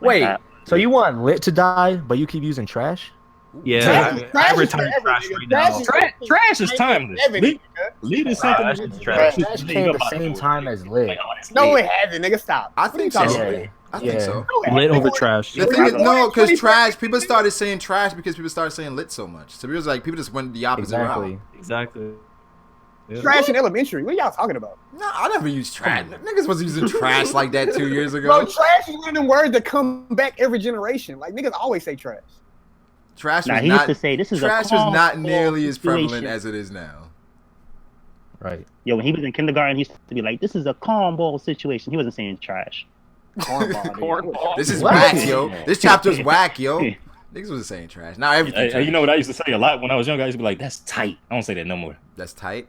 Wait, so you want lit to die, but you keep using trash? Yeah, I retired trash right now. Trash is timeless. Lit is something Trash that is trash. Trash came the same time as lit. No, it hasn't, nigga. Stop. I think so. Yeah. I think so. Lit over trash. The thing is, no, because trash. People started saying trash because people started saying lit so much. So it was like people just went the opposite route. Exactly. Yeah. Trash in elementary. What are y'all talking about? No, I never used trash. Niggas was using trash like that 2 years ago. Bro, trash is one of them words that come back every generation. Like niggas always say trash. Trash Nah, was he not. used to say, "This is trash a was not calm nearly as prevalent situation." as it is now. Right. Yo, when he was in kindergarten, he used to be like, "This is a calm ball situation." He wasn't saying trash. Cornball. This is What? whack, yo. This chapter's whack, yo. Niggas was saying trash. Now everything. Hey, you know what I used to say a lot when I was younger? I used to be like, "That's tight." I don't say that no more. That's tight.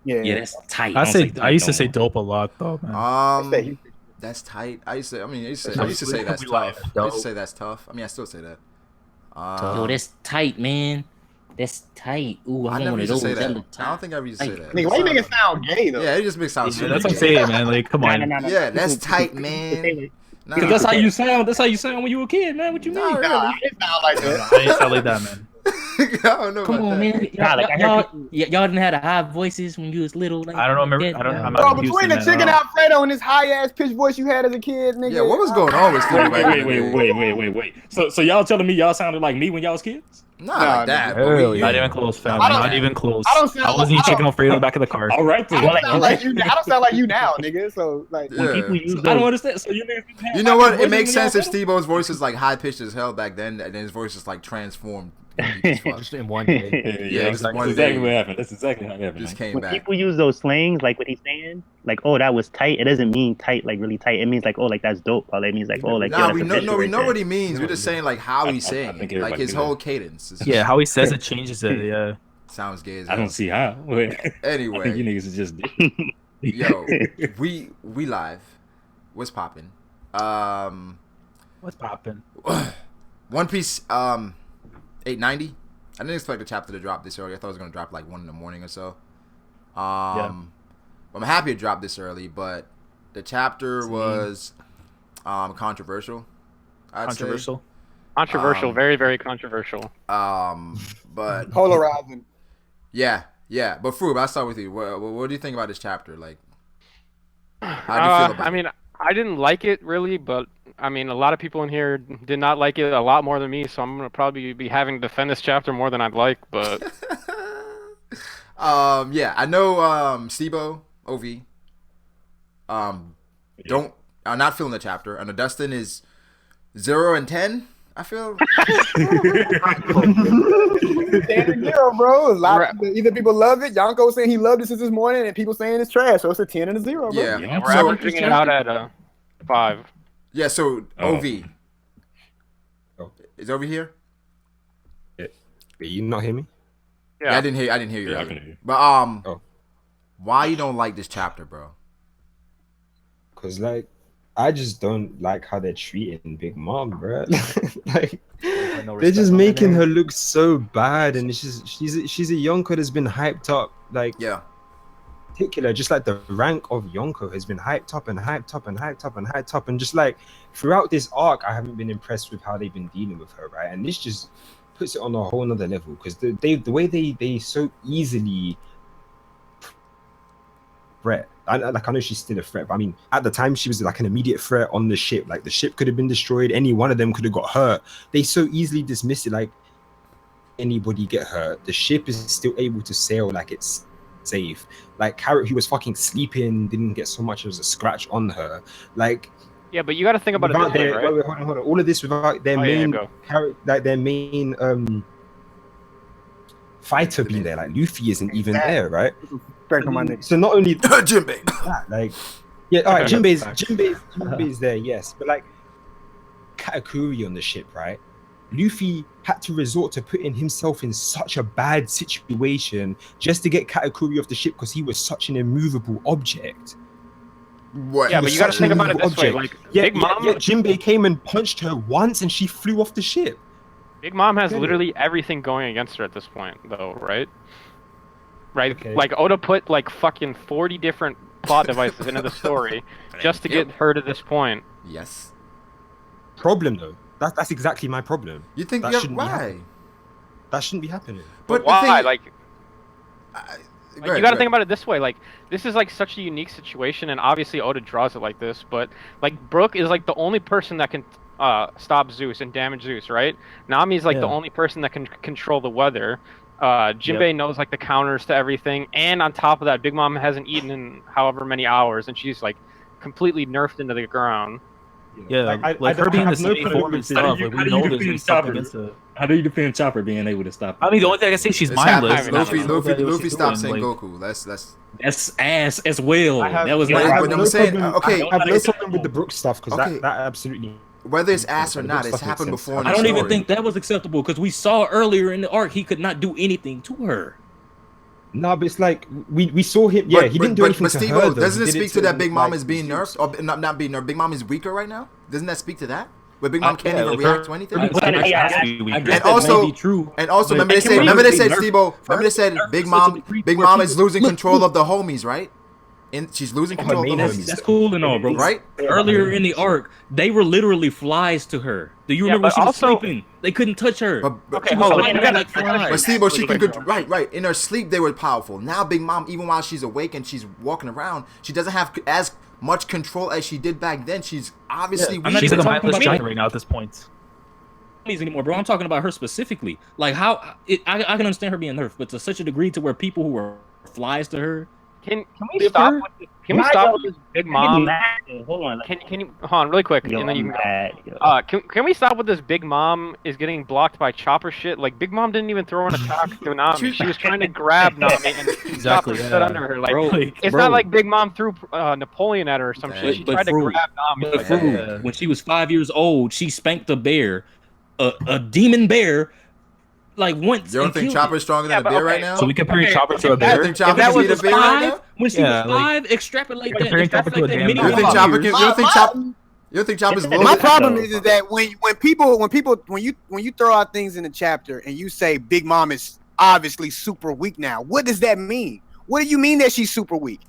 Yeah, that's tight. I used to say dope a lot though, man. That's tight. I used to say that's tough. I used to say that's tough. I mean, I still say that. Yo, that's tight, man. That's tight. Ooh, I I never want used to say those. that. I don't think I ever used to say that. Nigga, why you make it sound gay though? Yeah, it just makes it sound. Yeah, that's what I'm saying, man. Like, come on. Yeah, that's tight, man. Nah, Cause that's how you sound. That's how you sound when you were a kid, man. What you mean? Not Nah, really. it sound like that. I ain't sound like that, man. I don't know Come about on, that. man. Nah, like, I heard Y'all didn't have the high voices when you was little. Like, I don't remember. that, I don't. I'm Bro, not between the chicken Alfredo and this high ass pitch voice you had as a kid, nigga. Yeah, what was going on with Steve? Wait. So y'all telling me y'all sounded like me when y'all was kids? Not like that. Not even close, fam. Not even close. I don't sound I wasn't like- eating chicken Alfredo in the back of the car. All right, I don't sound like you. I don't sound like you now, nigga. So like, Yeah. people use I don't those, understand. So you niggas You know what? It makes sense if Steve-O's voice is like high pitched as hell back then, and then his voice is like transformed. Just in one day. Yeah, that's just one exactly day. what happened. That's exactly how it happened. Just came when back. people use those slangs, like what he's saying, like, "Oh, that was tight." It doesn't mean tight, like really tight. It means like, "Oh, like that's dope." Or it means like, "Oh, like Nah, yo, we that's know. official No, we right know there." what he means. We're just saying like how he's I saying think it, like everybody his do whole that. cadence. It's Yeah, just- how he says it changes it. Yeah. sounds gay as I hell. don't see how. I think you Anyway, niggas is just. yo, we live. What's popping? What's popping? One Piece 890. I didn't expect the chapter to drop this early. I thought it was gonna drop like 1 in the morning or so. I'm happy it dropped this early, but the chapter was controversial. Controversial, Um, very, very controversial. But polarizing. yeah. But Froob, I'll start with you. What do you think about this chapter? Like, how do you feel about I mean, I didn't like it really, but I mean, a lot of people in here did not like it a lot more than me, so I'm gonna probably be having to defend this chapter more than I'd like. But yeah, I know Steve-O, OV. Don't are not feeling the chapter. And Dustin is 0 and 10. I feel 10 and 0, bro. Either people love it. Yonko saying he loved it since this morning, and people saying it's trash. So it's a 10 and a 0, bro. yeah. we're averaging it out at a 5. Yeah, so OV. Oh. Is over here? You not hear me? Yeah, I didn't hear you. Yeah, I earlier. can hear you. But why you don't like this chapter, bro? Cause like I just don't like how they're treating Big Mom, bro. Like they're just making her look so bad, and it's just she's a Yonko that's been hyped up, like Yeah. particular, just like the rank of Yonko has been hyped up and hyped up and hyped up and hyped up, and just like throughout this arc, I haven't been impressed with how they've been dealing with her, right? And this just puts it on a whole nother level because the way they so easily threat. I know she's still a threat, but I mean, at the time she was like an immediate threat on the ship. Like the ship could have been destroyed. Any one of them could have got hurt. They so easily dismiss it like anybody get hurt. The ship is still able to sail like it's safe. Like Carrot, who was fucking sleeping, didn't get so much as a scratch on her. Like Yeah, but you got to think about it this way, right? wait, hold on. All of this without their main character, like their main fighter being there. Like Luffy isn't even there, right? So not only Jinbei, like all right, Jinbei's there, yes, but like Katakuri on the ship, right? Luffy had to resort to putting himself in such a bad situation just to get Katakuri off the ship because he was such an immovable object. What? Yeah, but you got to think about it this way. Like, Big Mom, Jinbei came and punched her once, and she flew off the ship. Big Mom has literally everything going against her at this point, though, right? Right? Okay. Like, Oda put, like, fucking 40 different plot devices into the story just to get her to this point. Yes. problem though. That's exactly my problem. You think That you're shouldn't be why? happening. That shouldn't be happening. But the why? thing- Like, Go you ahead, got to go think about it this way. Like, this is like such a unique situation, and obviously Oda draws it like this. But like, Brooke is like the only person that can stop Zeus and damage Zeus, right? Nami's like the Yeah. only person that can control the weather. Jinbei knows like the counters to everything, and on top of that, Big Mom hasn't eaten in however many hours, and she's like completely nerfed into the ground. Yeah, I like her being the have no same problem form and with How do stuff. you- Like how we do know you there's defend something Chopper? against it. How do you defend Chopper being able to stop? I mean, the only thing I can say, she's It's mindless. happened. I Luffy, don't know Luffy, what Luffy she's stopped doing, saying like- Goku. That's That's ass as well. I have, That was yeah, like- I have but I'm no saying, problem, okay. I have no Okay. problem with the Brooke stuff because Okay. that absolutely. whether it's ass or The not. Brooke It's stuff makes happened sense. before. In I the don't even story. think that was acceptable because we saw earlier in the arc he could not do anything to her. No, but it's like we saw him. Yeah, he didn't do anything But to Steve, her. though. doesn't He it did speak to that Big Mom like, is being Zeus. nerfed, or not being nerfed? Big Mom is weaker right now. Doesn't that speak to that? Where Big Mom can't yeah, even like react her- to anything. I I guess And that also- may be true. And also, But- remember they And said, can we remember they be said, nerfed? Steve-O, remember they said Nerfed Big to Mom, the degree Big where Mom people- is losing look, control look. of the homies, right? And she's losing Her control of the main homies. homies. That's cool and all, bro. Right? Earlier in the arc, they were literally flies to her. Do you Yeah, remember when but she was also- sleeping? They couldn't touch her. But, Okay, She was hold on. flying You around gotta- like flies. But Steve-O, she can Really quick. right. In her sleep, they were powerful. Now, Big Mom, even while she's awake and she's walking around, she doesn't have as much control as she did back then. She's obviously I'm weak. not She's like even a talking mindless about giant me. right now at this point. Anymore, bro. I'm talking about her specifically. Like how I can understand her being nerfed, but to such a degree to where people who were flies to her. Can we Live stop? her? With this, can we stop with this Big Mom? Hold on. Can you hold on really quick, Yo, and then you I'm can go. mad, yo. Can we stop with this Big Mom is getting blocked by Chopper shit? Like Big Mom didn't even throw an attack to Nami. She was trying to grab Nami and Exactly, Chopper yeah. stood under her. Like Bro, it's bro. not like Big Mom threw Napoleon at her or some But- shit. She but tried to Fruit, grab Nami. But Like, Fruit, yeah. when she was 5 years old, she spanked a bear, a demon bear, like once. You don't and think killed Chopper's stronger than Yeah, a but bear okay, right now? So we comparing Okay, Chopper to a if that- You bear. think Chopper that can beat was a bear right now? when she Yeah, was like- 5, extrapolate that. Comparing Chopper to a extrapolate that damn many bear. You think years. Chopper can? You don't think Chopper? You don't think Chopper's My My bullet? problem is that when you throw out things in the chapter and you say Big Mom is obviously super weak now, what does that mean? What do you mean that she's super weak?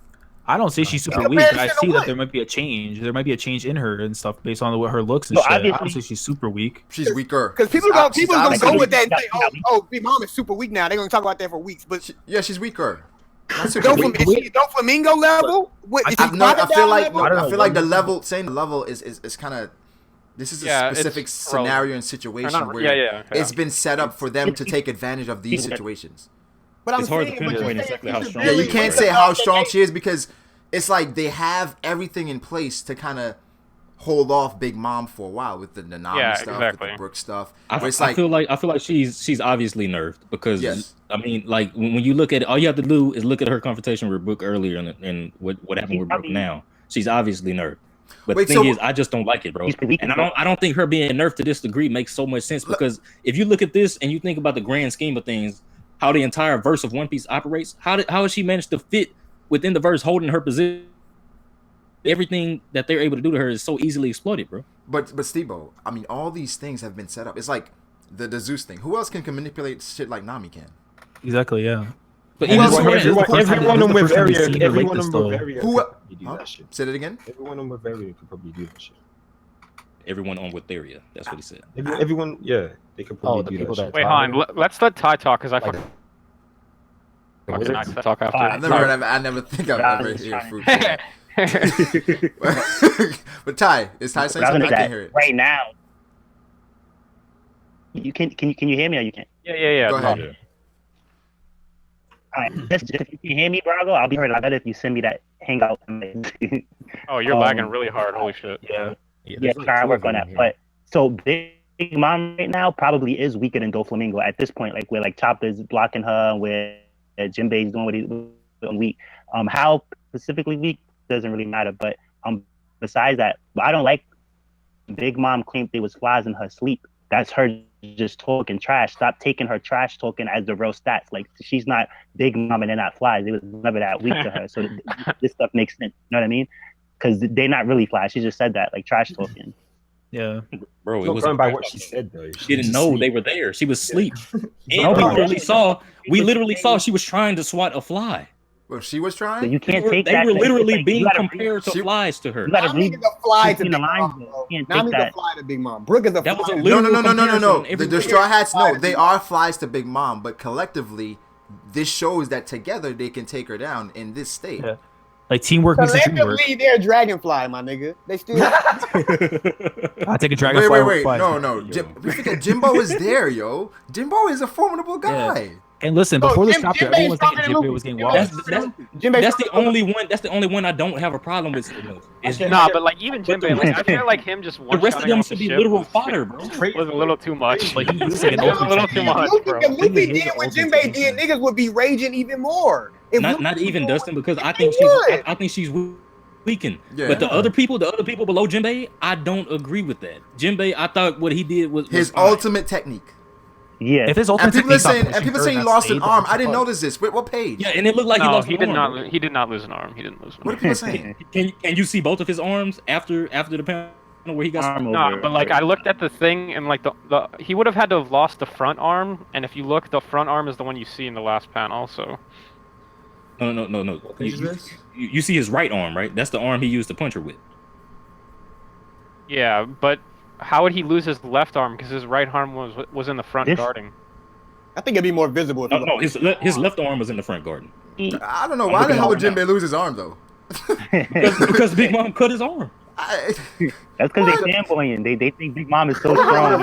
I don't say she's super In weak. I comparison to see that what? there might be a change. There might be a change in her and stuff based on what her looks and No, shit. I don't obviously- say she's super weak. She's weaker. Because people She's gonna obviously go weak. with that and say, oh, Big Mom is super weak now. They're gonna talk about that for weeks. But Yeah, she's weaker. Not super is weak. she Doflamingo level? What, is she I feel like Crocodile level? I feel like the level, saying the level is kind of. This is a Yeah, it's specific scenario relevant. and situation Or not- where yeah. it's been set up for them to take advantage of these situations. But I'm It's hard to saying, but pinpoint you're exactly saying how she's strong Yeah, really you can't weak. say how strong she is because it's like they have everything in place to kind of hold off Big Mom for a while with the Nami Yeah, stuff, exactly. with the Brook stuff. I Where it's I like, feel like she's obviously nerfed because Yes. I mean, like when you look at it, all you have to do is look at her confrontation with Brooke earlier and what happened with Brooke now. She's obviously nerfed. But Wait, the thing so- is, I just don't like it, bro. He's pretty weak, And bro. I don't think her being nerfed to this degree makes so much sense because if you look at this and you think about the grand scheme of things, how the entire verse of One Piece operates, how has she managed to fit within the verse, holding her position? Everything that they're able to do to her is so easily exploited, bro. but Steve-O, I mean, all these things have been set up. It's like the Zeus thing. Who else can manipulate shit like Nami can? Exactly, yeah. But And even this so, one- yeah, this is the first time- Everyone this on is the with first time we've Varia, seen her like everyone this, on though. with Varia Who- could probably do Huh? that shit. Say that again. Everyone on with Varia could probably do that shit. everyone on with Theria. That's what he said. Everyone, yeah, they could probably the do people that. that- shit. Wait, hold on. Let's let Ty talk because I Like- fucking Wizards? I talk after. I've never heard. I never think I've Nah, ever it's heard fine. fruit. say that. But Ty, is Ty saying What something? I'm gonna I say can't hear it. right now. You can you hear me or you can't? Yeah. Go talk. ahead. All right, just if you can hear me, Brago, I'll be heard a lot better if you send me that hangout. Oh, you're lagging really hard. Holy shit. Yeah. Yeah, try to work on that. But so Big Mom right now probably is weaker than Doflamingo at this point. Like where like Chopper's blocking her, where Jinbei's doing what he's doing weak. How specifically weak doesn't really matter. But besides that, I don't like Big Mom claimed there was flies in her sleep. That's her just talking trash. Stop taking her trash talking as the real stats. Like she's not Big Mom and they're not flies. It was never that weak to her. So this stuff makes sense. You know what I mean? Because they're not really flies. She just said that like trash talking. Yeah. Bro, It's it not was going by what she said though. She didn't know they were there. She was asleep. And not we by literally what- saw she was trying to swat a fly. Well, she was So trying. you can't take They that. were like, literally like, being you gotta compared to she- flies to her. You gotta Now read he's a fly to between Big the lines, Mom, though. bro. You can't Now take he's a that. fly to Big Mom. Brooke is a That was fly. a to- No, literal no, no, no, no, no, comparison no. every The way. Straw Hats, Fly no, to they Big are flies to Big Mom, but collectively, this shows that together they can take her down in this state. Yeah. Like teamwork makes the dream work. Collectively, they're Dragonfly, my nigga. They still. I take a Wait, dragonfly. wait, wait. fly. No, no. We forget Jimbo is there, yo. Jimbo is a formidable Yeah. guy. And listen, Bro, before this Jim- chapter, Jinbei everyone was thinking stronger than Jinbei Luffy. was getting Jinbei wild. is That's Jinbei the only one. That's the only one I don't have a problem with. Is Nah, but like even But the Jinbei, like, I rest- feel like him just the one rest of them off the should be ship literal was, fodder, bro. was a little too much. Like he was like an It was a ultimate little too much, bro. If Luffy He is did an what ultimate Jinbei champion. did, niggas would be raging even more. If Not Luffy not even did Dustin, because I They think would. I think she's weakened. Yeah. But the other people below Jinbei, I don't agree with that. Jinbei, I thought what he did was His fine. ultimate technique. Yeah. If his And ultimate people are technique got saying, pushed and people through saying he that lost an stage, arm. then I didn't fuck. notice this. Wait, what page? Yeah, and it looked like he No, lost he an did arm, not. bro. He did not lose an arm. He didn't lose an What are arm. people saying? Can you see both of his arms after the panel where he got? Arm No, over. but like I looked at the thing and like the he would have had to have lost the front arm, and if you look, the front arm is the one you see in the last panel. So No. page is this? You see his right arm, right? That's the arm he used to punch her with. yeah, but how would he lose his left arm? Because his right arm was in the front This- guarding. I think it'd be more visible. If No, his left arm was in the front garden I don't know. Why the hell would Jinbei lose his arm, though? because Big Mom cut his arm. That's because they fanboying. They think Big Mom is so strong.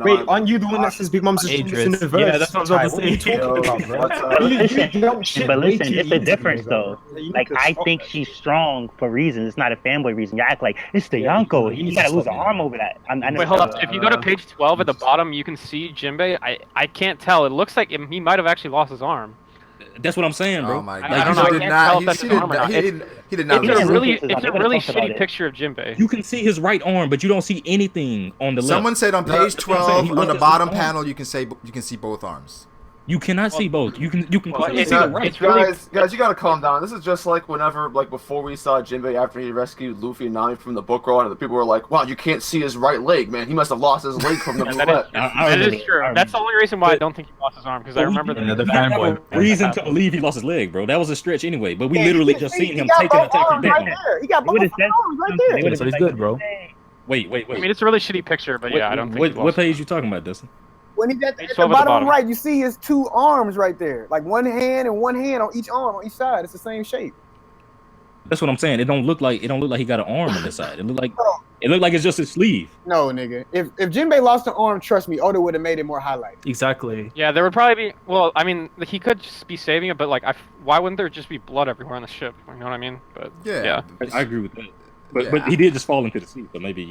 Wait, aren't you the one that says Big Mom's the strongest in the verse? Yeah, that's what I was about to say. But listen, it's a difference though. Like I think she's strong for reasons. It's not a fanboy reason. You act like it's the Yonko. You gotta lose an arm over that. Wait, hold up. If you go to page 12 at the bottom, you can see Jinbei. I can't tell. It looks like he might have actually lost his arm. That's what I'm saying, bro. Oh my I god! don't know, I He did can't not. tell if He that's did his arm or not. not. He did not. It's Yeah, a really, Lucas is it's a on. really Let's talk about shitty it. picture of Jinbei. You can see his right arm, but you don't see anything on the left. Someone said on page That's what I'm saying. 12 He on the looked at bottom his arm. panel you can see both arms. You cannot see both. You can Well, clearly it's see the not- right. it's really Guys, you gotta calm down. This is just like whenever, like, before we saw Jinbei after he rescued Luffy and Nami from the book roll, and the people were like, "Wow, you can't see his right leg, man. He must have lost his leg from the that roulette." that is true. That's the only reason why I don't think he lost his arm, because I remember Yeah, the I have fanboy. a reason to believe he lost his leg, bro. That was a stretch anyway. But we literally just seen him got take an both attack from arms Big right Mom. there. He got both would've said arms right something. there. They would've So he's been good, like, bro. Wait. I mean, it's a really shitty picture, but yeah, I don't think he What lost. page you talking about, Dustin? When he's at Page the 12 at the bottom bottom. right, you see his two arms right there, like one hand on each arm on each side. It's the same shape. That's what I'm saying. It don't look like he got an arm on the side. It looked like it's just his sleeve. No, nigga. If Jinbei lost an arm, trust me, Oda would have made it more highlight. Exactly. Yeah, there would probably be. Well, I mean, he could just be saving it, but like, why wouldn't there just be blood everywhere on the ship? You know what I mean? But Yeah. I agree with that. But Yeah. he did just fall into the sea, so maybe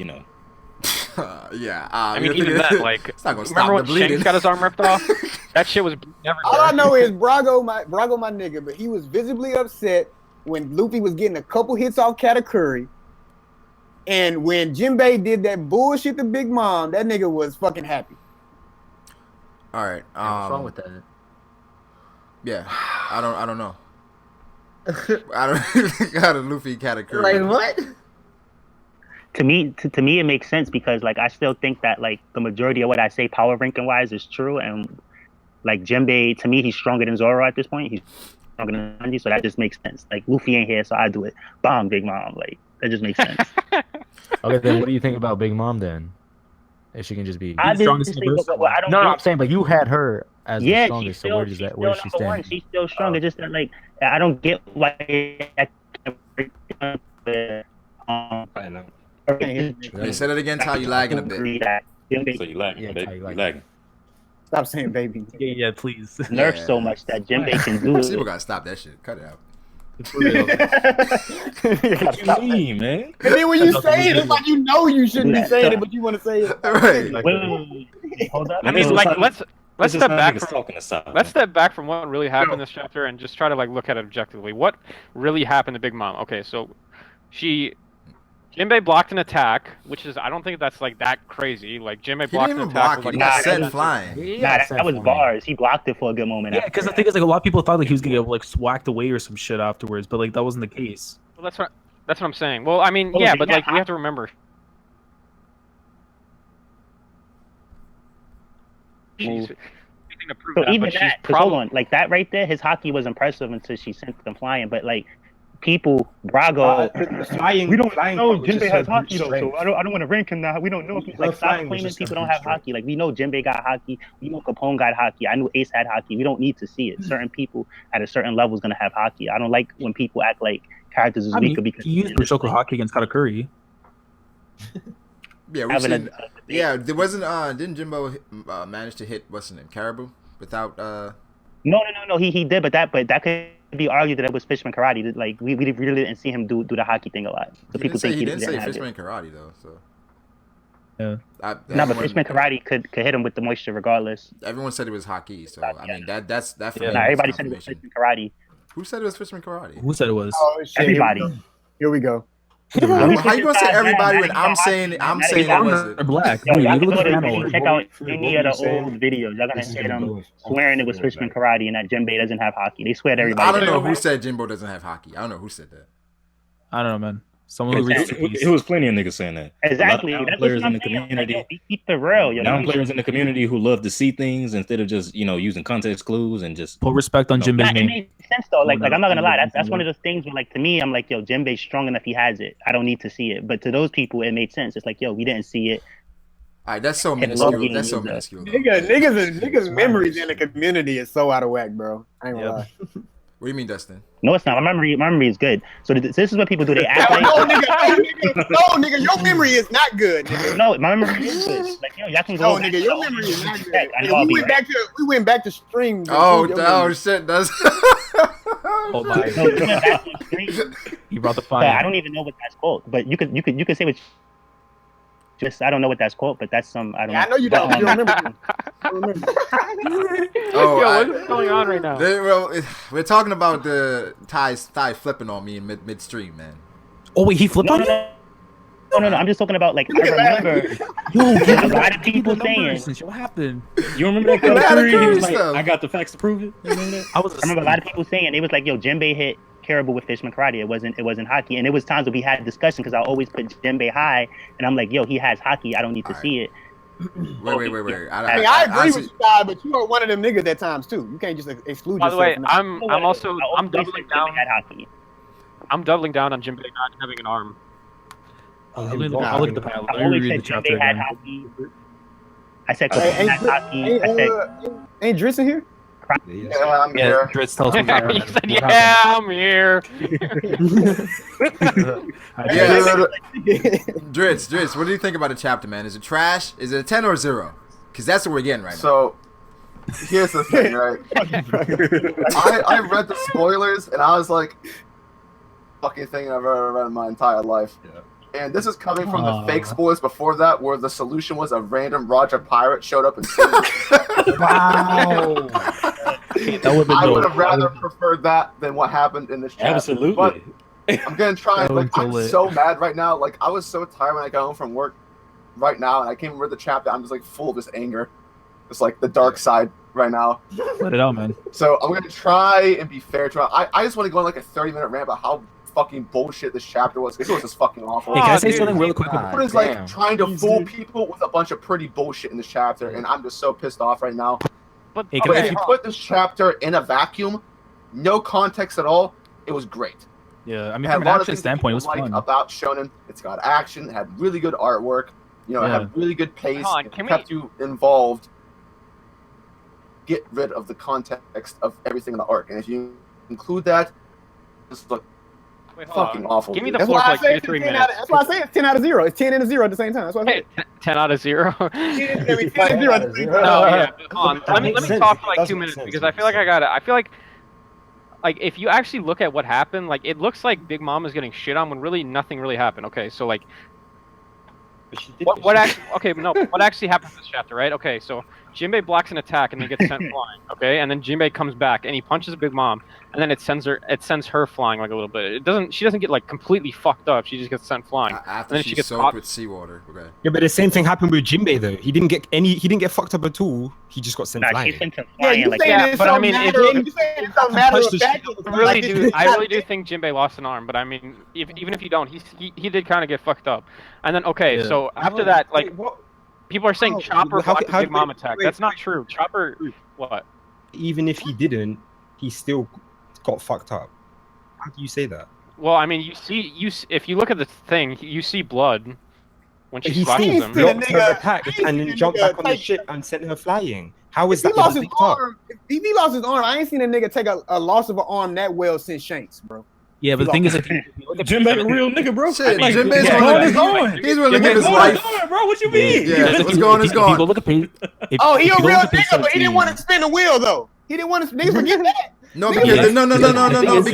Yeah. I mean, even that, like, it's not gonna stop remember the when bleeding. Shanks got his arm ripped off? That shit was never. All I know is Brago my nigga, but he was visibly upset when Luffy was getting a couple hits off Katakuri. And when Jinbei did that bullshit to Big Mom, that nigga was fucking happy. All right. What's wrong with that? Yeah. I don't know. I don't got a Luffy category. Like what? To me, it makes sense because like I still think that like the majority of what I say power ranking wise is true, and like Jinbei, to me, he's stronger than Zoro at this point. He's stronger than Sanji, so that just makes sense. Like Luffy ain't here, so I do it. Bomb, Big Mom. Like that just makes sense. Okay, then what do you think about Big Mom then? If she can just be. I strongest didn't in the think, verse? but I don't. No, think- I'm saying, but you had her as the Yeah, strongest. So where does that? Where does she number one. stand? She's still strong. It's just that like I don't get why. I can't I know. Hey, say that again, Ty. You lagging a bit. so you lagging, Yeah, baby. you You lagging. Stop saying baby. Yeah, please. Nerf Yeah. so much that Jinbei can do People it. gotta stop that shit. Cut it out. For real. What you mean, man? And then when you Nothing say it, to it's like you know you shouldn't be Yeah. saying it, but you want to say it. Right. Wait, hold up. I mean, like, let's step back from talking aside. let's step back from what really happened in this chapter and just try to like look at it objectively. What really happened to Big Mom? Okay, so Jinbei blocked an attack, which is I don't think that's like that crazy. Like Jinbei He blocked didn't an even attack. block with, it. He like, got Nah, sent that- flying. Nah, that was bars. He blocked it for a good moment. Yeah, after because the that. thing is, like, a lot of people thought like he was gonna get like whacked away or some shit afterwards, but like that wasn't the case. Well, that's what I'm saying. Well, I mean, Oh, yeah, so but yeah, like we have to remember. Jeez. nothing to prove So that. even But she's that, because hold probably on, like that right there, his hockey was impressive until she sent them flying. But like people, Brago, Flying, we don't flying know part was just Jinbei her has brute hockey though, so strength. I don't want to rank him now. We don't know if he's Her like stop flying was claiming just her people don't brute have strength. hockey. Like we know Jinbei got hockey, we know Capone got hockey. I knew Ace had hockey. We don't need to see it. Certain people at a certain level is gonna have hockey. I don't like when people act like characters is I weaker mean, because he used Mushoku hockey against Katakuri. Yeah, we having seen. a Yeah, there wasn't. Didn't Jimbo manage to hit what's his name, Caribou, without? No. He did, but that could be argued that it was Fishman karate. Like we really didn't see him do the hockey thing a lot. So He people didn't say think he he didn't say didn't have Fishman it. karate though. So Yeah. No, but everyone, Fishman karate could hit him with the moisture regardless. everyone said it was hockey. So I mean that for me Yeah. Nah, is everybody said it was confirmation. Fishman karate. Who said it was Fishman karate? Who said it was? Oh shit! Everybody. Here we go. Well, how you gonna say Fishman everybody karate, when now I'm he got saying hockey, I'm now he saying got it Arms wasn't? are black. Yo, Dude, y'all you can look go at the to channel. check out What any were of you the saying? old videos. Y'all gonna This is hear gonna them go with swearing it was Fishman karate and that Jinbei doesn't have hockey. They swear to everybody. I don't know that. who said Jimbo doesn't have hockey. I don't know who said that. I don't know, man. Someone who reads the piece. It was plenty of niggas saying that. Exactly. A lot of That's players what I'm in the saying. Like, community. yo, we keep the real. Yo, Now players in the community who love to see things instead of just using context clues and just Put respect on Jinbei's it name. makes sense though. Like I'm not gonna lie. That's one of the. those things where like to me, I'm like, yo, Jinbei's strong enough. He has it. I don't need to see it. But to those people, it made sense. It's like, yo, we didn't see it. All right, that's so Hit minuscule. Logan That's so is a- minuscule. though. Niggas' memories in the community is so out of whack, bro. I ain't gonna lie. What do you mean, Dustin? No, it's not. My memory is good. So this is what people do. They act No, like nigga, your memory is not good, nigga. no, my memory is good. Like yo, y'all can No, go. back nigga, to your the memory is not good. I know Nigga, I'll we be went right. back to stream. Oh shit, does. Oh my. No, we went back to the stream. He brought the But fire. I don't even know what that's called. But you could say what. Just I don't know what that's called, but that's some I don't. Yeah, I know you don't. You don't remember. I don't remember. Oh, Yo, what's going on right now? We're talking about the Ty flipping on me in midstream, man. Oh wait, he flipped No, on no, you? no. I'm just talking about like I remember. Yo, a lot of people saying. What happened? You remember that Look at Katakuri? He Katakuri was like, stuff. I got the facts to prove it. You remember that? I was. I remember a lot of people saying it was like, yo, Jinbei hit Caribou with Fishman karate. It wasn't hockey, and it was times where we had discussion because I always put Jinbei high, and I'm like, yo, he has hockey. I don't need to see it. Wait. I mean, I agree with you, Ty, but you are one of them niggas at times too. You can't just exclude By the yourself. way, from that. I'm also I always I'm said doubling Jinbei down. had hockey. I'm doubling down on Jinbei not having an arm. I'll look at the panel. I Let me always read the said chapter Jinbei had again. hockey. I said Hey, Capone had hockey. I said ain't Driss in here? Yeah, I'm Yeah, here. Dritz, tell us what's happening. He said, "Yeah, I'm here." Yeah. Dritz, what do you think about the chapter, man? Is it trash? Is it a 10 or a 0? Because that's what we're getting right now. So, here's the thing, right? I read the spoilers and I was like, fucking thing I've ever read in my entire life. Yeah. And this is coming from the fake spoilers before that, where the solution was a random Roger pirate showed up and saved it. Wow. I would have rather preferred that than what happened in this chapter. Absolutely. But I'm gonna try. That Like, was so I'm lit. so mad right now. Like, I was so tired when I got home from work right now, and I came and read the chapter. I'm just like full of this anger. It's like the dark side right now. Let it out, man. So I'm gonna try and be fair to it. I just want to go on like a 30-minute rant about how fucking bullshit this chapter was. Because it was just fucking awful. Hey, can I Oh, say dude. something really quick? God. What is Damn. like trying to fool people with a bunch of pretty bullshit in this chapter, and I'm just so pissed off right now. But Hey, But can if you put this chapter in a vacuum, no context at all, it was great. Yeah, I It mean, had from a an lot of action things standpoint, it was like fun. about Shonen. It's got action. It had really good artwork. You know, it Yeah. had really good pace. Hold on, It can kept you involved. Get rid of the context of everything in the arc, and if you include that, just look wait, hold fucking on. awful. Give me dude. the That's floor why for I like say 2 to it's 3 10 minutes. that's why I say it's 10 out of 0. It's 10 and a 0 at the same time. That's why I say Hey, 10 out of 0. I mean, 10 and 0 at the same time. No, yeah. Hold on. That Let me makes sense. talk for It like does 2 make minutes sense, because what I feel like you're I feel like if you actually look at what happened, like it looks like Big Mom is getting shit on when really nothing really happened. Okay, so like what actually what actually happened in this chapter, right? Okay, so Jinbei blocks an attack and then gets sent flying. Okay, and then Jinbei comes back and he punches Big Mom and then it sends her flying like a little bit. She doesn't get like completely fucked up. She just gets sent flying. After then she she gets soaked caught. with seawater. Okay. Yeah, but the same thing happened with Jinbei though. He didn't get fucked up at all. He just got sent Nah, flying. she sent him Yeah, flying. you like, saying Yeah, it's but I some mean, if matter you- of, you saying it's some matter of fact. I really do think Jinbei lost an arm, but I mean, even if you don't, he did kind of get fucked up. And then Yeah. so after that, like Wait, what? people are saying How- Chopper how- blocked the how- Big Mom attack. wait, That's not wait. true. What? Even if he didn't, he still got fucked up. How do you say that? Well, I mean, if you look at the thing, you see blood when she He slashes still him. blocked her attack and then jumped back on the ship and sent her flying. How is If he that lost not his picked up? arm, if he lost his arm, I ain't seen a nigga take a loss of an arm that well since Shanks, bro. Yeah, but the thing is, like, Jinbei a real nigga, bro. Shit, Like, Jinbei's yeah, willing to- going. He's willing to give his Going, life. going, bro. What you mean? Yeah, what's going is If you go going. look at page, Oh, he if a you go real look at page nigga, but he didn't 17, want to spin the wheel though. He didn't want to. Niggas forget that. No, Nigga, because yeah. no, The thing is-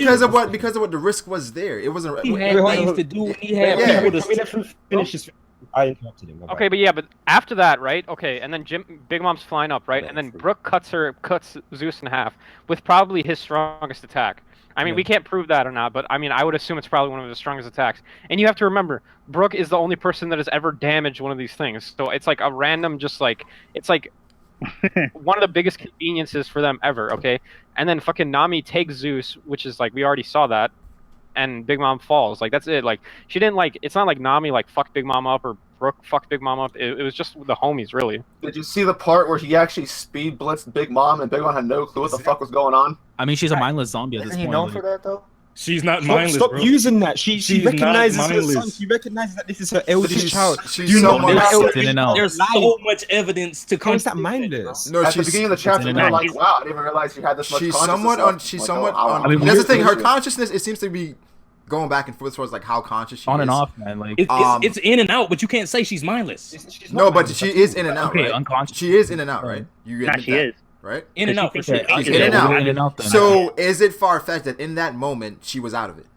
because of what the risk was there. It wasn't. He had things to do. He had Yeah. people Can we to. let him finish his... I interrupted him. Okay, but yeah, but after that, right? Okay, and then Big Mom's flying up, right? And then Brooke cuts Zeus in half with probably his strongest attack. I mean, we can't prove that or not, but I mean, I would assume it's probably one of his strongest attacks. And you have to remember, Brooke is the only person that has ever damaged one of these things. So it's like a random, just like, it's like one of the biggest conveniences for them ever, okay? And then fucking Nami takes Zeus, which is like, we already saw that, and Big Mom falls. Like, that's it. Like, she didn't like, it's not like Nami like fucked Big Mom up or Brooke fucked Big Mom up. It was just the homies, really. Did you see the part where he actually speed blitzed Big Mom and Big Mom had no clue what the fuck was going on? I mean, she's a mindless zombie at this Isn't he point. known like- for that though? She's not Stop, mindless, stop bro. using that. She She's recognizes not her son. mindless. She recognizes that this is her eldest child. She's Do someone not else. let In and out. There's so much evidence to How is that come. mindless? No, At the she's beginning of the chapter, in we and were out. like, wow, I didn't even realize you had this much she's consciousness somewhat of- on. She's like, somewhat oh, on. I mean, That's the thing. Her weird. consciousness. It seems to be going back and forth towards like how conscious she On is. and off, man. Like, It's in and out, but you can't say she's mindless. She's No, not but mindless. she is in and out, okay, right? unconscious. She is in and out, right? You Nah, admit she that, is. right? In and out for sure. She's Okay, in and well, out. in and out then. So is it far fetched that in that moment she was out of it?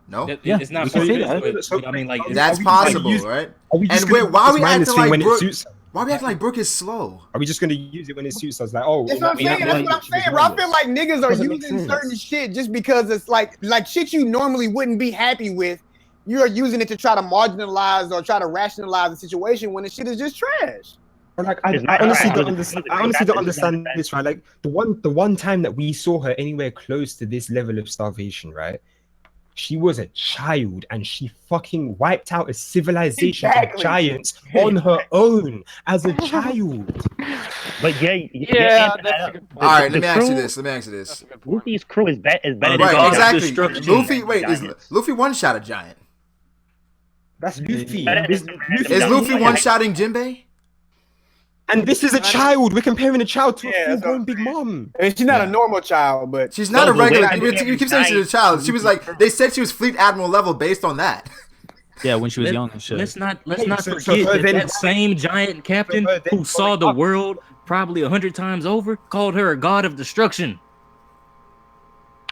No, Yeah, It's not we can say perfect, that. but I mean, like, that's Are we possible, use- right? Are we just And gonna wait, why use are we this mindless acting thing like when it Brooke? suits her? Why are we acting like Brooke is slow? Are we just going to use it when it suits us? Like, oh, That's what I'm saying. That's what I'm saying, bro. I feel like niggas are Doesn't make using sense. certain shit just because it's like shit you normally wouldn't be happy with. You are using it to try to marginalize or try to rationalize the situation when the shit is just trash. Or like, I It's not honestly right. don't understand. I honestly don't understand this, right? Like the one time that we saw her anywhere close to this level of starvation, right? She was a child and she fucking wiped out a civilization Exactly. of giants on her own as a child. But Yeah, that's a good point. All right, let the me ask you crew- this. Let me ask you this. That's a good point. Luffy's crew is better than Right, God of exactly. destruction. Luffy, wait, is Giants. Luffy one shot a giant? That's Luffy. Yeah. Is Is Luffy one shotting Jinbei? And this is a child. We're comparing a child to Yeah, a that's what full-grown I'm Big saying. Mom. I mean, she's not a normal child, but She's not No, a but regular. wait, You keep saying she's a child. She was like, they said she was Fleet Admiral level based on that. Yeah, when she was young and shit. Let's not Hey, forget so that, her then- that same giant captain her then who saw the world probably 100 times over called her a god of destruction.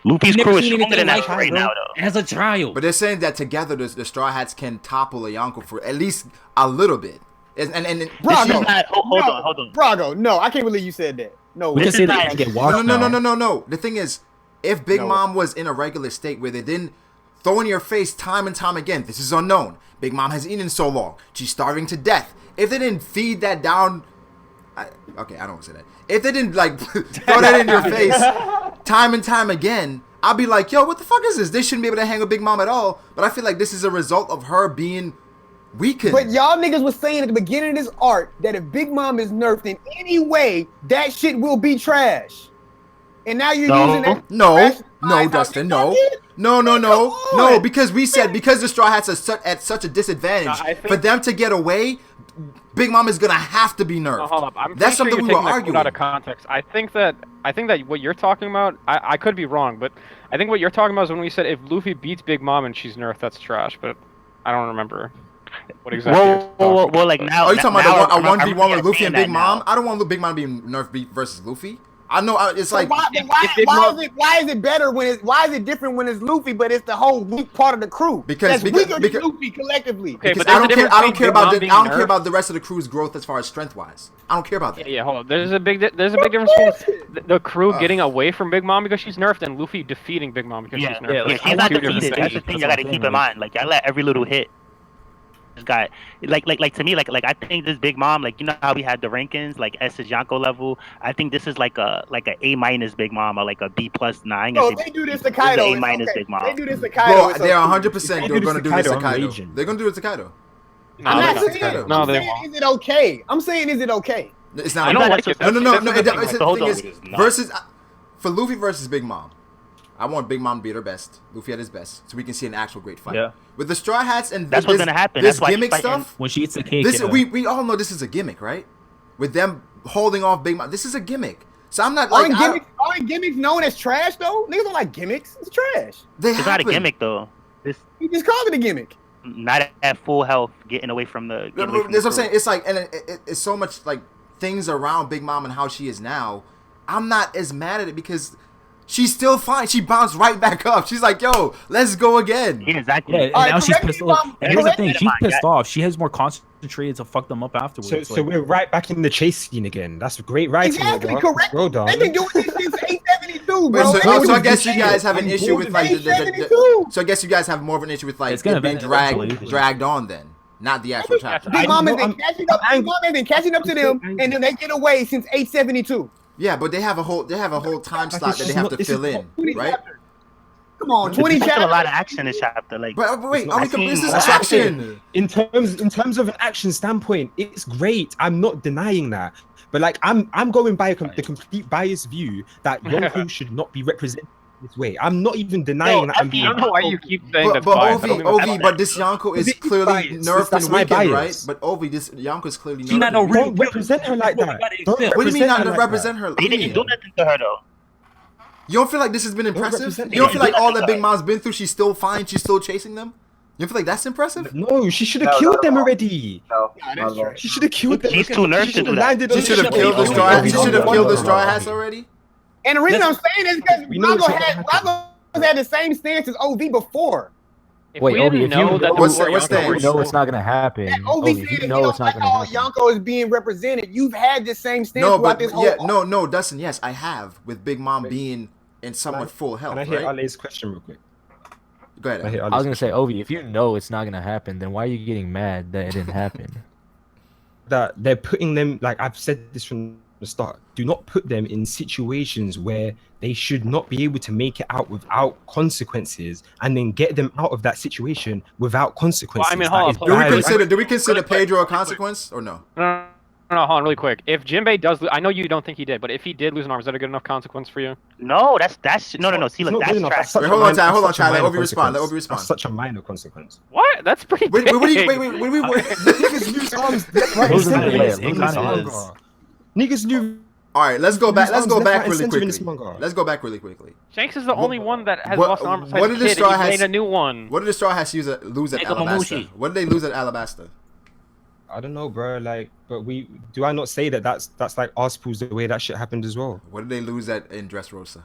Luffy's Never crew is seen stronger anything than that like her, right bro. now, though. As a child. But they're saying that together the Straw Hats can topple a Yonko for at least a little bit. And Brago. This is not- hold No, on. Brago, no, I can't believe you said that. No, we can this say is that not- you can get no, washed no, now. no, no, no, no. The thing is, if Big No. Mom was in a regular state where they didn't throw in your face time and time again, this is unknown. Big Mom has eaten so long. She's starving to death. If they didn't feed that down, okay, I don't want to say that. If they didn't like throw that in your face time and time again, I'll be like, yo, what the fuck is this? They shouldn't be able to hang with Big Mom at all. But I feel like this is a result of her being weakened. But y'all niggas was saying at the beginning of this arc that if Big Mom is nerfed in any way, that shit will be trash. And now you're No. using that. No, trash no, to Dustin, fight no. how Big Mom is? No, Come no, on. because we said because the Straw Hats are at such a disadvantage, No, I think- for them to get away, Big Mom is gonna have to be nerfed. No, hold up. I'm That's pretty something sure we you're were taking that quote arguing. out of context. I think that what you're talking about, I could be wrong, but I think what you're talking about is when we said if Luffy beats Big Mom and she's nerfed, that's trash. But I don't remember what exactly. you're talking Well, like about. now. Are you talking now about a I'm 1v1 with really Luffy and saying Big that Mom? now. I don't want Big Mom being nerfed versus Luffy. I know it's So like why is it better when it's why is it different when it's Luffy, but it's the whole weak part of the crew? Because- that's weaker because- than Luffy collectively. Okay, because but there's a I difference don't care between about Big Mom I don't care being about the rest of the crew's growth as far as strength wise. I don't care about that. Yeah, hold on. There's a big difference between the crew getting away from Big Mom because she's nerfed and Luffy defeating Big Mom because Yeah, she's nerfed. yeah, Like, she's not two different defeated. That's the things. thing you got to keep in mind. Like, I let every little hit. This guy, like to me, like I think this Big Mom, like you know how we had the rankings, like S is Yonko level. I think this is like a A- Big Mom or like a B+. Nah, I ain't No, gonna if say they do this B. to Kaido, This is it's A- okay. Big Mom. They do this to Kaido. Bro, it's they are okay. 100% They they're do going to this do this to to Kaido, I'm Kaido. raging. They're going to do it to Kaido. No, I'm they're not not. saying. Kaido. No, I'm they saying, won't. is it okay? I'm saying, is it okay? It's not. I don't like it. No. That's the thing. The Hold thing on. is, versus for Luffy versus Big Mom. I want Big Mom to be at her best. Luffy at his best, so we can see an actual great fight. Yeah. With the Straw Hats and That's what's gonna happen. This That's why gimmick she's fighting. stuff. When she eats the cake. This yeah. we all know this is a gimmick, right? With them holding off Big Mom, this is a gimmick. So I'm not like Aren't gimmicks known as trash though? Niggas don't like gimmicks. It's trash. It's not a gimmick though. This He just called it a gimmick. not at full health, getting away from the. That's what I'm saying. It's like, and it's so much like things around Big Mom and how she is now. I'm not as mad at it because she's still fine. She bounced right back up. She's like, "Yo, let's go again." Yeah, exactly. Yeah, and All right, now she's correct me pissed if off. I'm- And here's the thing, correct she's me if I'm pissed off. She has more concentrated to fuck them up afterwards. So we're right back in the chase scene again. That's great writing. Exactly, bro. correct. Well done. They've been doing this since 872, Wait, bro. so I guess you guys have an issue with like so I guess you guys have more of an issue with like It's gonna it being eventually. dragged on then, not the actual chapter. Big Mom has I'm- been catching up. Big Mom has been catching up to them, and then they get away since 872. Yeah, but they have a whole time Like, slot it's that they just have not- to this fill is in, 20 right? chapters. Come on, 20 There's still a chapters. lot of action in this chapter. Like, But wait, not- this is I've action. in terms of an action standpoint, it's great. I'm not denying that. But like I'm going by the complete biased view that Yonko should not be represented this way. I'm not even denying that I'm I being don't know why you keep saying But that's biased. I Ovi, don't even like but this Yonko is It is clearly biased. nerfed That's and my weakened, right? bias. But Ovi, this Yonko is clearly nerfed. She not no and real Don't represent her like That's what we that. gotta Don't accept. What do you mean not to like represent her? they didn't do nothing to her though. You don't feel like this has been impressive? represent You don't her. feel like all that Big Mom's been through, she's still fine, she's still chasing them? You don't feel like that's impressive? No, she should have No, killed not at them all. already. No, that's not at all. true. She should have killed them. She's too nerfed She to should do have that. landed She on should have the killed the ship. straw. She should have killed the No, straw no, hats no. already. And the reason I'm saying is because We know it's Brago not had gonna happen. Brago had the same stance as OV before. If Wait, we Obi, didn't if you know that what's the that- what's Yonko that? were you know it's not gonna happen. That OV Obi, said if if you you know don't it's not like gonna how happen. Yonko is being represented, you've had this same stance No, throughout but this whole yeah, no, Dustin. Yes, I have with Big Mom being in somewhat full health. Can I hear Right? Ale's question real quick? Go ahead. Can I hear I was Ale's gonna say, Ovi, if you know it's not gonna happen, then why are you getting mad that it didn't happen? that they're putting them, like I've said this from the start, do not put them in situations where they should not be able to make it out without consequences, and then get them out of that situation without consequences. Well, I mean, That hold is on, bad. Do we consider Pedro a consequence or no? No, hold on, really quick. If Jinbei does, I know you don't think he did, but if he did lose an arm, is that a good enough consequence for you? No, that's no. See, It's look, not that's good enough. trash. That's such Wait, a hold on, minor- Ty. Hold on, that's such a Ty. Let minor Ovi respond. Let consequence. Ovi respond. That's such a minor consequence. What? That's pretty Wait, big. what do you? Wait. Niggas lose arms left, right, and Losing center. the It losing kinda the is. manga. Niggas knew. All right, let's go back. Lose Let's arms go left, back right, and really center in quickly. this manga. Let's go back really quickly. Shanks is the only one that has what- lost an arm besides what the did the kid, Straw and he Hats- made a new one. What did the Straw Hats lose at Make 'em a Alabasta? Mushi. What did they lose at Alabasta? I don't know, bro. Like, but do I not say that's like Arspools the way that shit happened as well? What did they lose in Dressrosa?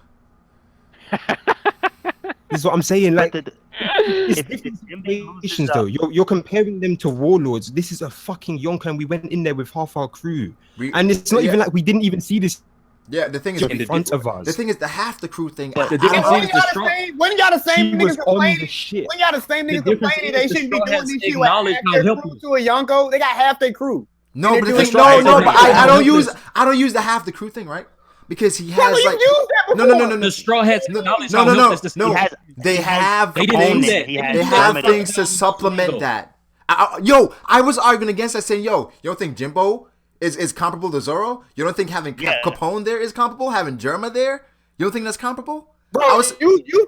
This is what I'm saying. Like, But it's if different Jinbei loses, situations though. You're comparing them to warlords. This is a fucking Yonka, and we went in there with half our crew, and it's not even like we didn't even see this Yeah, the thing is, in front of us. the thing is, the half the crew thing. But the I difference don't- is When y'all the same He was niggas on complaining, the shit. when y'all the same niggas The difference complaining, they is the shouldn't be Straw doing Hats this shit with acknowledge half how their helpful- crew to a Yonko. They got half their crew. No, but the doing thing, Straw Hats no, over but here. I don't use the half the crew thing, right? Because he Well, has you like used that no, before. The Straw Hats acknowledge how no. helpless this No, He has- they have They didn't things. do that. He has They have German- things to supplement that. I was arguing against that, saying, "Yo, you don't think Jimbo is comparable to Zoro? You don't think having Capone there is comparable? Having Germa there, you don't think that's comparable?" Bro, I was- you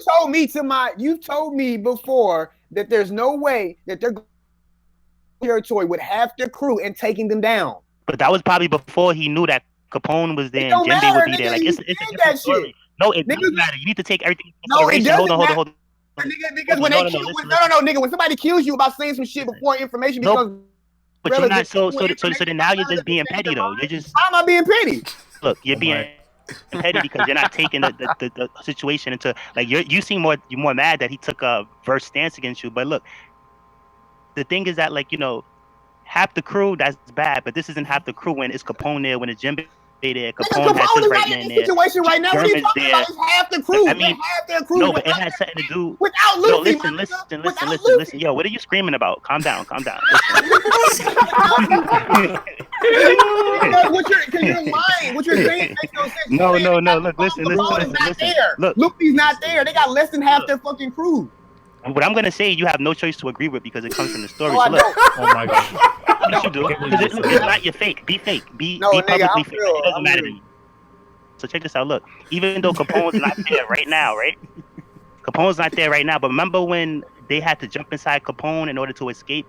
told me before that there's no way that they're going territory with half their crew and taking them down. But that was probably before he knew that Capone was there It and don't Jinbei matter, would be there. nigga, Like you it's a did different that story. shit. No, it Nigga, doesn't matter. You need to take everything into No, it consideration. doesn't Hold matter. on. Because when they kill, nigga, when somebody kills you about saying some shit before information becomes But you're not relevant, so then now you're just being petty though. You're just how am I being petty? look, you're being petty because you're not taking the situation into like you seem you're more mad that he took a verse stance against you. But look, the thing is that like half the crew that's bad, but this isn't half the crew when it's Capone there, when it's Jinbei there, Capone has his right man in this there. situation right now. What are you German's talking there. about? It's half the crew. I mean, half their crew. No, but it has something to do. Without Yo, Luffy, listen, my nigga. Without listen. Luffy. Yo, what are you screaming about? Calm down. Because you're lying. What you're saying makes no sense. No, You're saying no. that Look, listen. Capone is not there. Look. Luffy's not there. They got less than half their fucking crew. What I'm gonna say, you have no choice to agree with because it comes from the story. No, I So look, don't. Oh my god. yes, you do. Because it's not your fake. Be fake. Be No, nigga, publicly I'm fake. real. It doesn't I'm matter to real. me. So check this out. Look, even though Capone's not there right now, right? Capone's not there right now. But remember when they had to jump inside Capone in order to escape,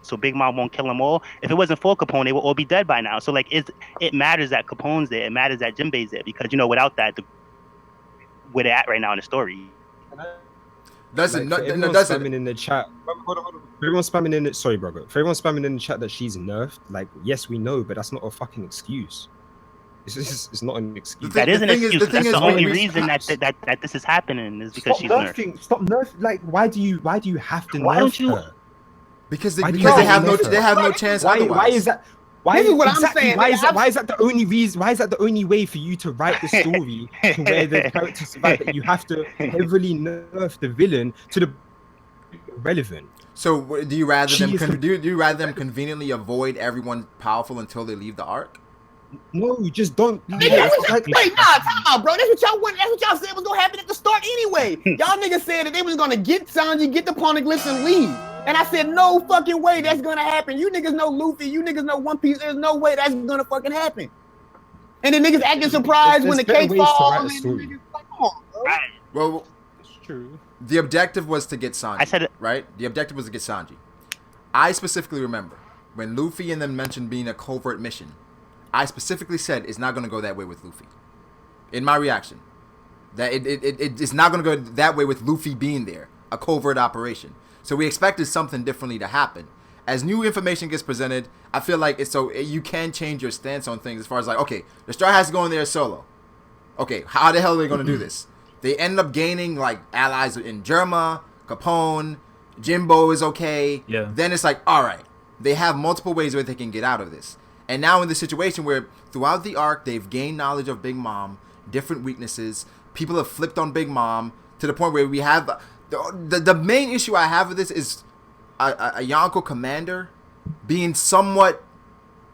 so Big Mom won't kill them all? If it wasn't for Capone, they would all be dead by now. So like, it matters that Capone's there. It matters that Jinbei's there because without that, where they're at right now in the story. Doesn't Like, no, for no, everyone doesn't. spamming in the chat. Hold on. For everyone spamming in it. Sorry, bro. For everyone spamming in the chat that she's nerfed, like, yes, we know, but that's not a fucking excuse. It's not an excuse. That is an excuse. That's the only we- reason that this is happening is because she's nerfed. Stop nerf. Like, why do you have to Why nerf don't you- her? Because they Why do you have no nerf her? chance Why otherwise. is that? Why This is what I'm exactly? saying, Why nigga. is that? Why is that the only reason? Why is that the only way for you to write the story to where the character survive? That you have to heavily nerf the villain to the relevant. So do you rather She them is do you rather them conveniently avoid everyone powerful until they leave the arc? No, you just don't. Nigga, that's what wait, nah, time out, bro. That's what y'all want. That's what y'all said was gonna happen at the start anyway. Y'all niggas said that they was gonna get Sanji, get the poneglyphs, and leave. And I said, no fucking way that's gonna happen. You niggas know Luffy, you niggas know One Piece. There's no way that's gonna fucking happen. And then niggas acting surprised when the better cake ways to falls. write a and story. niggas, come on, bro. Well, It's true. the objective was to get Sanji. I said it. Right? The objective was to get Sanji. I specifically remember when Luffy and them mentioned being a covert mission. I specifically said it's not going to go that way with Luffy. In my reaction, that it's not going to go that way with Luffy being there, a covert operation. So we expected something differently to happen. As new information gets presented, I feel like you can change your stance on things as far as like, okay, the Straw has to go in there solo. Okay, how the hell are they going to do this? They end up gaining like allies in Germa, Capone, Jimbo is okay. Yeah. Then it's like, all right, they have multiple ways where they can get out of this. And now in the situation where throughout the arc, they've gained knowledge of Big Mom, different weaknesses. People have flipped on Big Mom to the point where we have the main issue I have with this is a Yonko commander being somewhat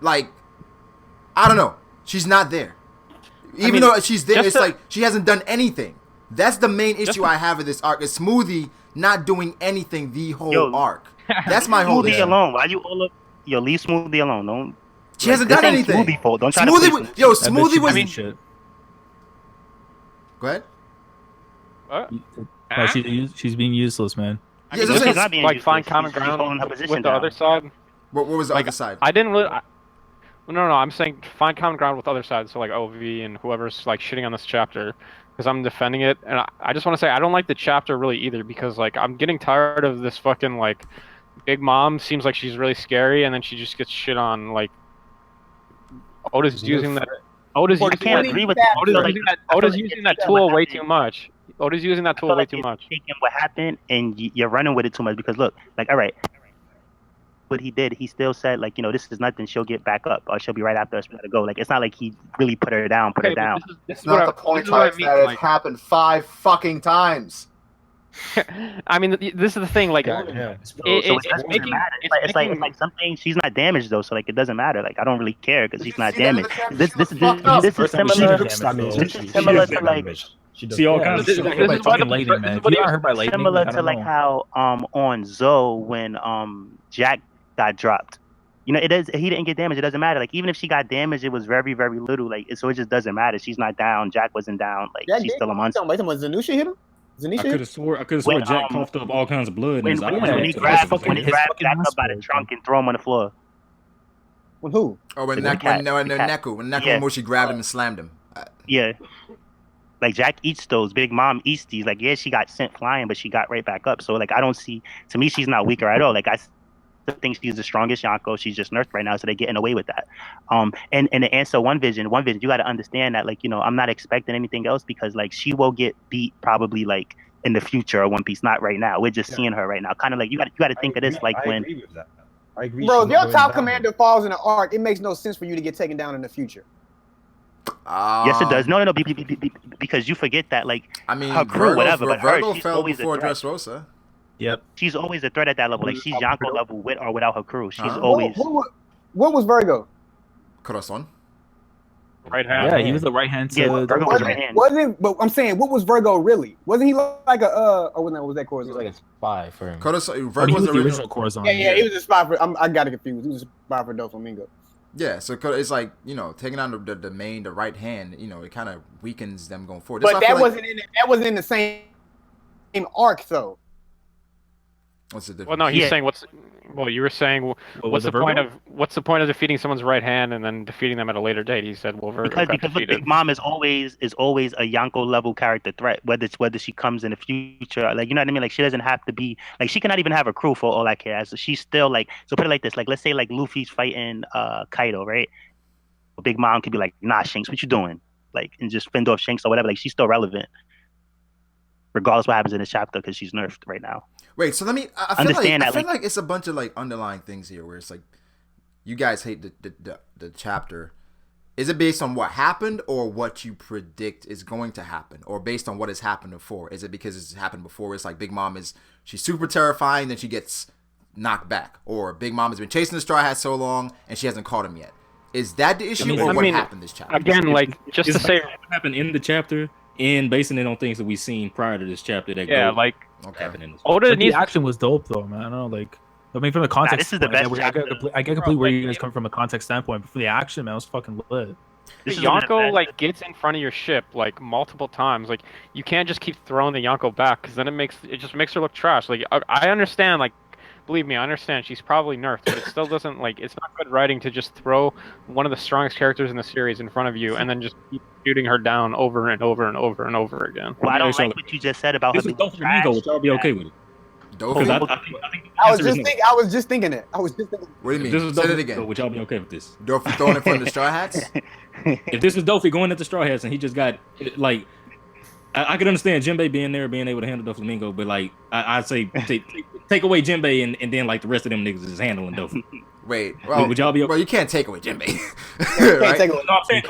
like, I don't know. She's not there. Even though she's there, it's like she hasn't done anything. That's the main issue I have with this arc. Is Smoothie not doing anything the whole arc. That's my whole Smoothie issue. alone. Why you all up? Yo, leave Smoothie alone. Don't. She hasn't done anything. Smoothie fault. Don't try Smoothie, to. Play yo, Smoothie was. shit. Go ahead. What? No, she's being useless, man. I Yeah, mean, that's She's what not being like useless. find common She's holding ground her with position the down. other side. What was the Like, other side? I didn't. No, I'm saying find common ground with other sides. So like OV and whoever's like shitting on this chapter, because I'm defending it, and I just want to say I don't like the chapter really either because like I'm getting tired of this fucking like Big Mom seems like she's really scary, and then she just gets shit on. Like Oda's using that. Oda's I using can't that. agree with that. Oda's I feel like- using that, I feel Oda's like using it's that taking tool what way happened. too much. Oda's using that I tool feel way like too it's much. taking what happened and you're running with it too much because look, like, all right, what he did, he still said like, this is nothing. She'll get back up, or she'll be right after us. We gotta go. Like, it's not like he really put her down. Okay, but down. this It's is what not the point, this is what I Types, mean. that it's Like, happened 5 fucking times. I mean, this is the thing. Like, Yeah. So it's it doesn't making. matter. It's like something. She's not damaged though, so like it doesn't matter. Like I don't really care because Did she's you not see that in the damaged. chapter? This She this was this fucked up. this is First time she similar. looks damaged, This though. is She similar does to get like damaged. She does. See all Yeah, kinds of this shit. is- like this that. is what- fucking lightning, man. this is If what you he- got hurt by lightning, similar I to don't like know. how on Zoe when Jack got dropped. It does. He didn't get damaged. It doesn't matter. Like even if she got damaged, it was very very little. Like so, it just doesn't matter. She's not down. Jack wasn't down. Like Jack she's did. still a Wait, monster. Zanusha hit him? I Zanisha hit could him? have swore When, Jack coughed up all kinds of blood in When his eyes. he Yeah, grabbed his fucking Jack ass up by the broke, trunk and threw him on the floor. With who? Oh, when The cat. Neku, The cat. and Moshi grabbed him and slammed him. Yeah. Like Jack eats those. Big Mom eats these. Like, yeah, she got sent flying, but she got right back up. So like I don't see, to me, she's not weaker at all. Like I still think she's the strongest Yonko. She's just nursed right now, so they're getting away with that. And to answer one vision, you gotta understand that, like, I'm not expecting anything else because like she will get beat probably like in the future of One Piece, not right now. We're just seeing her right now. Kind of like you gotta think of this like I when agree with that. I agree. Bro, she's if not your going top down. commander falls in an arc, it makes no sense for you to get taken down in the future. yes, it does. No, because you forget that like I mean, her crew, whatever, but her, Virgo she's fell always a before threat. Dressrosa. Yep. She's always a threat at that level. Like she's Yonko level with or without her crew. She's Huh? always What was Virgo? Corazon. Right hand. Yeah, he was the right hand to. Yeah, Virgo was Wasn't, right hand. wasn't, but I'm saying, what was Virgo really? Wasn't he like a or was that He was Corazon? like a spy for him. Virgo was the original Corazon. Yeah, he was a spy for. I got it confused. He was a spy for Doflamingo. Yeah, so it's like, you know, taking on the right hand, you know, it kind of weakens them going forward. But that wasn't in the same arc though. What's the difference? Well, no, he's saying you were saying what's the point of defeating someone's right hand and then defeating them at a later date? He said, well, Virgo got because defeated. Big Mom is always a Yonko level character threat, whether she comes in the future, like, you know what I mean? Like, she doesn't have to be like, she cannot even have a crew for all I care. So she's still like, so put it like this, like, let's say like Luffy's fighting Kaido, right? Big Mom could be like, nah, Shanks, what you doing? Like, and just fend off Shanks or whatever. Like, she's still relevant, regardless what happens in this chapter, because she's nerfed right now. Wait, so let me. I feel like it's a bunch of like underlying things here, where it's like, you guys hate the chapter. Is it based on what happened, or what you predict is going to happen, or based on what has happened before? Is it because it's happened before? It's like Big Mom she's super terrifying, then she gets knocked back, or Big Mom has been chasing the Straw Hat so long and she hasn't caught him yet. Is that the issue, or what happened this chapter? Again, like, just to say what happened in the chapter and basing it on things that we've seen prior to this chapter. That happened in this. The action was dope though, man. I don't know, like, I mean, from the context, this is the best. I get completely where you guys come from a context standpoint, but for the action, man, it was fucking lit. Yonko like gets in front of your ship like multiple times. Like, you can't just keep throwing the Yonko back, because then it just makes her look trash. Like, I understand, like, believe me, I understand she's probably nerfed, but it still doesn't, like, it's not good writing to just throw one of the strongest characters in the series in front of you and then just keep shooting her down over and over and over and over again. Well, I don't like what you just said about this her. Is Doflamingo, which I'll be okay with it. I was just thinking that. I was just thinking. What do you mean? This is Say it again. Would y'all be okay with this? Dofy throwing in front of the Straw Hats? If this was Dofy going at the Straw Hats and he just got, like, I could understand Jinbei being there, being able to handle Doflamingo, but, like, I'd say take away Jinbei and then, like, the rest of them niggas is handling Dofy. Wait, well, would y'all be okay? Well, you can't take away Jinbei. Right? No, I'm saying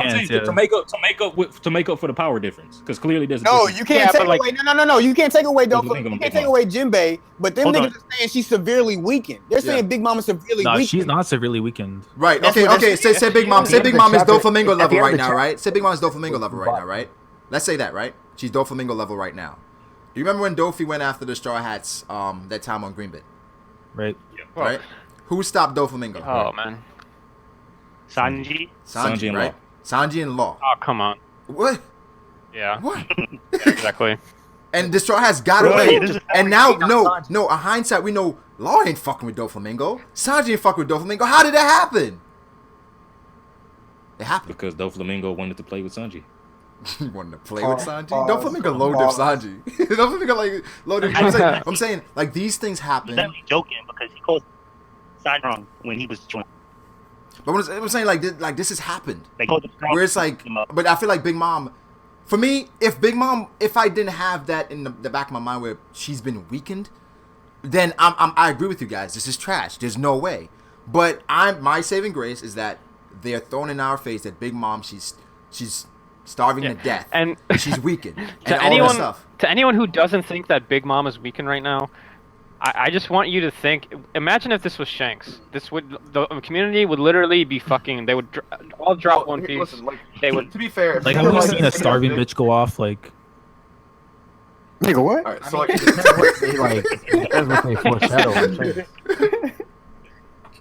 to make up for the power difference, because clearly there's you can't take away. No. You can't take away Doflamingo. You can't take away Jinbei. But them niggas are saying she's severely weakened. They're saying Big Mom is severely weakened. No, she's not severely weakened. Right. Okay. Say Big Mom. Say Big Mom is Doflamingo level right now, right? Say Big Mom is Doflamingo level right now, right? Let's say that, right? She's Doflamingo level right now. Do you remember when Dofi went after the Straw Hats that time on Greenbit? Right. Right? Who stopped Doflamingo? Oh, man. Sanji, right? Sanji and Law. Oh, come on. What? Yeah. What? Yeah, exactly. And the Straw Hats got away. And now, no, in hindsight, we know Law ain't fucking with Doflamingo. Sanji ain't fucking with Doflamingo. How did that happen? It happened. Because Doflamingo wanted to play with Sanji. He wanted to play with Sanji? Doflamingo low diff Sanji. Doflamingo like low diff. I'm saying, like, these things happen. He's definitely joking because he called Sanji wrong when he was joining. But I'm saying, like this has happened. They called him where it's like, but I feel like Big Mom, for me, if I didn't have that in the back of my mind where she's been weakened, then I agree with you guys. This is trash. There's no way. But my saving grace is that they're throwing in our face that Big Mom, she's starving to death, and she's weakened. To anyone who doesn't think that Big Mom is weakened right now, I just want you to think. Imagine if this was Shanks. The community would literally be fucking. They would all drop One Piece. Listen, like, they would. To be fair, like, have you seen a starving bitch go off? Like, nigga, what? All right, so like, that's what they foreshadow.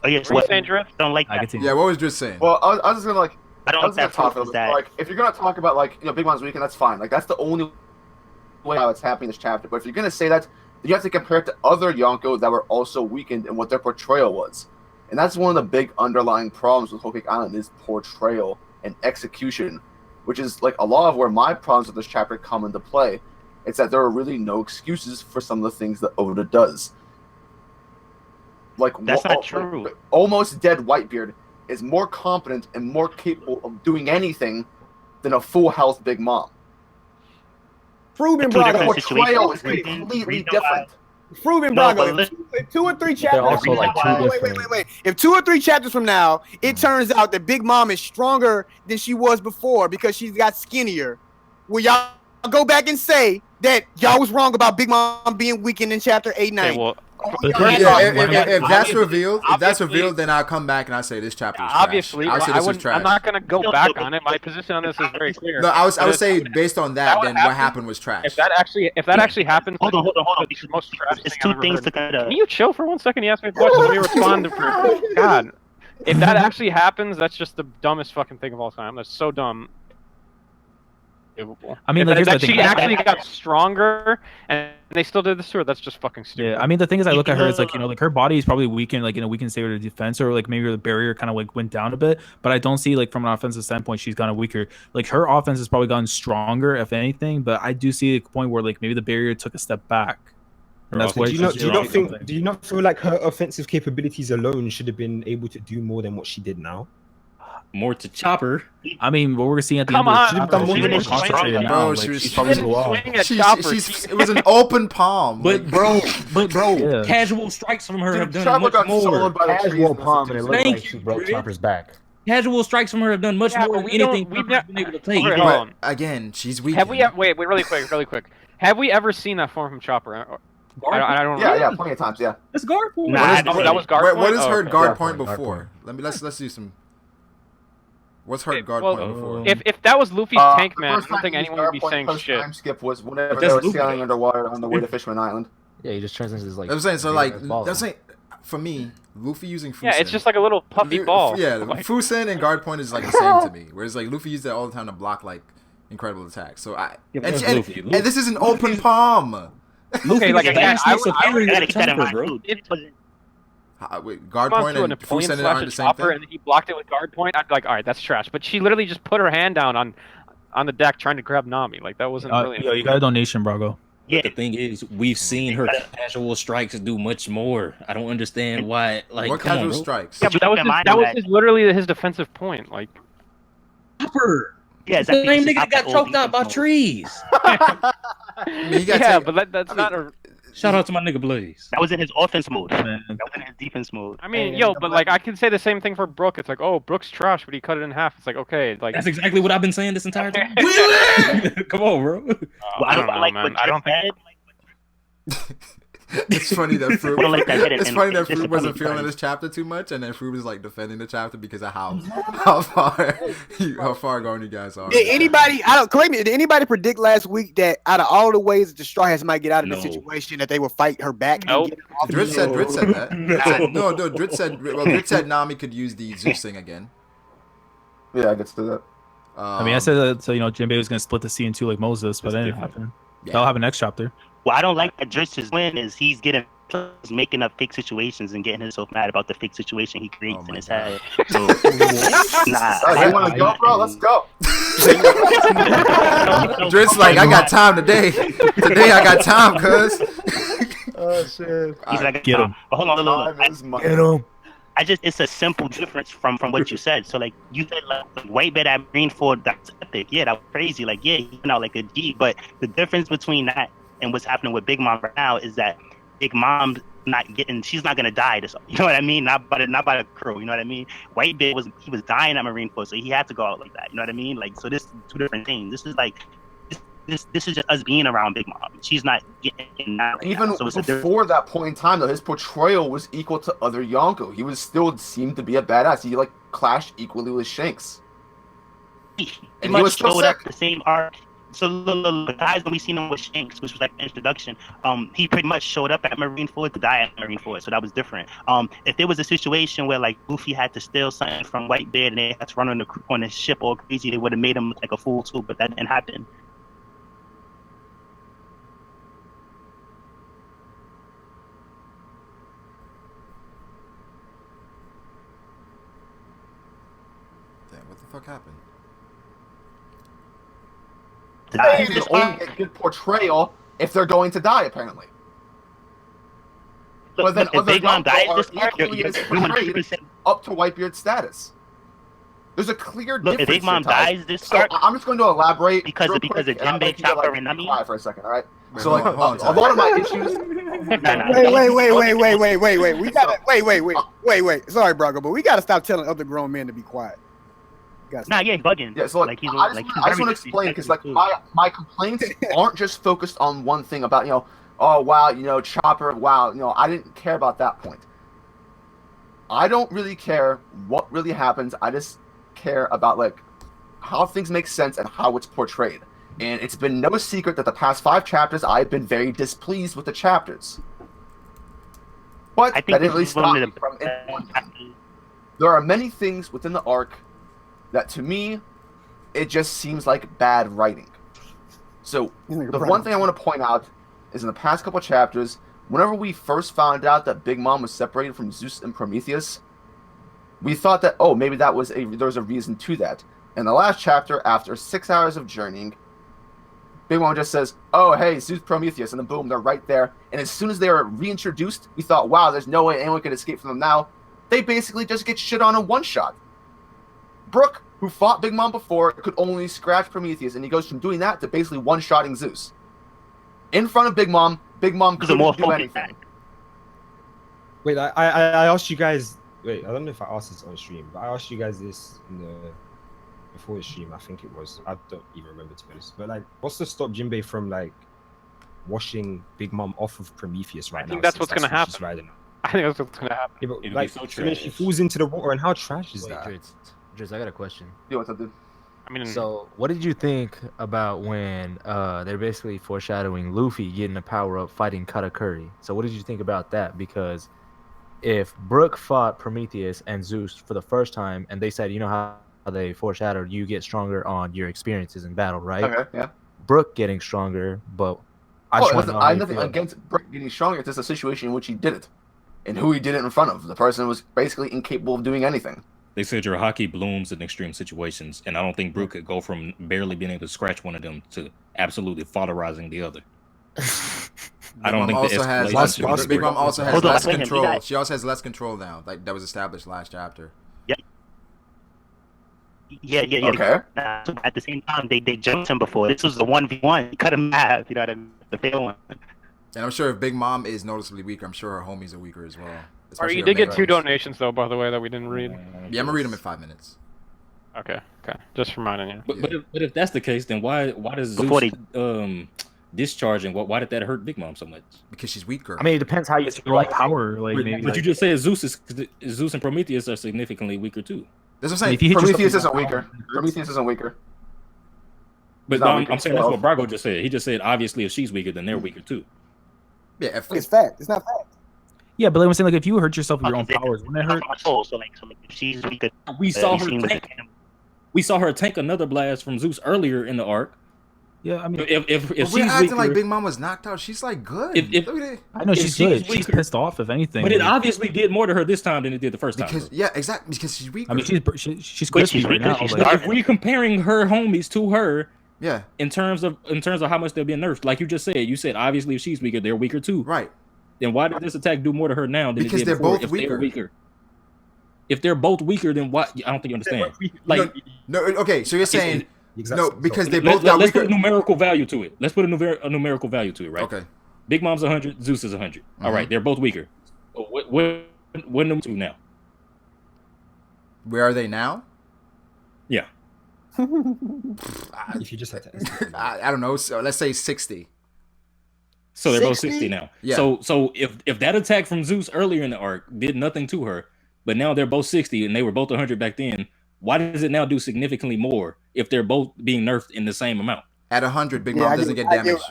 Oh yeah, What are you saying, Drift? I don't like that. Yeah, what was Drift saying? well, I was just gonna like. I don't like that talk proof about that. like, if you're gonna talk about, like, Big Mom's weekend, that's fine. Like, that's the only way how it's happening in this chapter. But if you're gonna say that, then you have to compare it to other Yonko that were also weakened and what their portrayal was. And that's one of the big underlying problems with Whole Cake Island is portrayal and execution, which is like a lot of where my problems with this chapter come into play. It's that there are really no excuses for some of the things that Oda does. Like, that's not true. Almost Dead Whitebeard is more competent and more capable of doing anything than a full health Big Mom. Proven The Brago. portrayal is completely different. Proven Brago. If 2 or 3 chapters. also, like, two different. Wait. If 2 or 3 chapters from now, it turns out that Big Mom is stronger than she was before because she's got skinnier, will y'all go back and say that y'all was wrong about Big Mom being weakened in chapter 8, 9? Okay, well, If that's revealed, then I'll come back and I say this chapter is trash. Obviously, I'll say this was trash. I'm not gonna go back on it. My position on this is very clear. No, I would say based on that, then what happened was trash. If that actually happens, Hold on. it's the most trash It's thing I've two ever things heard. to kind of. Can you chill for 1 second? You asked me a question. Let me respond. God, if that actually happens, that's just the dumbest fucking thing of all time. That's so dumb. I mean, if here's that the she thing. actually got stronger, and they still did this to her. That's just fucking stupid. Yeah, I mean, the thing is, I look at her as like, you know, like her body is probably weakened, like in a weakened state of defense, or like maybe the barrier kind of like went down a bit. But I don't see like from an offensive standpoint, she's gotten weaker. Like her offense has probably gotten stronger, if anything. But I do see a point where like maybe the barrier took a step back. And that's why do you not feel like her offensive capabilities alone should have been able to do more than what she did now? More to Chopper. I mean, what we're seeing at the Come end on, of the done more she's than more she's concentrated trying. now. Bro, Like, she was she's probably didn't wow. swing at Chopper. It was an open palm. But Like, bro, Yeah. casual strikes from her have done Chopper much got more. soloed by the trees Casual in this palm, and it situation. looked Thank like she you, broke Chris. Chopper's back. Casual strikes from her have done much Yeah, more but than we don't- anything we've Chopper's been able to take. Okay, but hold on. again, she's weak. Have we? Wait, really quick. Have we ever seen that form from Chopper? I don't know. Yeah, plenty of times. Yeah. That's guard point. Nah, that was guard point. What is her okay. guard Guard point point, before? Let's do some. What's her Okay, guard well, point before? If that was Luffy's tank The man, I first don't time think he used anyone would be Guard saying Point shit. Time skip was whenever But they that's were Luffy. sailing underwater on the way to Fishman Island. Yeah, he just turns into this like. I'm saying so. big Like ass ball. I'm saying, for me, Luffy using Fusen. Yeah, it's just like a little puffy ball. Yeah, Like, Fusen and guard point is like the same to me. Whereas like Luffy used that all the time to block like incredible attacks. So Yeah, but that's Luffy. and this is an open palm. Okay, like, again, I would- superior gotta to keep that in Chopper, mind, bro. too. Wait, guard gone point to a and Napoleon Fusen aren't slash the a same chopper, thing. and he blocked it with guard point. I'd be like, all right, that's trash. But she literally just put her hand down on the deck trying to grab Nami. Like that wasn't really. Yo, you got a donation, Brago. Yeah, The thing is, we've seen her casual strikes do much more. I don't understand why. Like, What come on, casual bro. strikes? Yeah, but that was Keep in mind that was that- literally his defensive point. Like, Chopper. yeah, The exactly. same nigga that got choked out by trees. He got yeah, taken- but that's not a. Shout out to my nigga Blaze. That was in his offense mode. That Man. was in his defense mode. I mean, yo, but like I can say the same thing for Brook. It's like, oh, Brook's trash, but he cut it in half. It's like, okay, like. That's exactly what I've been saying this entire time. Come on, bro. Well, I don't know, like man. what I don't Drip think. It's funny that Fruit. I don't like that hit It's and- funny that and Fruit wasn't disappointing feeling times. this chapter too much, and then Fruit was like defending the chapter because of how far gone you guys are. Did anybody? I don't correct me. Did anybody predict last week that out of all the ways that the Straw Hats might get out of the No. situation, that they will fight her back? and Nope. get her off the Drit said that. No. No, Drit said Nami could use the Zeus thing again. Yeah, I get to that. I mean, I said that so Jinbei was gonna split the sea in two like Moses, but that didn't happen. Yeah. That'll happen next chapter. What I don't like that Dritz's win is he's making up fake situations and getting himself mad about the fake situation he creates Oh in my his God. head. So, nah. Oh, you want to go, bro? Let's go. Drit's like, I got time today. Today I got time, cuz. Oh shit. He's like, Get him. But hold on, look. Time is money. him. It's a simple difference from what you said. So like you said, like white bed at Greenford, that's epic. Yeah, that was crazy. Like yeah, he went out like a G. But the difference between that and what's happening with Big Mom right now is that Big Mom's she's not gonna die. You know what I mean? Not by the crew. You know what I mean? White bed was dying at Marineford, so he had to go out like that. You know what I mean? Like so, this is two different things. This is like. This is just us being around Big Mom. She's not getting out. Right Even now. So it's a different. before that point in time, though, his portrayal was equal to other Yonko. He was still seemed to be a badass. He like clashed equally with Shanks. He And he much was still showed up sick. the same arc. So the guys when we seen him with Shanks, which was like the introduction, he pretty much showed up at Marineford to die at Marineford. So that was different. If there was a situation where like Luffy had to steal something from Whitebeard and they had to run on the ship all crazy, they would have made him look like a fool too. But that didn't happen. Damn, what the fuck happened? They can only get good portrayal if they're going to die, apparently. Look, But then if other Big Mom Yonko dies are this arc, equally as you're portrayed 100%. up to Whitebeard status. There's a clear Look, if difference. Big Mom here, Ty. dies this So arc, I'm just going to elaborate because real of quick, and I'd Jinbei, like you to, Chopper, like, and Nami? quiet for a second, all right? Wait, So like hold on, a lot of my issues. Wait. We gotta wait. Sorry, Brago, but we gotta stop telling other grown men to be quiet. nah, yeah, he's bugging. Yeah, so like, I just want to explain because like my complaints aren't just focused on one thing about oh wow, Chopper, wow, I didn't care about that point. I don't really care what really happens. I just care about like how things make sense and how it's portrayed. And it's been no secret that the past 5 chapters I've been very displeased with the chapters. But I think that didn't really this is one stop of me the from influencing. There are many things within the arc that to me, it just seems like bad writing. So the one thing I want to point out is in the past couple chapters, whenever we first found out that Big Mom was separated from Zeus and Prometheus, we thought that, oh, maybe there was a reason to that. In the last chapter, after 6 hours of journeying, Big Mom just says, oh, hey, Zeus, Prometheus, and then boom, they're right there. And as soon as they were reintroduced, we thought, wow, there's no way anyone can escape from them now. They basically just get shit on in one shot. Brooke, who fought Big Mom before, could only scratch Prometheus, and he goes from doing that to basically one-shotting Zeus. In front of Big Mom couldn't do anything. Wait, I asked you guys. Wait, I don't know if I asked this on stream, but I asked you guys this before the stream. I think it was. I don't even remember, to be honest. But like, what's to stop Jinbei from like washing Big Mom off of Prometheus right now? I think that's what's gonna happen. I think that's what's gonna happen. Yeah, but, like, so then she falls into the water, and how trash is that? Driz, I got a question. Yeah, what's up, dude? So what did you think about when they're basically foreshadowing Luffy getting a power up fighting Katakuri? So what did you think about that? Because if Brooke fought Prometheus and Zeus for the first time, and they said, you know how they foreshadowed you get stronger on your experiences in battle, right? Okay, yeah. Brooke getting stronger, but I just want to know how I'm you nothing feel. against Brooke getting stronger. It's just a situation in which he did it, and who he did it in front of. The person was basically incapable of doing anything. They said your hockey blooms in extreme situations, and I don't think Brooke could go from barely being able to scratch one of them to absolutely fatherizing the other. I don't think Big Mom also has less control. She also has less control now. Like that was established last chapter. Yeah. Okay. At the same time, they jumped him before. This was the 1v1. You cut him in half. You know what I mean? The fail one. And I'm sure if Big Mom is noticeably weaker, I'm sure her homies are weaker as well. You did get 2 donations though, by the way, that we didn't read. Yeah, I'm gonna read them in 5 minutes. Okay. Just reminding you. But if that's the case, then why does Zeus discharging? Why did that hurt Big Mom so much? Because she's weaker. I mean, it depends how you like power. Like, but you just said Zeus and Prometheus are significantly weaker too. That's what I'm saying. Prometheus isn't weaker. Prometheus isn't weaker. But no, I'm saying that's what Brago just said. He just said obviously if she's weaker, then they're weaker too. Yeah, it's fact. It's not fact. Yeah, but like I'm saying, like if you hurt yourself with your own powers, wouldn't that hurt? So like if she's weaker, we saw her tank. We saw her tank another blast from Zeus earlier in the arc. Yeah, I mean, if we're she's acting weaker, like Big Mom was knocked out, she's like good. I know she's good. She's pissed off, if anything. But it obviously did more to her this time than it did the first time. Yeah, exactly. Because she's weaker. I mean, she's crispy right now. But if we're comparing her homies to her, yeah, in terms of how much they're being nerfed, like you just said, obviously if she's weaker, they're weaker too. Right. Then why did this attack do more to her now than because it did they're before? both weaker. If they're both weaker, then what? I don't think you understand. Like, no, okay, so you're saying exactly. no because they both got let's weaker. put a numerical value to it. Let's put a numerical value to it, right? Okay. Big Mom's 100, Zeus is 100. All right, they're both weaker. So what are them two now? Where are they now? Yeah. If you just had to, I don't know. So let's say 60. So they're both 60 now. Yeah. So if that attack from Zeus earlier in the arc did nothing to her, but now they're both 60 and they were both 100 back then, why does it now do significantly more if they're both being nerfed in the same amount? At 100, Big Mom doesn't get damaged.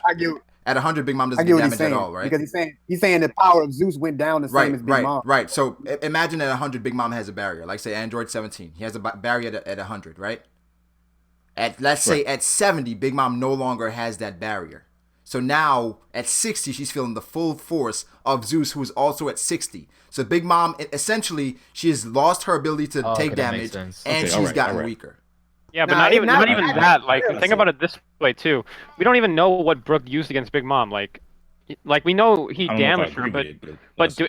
At 100, Big Mom doesn't get damaged at all, right? Because he's saying the power of Zeus went down the same as Big Mom. Right. So imagine at 100, Big Mom has a barrier. Like say Android 17, he has a barrier at 100, right? Let's say at 70, Big Mom no longer has that barrier. So now at 60, she's feeling the full force of Zeus, who is also at 60. So Big Mom, essentially, she has lost her ability to take damage, and she's gotten weaker. Yeah, but not even that. Like, think about it this way too. We don't even know what Brooke used against Big Mom. Like we know he damaged her, but do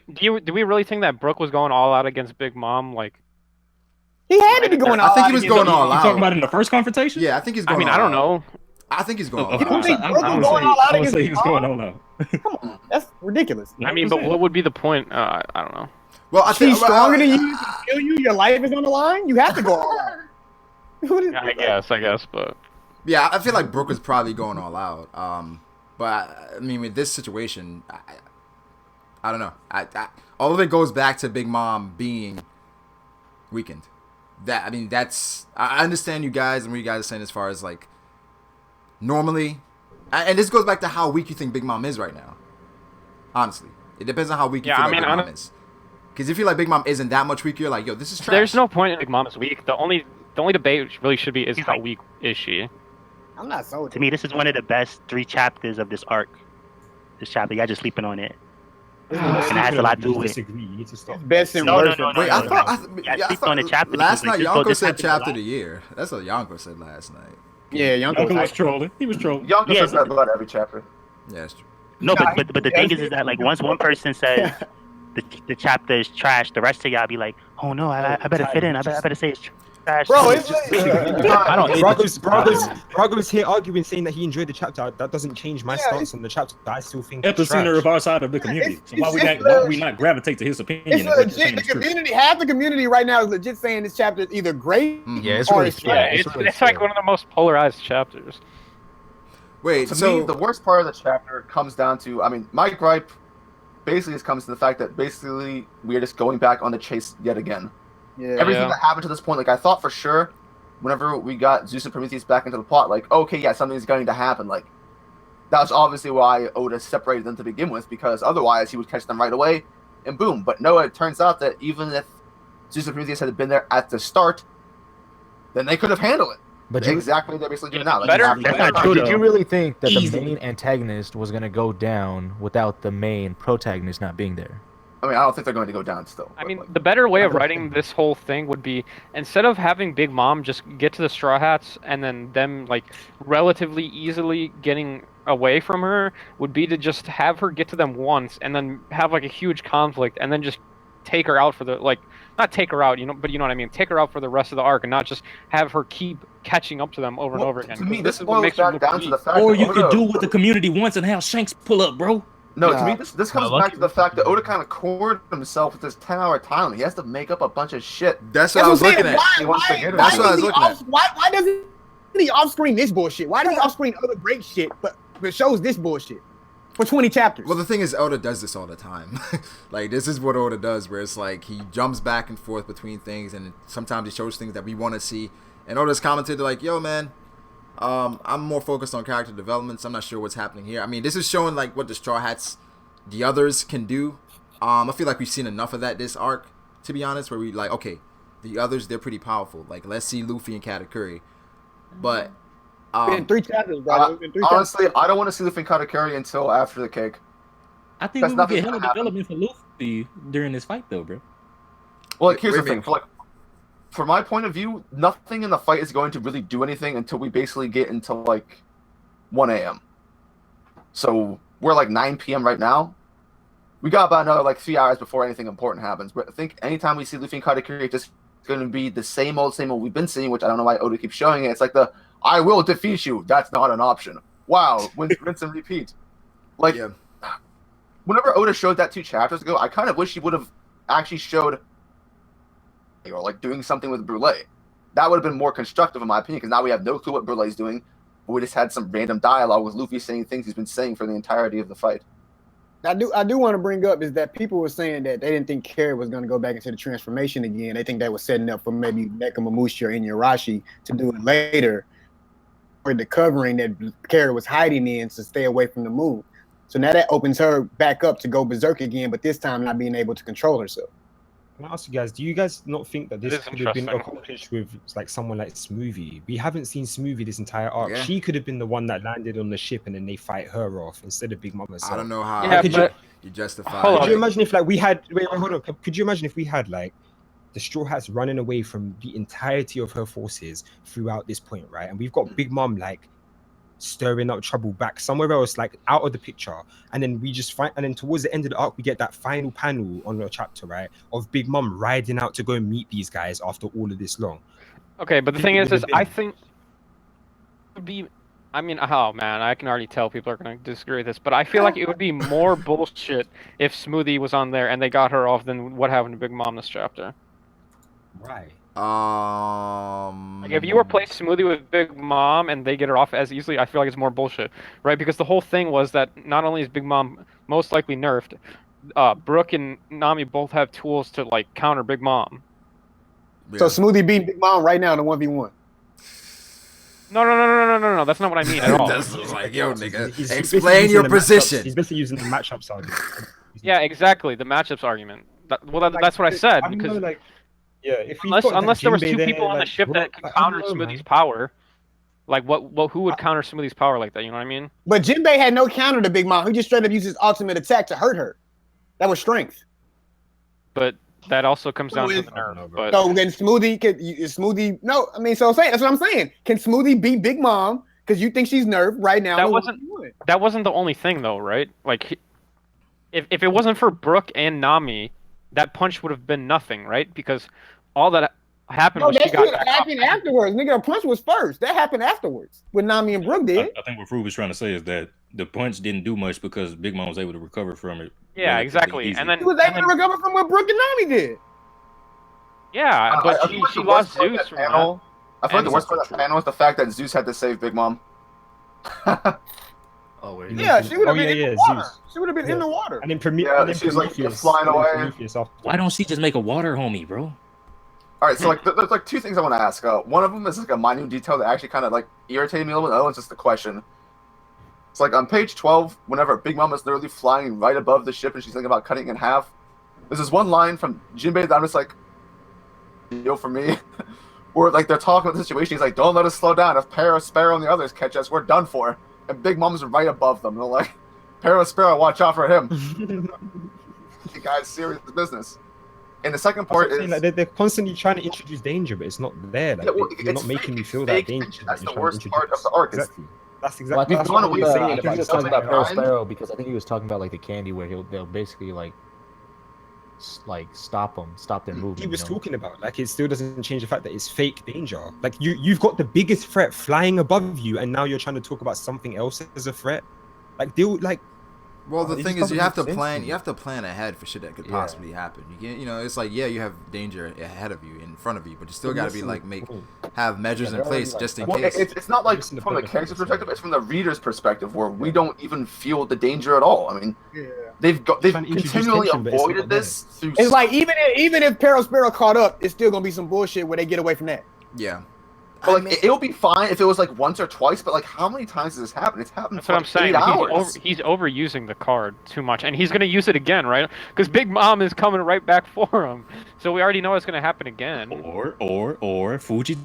we really think that Brooke was going all out against Big Mom? Like, he had to be going all out. I think he was going all out. You talking about in the first confrontation? Yeah, I think he's going. I don't know. I think he's going all out. I would say he's going all out. Come on, that's ridiculous. I mean, but what would be the point? I don't know. Well, I think she's stronger than you. Kill you. Your life is on the line. You have to go all out. I guess, but yeah, I feel like Brooke was probably going all out. But I mean, with this situation, I don't know. All of it goes back to Big Mom being weakened. I understand you guys and what you guys are saying as far as like normally, and this goes back to how weak you think Big Mom is right now. Honestly, it depends on how weak you feel like Big Mom is. Because if you feel like Big Mom isn't that much weak, you're like, yo, this is trash. There's no point in Big Mom is weak. The only debate really should be is how weak is she? I'm not sold. To me, this is one of the best 3 chapters of this arc. This chapter, y'all just sleeping on it. And it has a lot to do with. Disagree. You need to stop. Best and No, worst. no, no, Wait, no, I thought on the chapter last because, night like, Yonko this said happened chapter a of lot. the year. That's what Yonko said last night. Yeah, Yonko was trolling. He was trolling. Yonko Yeah, says that about every chapter. Yeah, that's true. No, but the thing is that like once one person says the chapter is trash, the rest of y'all be like, oh no, I better fit in. I better say it's trash. Bro, too. it's like, I don't hate Brago's here arguing saying that he enjoyed the chapter. That doesn't change my stance on the chapter. I still think it's Epicenter trash. of our side of the community. So why would we not gravitate to his opinion? it's and what he's legit. saying The is true? community, half the community right now is legit saying this chapter is either great Yeah, it's or really it's true. trash. It's like one of the most polarized chapters. Wait, To so me, the worst part of the chapter comes down to, I mean, my gripe basically just comes to the fact that basically we're just going back on the chase yet again. Yeah. Everything that happened to this point, like I thought for sure, whenever we got Zeus and Prometheus back into the plot, like, okay, yeah, something's going to happen. Like, that was obviously why Oda separated them to begin with, because otherwise he would catch them right away, and boom. But no, it turns out that even if Zeus and Prometheus had been there at the start, then they could have handled it. But Exactly, they're basically doing now. Like, Better- That's not true did you though. really think that the Easily. main antagonist was gonna go down without the main protagonist not being there? I mean, I don't think they're going to go down still. I but, mean, like, the better way of writing this whole thing would be instead of having Big Mom just get to the Straw Hats and then them like relatively easily getting away from her, would be to just have her get to them once and then have like a huge conflict and then just take her out for the like not take her out, but you know what I mean. Take her out for the rest of the arc and not just have her keep catching up to them over and over again. To me, 'Cause this is what boils makes her back look down to weak. the fact Or that you could Oda- do what the community wants and have Shanks pull up, bro. No, Nah. to me, this comes back to the fact that Oda kind of cornered himself with this 10-hour time. He has to make up a bunch of shit. that's what I was I'm saying. looking at. He wants to get it. That's what I was looking at. Why doesn't he off-screen this bullshit? Why does he off-screen other great shit, but shows this bullshit for 20 chapters? Well, the thing is, Oda does this all the time. Like, this is what Oda does, where it's like he jumps back and forth between things, and sometimes he shows things that we want to see. And Oda's commented like, "Yo, man, I'm more focused on character developments. I'm not sure what's happening here. I mean, this is showing like what the Straw Hats, the others can do. I feel like we've seen enough of that this arc, to be honest, where we like, okay, the others, they're pretty powerful. Like, let's see Luffy and Katakuri. But in 3 chapters, bro. It's been 3 honestly, I don't want to see Luffy and Katakuri until after the cake. I think That's we would nothing get hella gonna happen. development for Luffy during this fight, though, bro. Well, like, here's Wait, the thing. For my point of view, nothing in the fight is going to really do anything until we basically get into like 1 a.m. So we're like 9 p.m. right now. We got about another like 3 hours before anything important happens. But I think anytime we see Luffy and Katakuri, it's just going to be the same old we've been seeing, which I don't know why Oda keeps showing it. It's like the "I will defeat you." That's not an option. Wow, rinse and repeat. Like, yeah, whenever Oda showed that 2 chapters ago, I kind of wish he would have actually showed, or like doing something with Brule. That would have been more constructive in my opinion, because now we have no clue what Brule's doing. We just had some random dialogue with Luffy saying things he's been saying for the entirety of the fight. I do want to bring up is that people were saying that they didn't think Carrot was going to go back into the transformation again. They think that was setting up for maybe Nekamamushi or Inuyarashi to do it later, or the covering that Carrot was hiding in to stay away from the moon. So now that opens her back up to go berserk again, but this time not being able to control herself. Can I ask you guys, do you guys not think that this It is could have been interesting. accomplished with like someone like Smoothie? We haven't seen Smoothie this entire arc. Yeah. She could have been the one that landed on the ship and then they fight her off instead of Big Mom herself. I don't know how Yeah, but you justify. Hold Could on. you imagine if like we had hold on. Could you imagine if we had like the Straw Hats running away from the entirety of her forces throughout this point, right? And we've got Big Mom like stirring up trouble back somewhere else, like out of the picture, and then we just find, and then towards the end of the arc, we get that final panel on the chapter, right, of Big Mom riding out to go and meet these guys after all of this long. Okay, but the Think thing it is would have I been- think it would be. I mean, oh man, I can already tell people are going to disagree with this, but I feel like it would be more bullshit if Smoothie was on there and they got her off than what happened to Big Mom this chapter. Right. Like if you replace Smoothie with Big Mom and they get her off as easily, I feel like it's more bullshit, right? Because the whole thing was that not only is Big Mom most likely nerfed, Brooke and Nami both have tools to like counter Big Mom. Yeah. So Smoothie beating Big Mom right now in a 1v1. No. That's not what I mean at all. That's like, yo, nigga, He's explain basically your using the position. matchups- He's basically using the matchups argument. Yeah, exactly. The matchups argument. That's what I said. I don't Because know, like, yeah, if we've got unless there was Jinbei two there, people on the like, ship that Brock, could like, I counter don't know, Smoothie's man. power, like who would counter Smoothie's power like that? You know what I mean? But Jinbei had no counter to Big Mom. He just straight up used his ultimate attack to hurt her. That was strength. But that also comes down to is- the nerf. know, bro. But So then Smoothie. No, I mean, so I'm saying that's what I'm saying. Can Smoothie beat Big Mom because you think she's nerfed right now? That in a wasn't- 1v1? that wasn't the only thing though, right? Like if it wasn't for Brooke and Nami, that punch would have been nothing, right? Because all that happened No, was she that got shit back happened up. afterwards. Nigga, a punch was first. That happened afterwards when Nami and Brooke did. I think what Fruit was trying to say is that the punch didn't do much because Big Mom was able to recover from it. Yeah, relatively exactly. easy. And then He was able to recover from what Brooke and Nami did. yeah, but I feel like she the lost worst part of Zeus that from that. panel. I feel like And the worst part of that panel is the fact that Zeus had to save Big Mom. Oh, wait. Yeah, she would have been in the water. Zeus. She would have been in the water. And then Yeah, she was, like, Prometheus, flying and then away. Prometheus after. Why don't she just make a water homie, bro? All right, so like there's like two things I want to ask. One of them is like a minute detail that actually kind of like irritated me a little bit. The other one's just the question. It's like on page 12, whenever Big Mom is literally flying right above the ship and she's thinking about cutting it in half, there's this one line from Jinbei that I'm just like, yo, for me, where like they're talking about the situation. He's like, don't let us slow down. If Para, Sparrow, and the others catch us, we're done for. And Big Mom's right above them. They're like, Para, Sparrow, watch out for him. The guy's serious business. And the second part is like, they're constantly trying to introduce danger, but it's not there. Like, Yeah, well, you're it's not making fake- me feel fake that danger. tension. That's You're the trying to worst part of introduce. the arc. Is Exactly. That's Well, I exactly. think, That's what gone we're away. saying I think he about was talking about Summoning Pearl Nine. Sparrow because I think he was talking about like the candy where they'll basically like stop their movement. he was you know? talking about. Like, it still doesn't change the fact that it's fake danger. Like, you've got the biggest threat flying above you, and now you're trying to talk about something else as a threat. Like, Well, the it thing just is, you doesn't have to make sense plan. to me. You have to plan ahead for shit that could Yeah. possibly happen. You can't, it's like, yeah, you have danger ahead of you, in front of you, but you still got to be like have measures in they're already, place like, just in Well, case. it's not like Listen to from the Brother character's Focus, perspective; man. it's from the reader's perspective, where we don't even feel the danger at all. I mean, Yeah. they've Trying to introduce continually tension, but it's not avoided there. this through. It's like even if Pearl Sparrow caught up, it's still gonna be some bullshit where they get away from that. Yeah. But like, it'll be fine if it was like once or twice. But like, how many times has this happened? It's happened That's for what I'm like saying. 8 hours. He's overusing the card too much, and he's gonna use it again, right? Because Big Mom is coming right back for him, so we already know it's gonna happen again. Or Fuji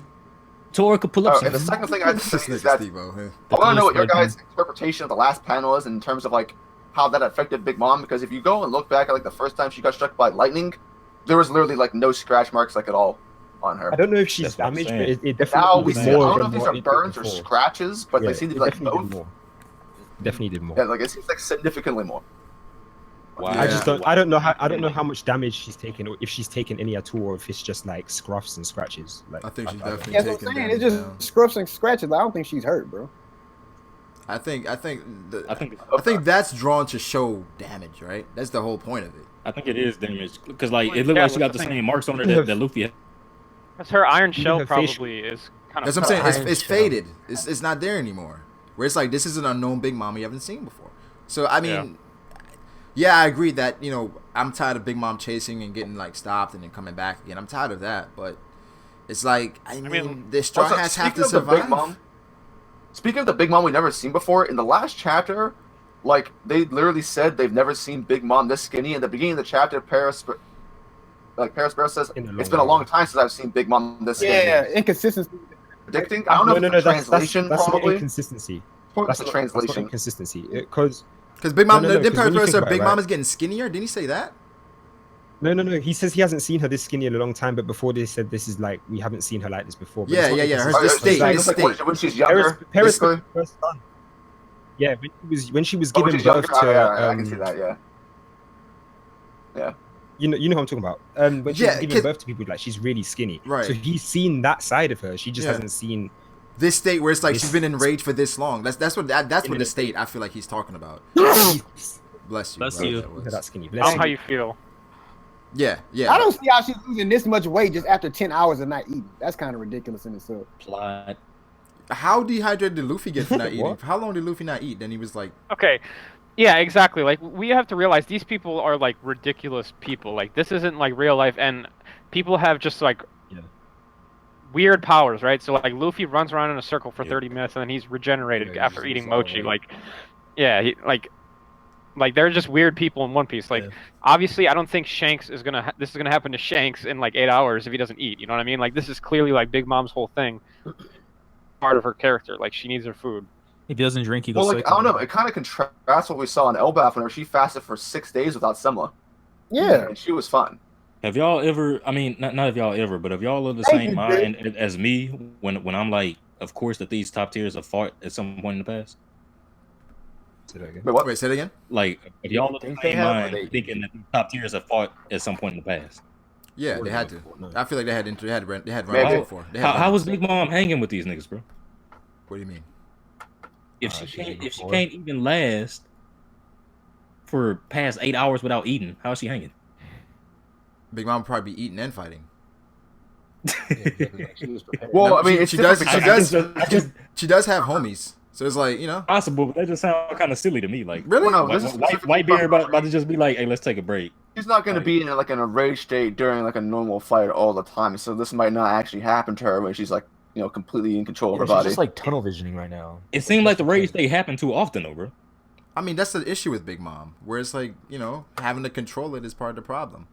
Tora could pull up some. And the second thing I have to say This is nigga that Steve-O, huh? I want to know what your Right guys' interpretation of the last panel is in terms of like how that affected Big Mom. Because if you go and look back at like the first time she got struck by lightning, there was literally like no scratch marks like at all on her. I don't know if she's That's what I'm damaged, but saying. it Now definitely we did see. I more don't know than if these what are it did burns or before. scratches, but Yeah, they seem to it be like definitely both. did more. Definitely did more. Yeah, like it seems like significantly more. Wow. I just don't. I don't know how much damage she's taken, or if she's taken any at all, or if it's just like scruffs and scratches. Like, I think she's definitely That's what taking I'm saying. damage It's just down. scruffs and scratches. I don't think she's hurt, bro. I think I think that's drawn to show damage, right? That's the whole point of it. I think it is damage because like it looked Yeah, like she got that's the the thing. same marks on her that Luffy had. Because her iron Even shell her facial- probably is kind of. That's what I'm saying. Iron It's Shell. faded. It's not there anymore. Where it's like, this is an unknown Big Mom you haven't seen before. So I mean, yeah, I agree that I'm tired of Big Mom chasing and getting like stopped and then coming back again. I'm tired of that, but it's like I mean the Straw Also, Hats have to speaking of the Big survive. Mom, speaking of the Big Mom we've never seen before, in the last chapter, like they literally said they've never seen Big Mom this skinny. In the beginning of the chapter, Paris Sparrow says it's been a long time since I've seen Big Mom this skinny. Yeah, inconsistency. Predicting. I don't know if it's the translation that's not probably. inconsistency. Or That's it's the not, that's not translation. inconsistency. Because Because Big Mom, No, no, no, didn't 'cause when you Paris think say about it, Big Mom right? is getting skinnier? Didn't he say that? no, he says he hasn't seen her this skinny in a long time. But before they said this is like we haven't seen her like this before. But Yeah, it's not yeah. Her inconsistent. this It's state, like- this Like state. when she's younger. Paris basically. first son. Yeah, when she was Oh, when giving she's younger. birth Oh, to yeah, I can see that. Yeah. you know who I'm talking about. When she's Yeah, giving 'cause- birth to people, like she's really skinny. Right. So he's seen that side of her. She just Yeah. hasn't seen. This state where it's like This- she's been enraged for this long. That's what In the a- state I feel like he's talking about. Bless you. Bless bro. you. Look at that skinny. I Bless don't know you. how you feel. Yeah, yeah. I don't see how she's losing this much weight just after 10 hours of not eating. That's kind of ridiculous in itself. Plot. How dehydrated did Luffy get for not eating? How long did Luffy not eat? Then he was like, Okay. Yeah, exactly. Like we have to realize these people are like ridiculous people. Like this isn't like real life, and people have just like weird powers, right? So like Luffy runs around in a circle for 30 minutes, and then he's regenerated after eating mochi. Like, yeah, like they're just weird people in One Piece. Like, obviously, I don't think Shanks is gonna. This is gonna happen to Shanks in like 8 hours if he doesn't eat. You know what I mean? Like this is clearly like Big Mom's whole thing, part of her character. Like she needs her food. If he doesn't drink, he goes sick. I don't know. It kind of contrasts what we saw in Elbaf whenever she fasted for 6 days without Semla. Yeah, and she was fine. Have y'all ever? I mean, not if y'all ever, but have y'all of the same mind as me when I'm like, of course that these top tiers have fought at some point in the past. Say that again. Wait, say it again. Like, if y'all of the same mind thinking that these top tiers have fought at some point in the past. Yeah, they had to. I feel like they had run before. How was Big Mom hanging with these niggas, bro? What do you mean? If she can't even last for past 8 hours without eating, how is she hanging? Big Mom would probably be eating and fighting. Well, I mean, she does have homies, so it's like, you know, possible, but that just sounds kind of silly to me. Like, really, no, white beard about to just be like, hey, let's take a break. She's not going to be in like in a rage state during like a normal fight all the time, so this might not actually happen to her when she's like, you know, completely in control of her body. She's just like tunnel visioning right now. It seemed like the rage state happened too often, though, bro. I mean, that's the issue with Big Mom, where it's like, you know, having to control it is part of the problem.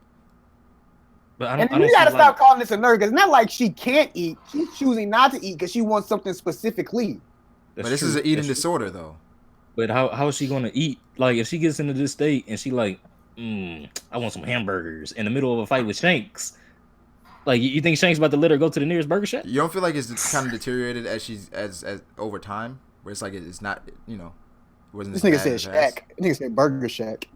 But you gotta stop calling this a nerd, because it's not like she can't eat. She's choosing not to eat because she wants something specifically. But this is an eating disorder, though. But how is she gonna eat? Like, if she gets into this state and she like, I want some hamburgers in the middle of a fight with Shanks. Like, you think Shanks about to let her go to the nearest burger shack? You don't feel like it's kind of deteriorated as she's as over time, where it's like it's not, you know, wasn't this nigga said shack. This nigga said burger shack.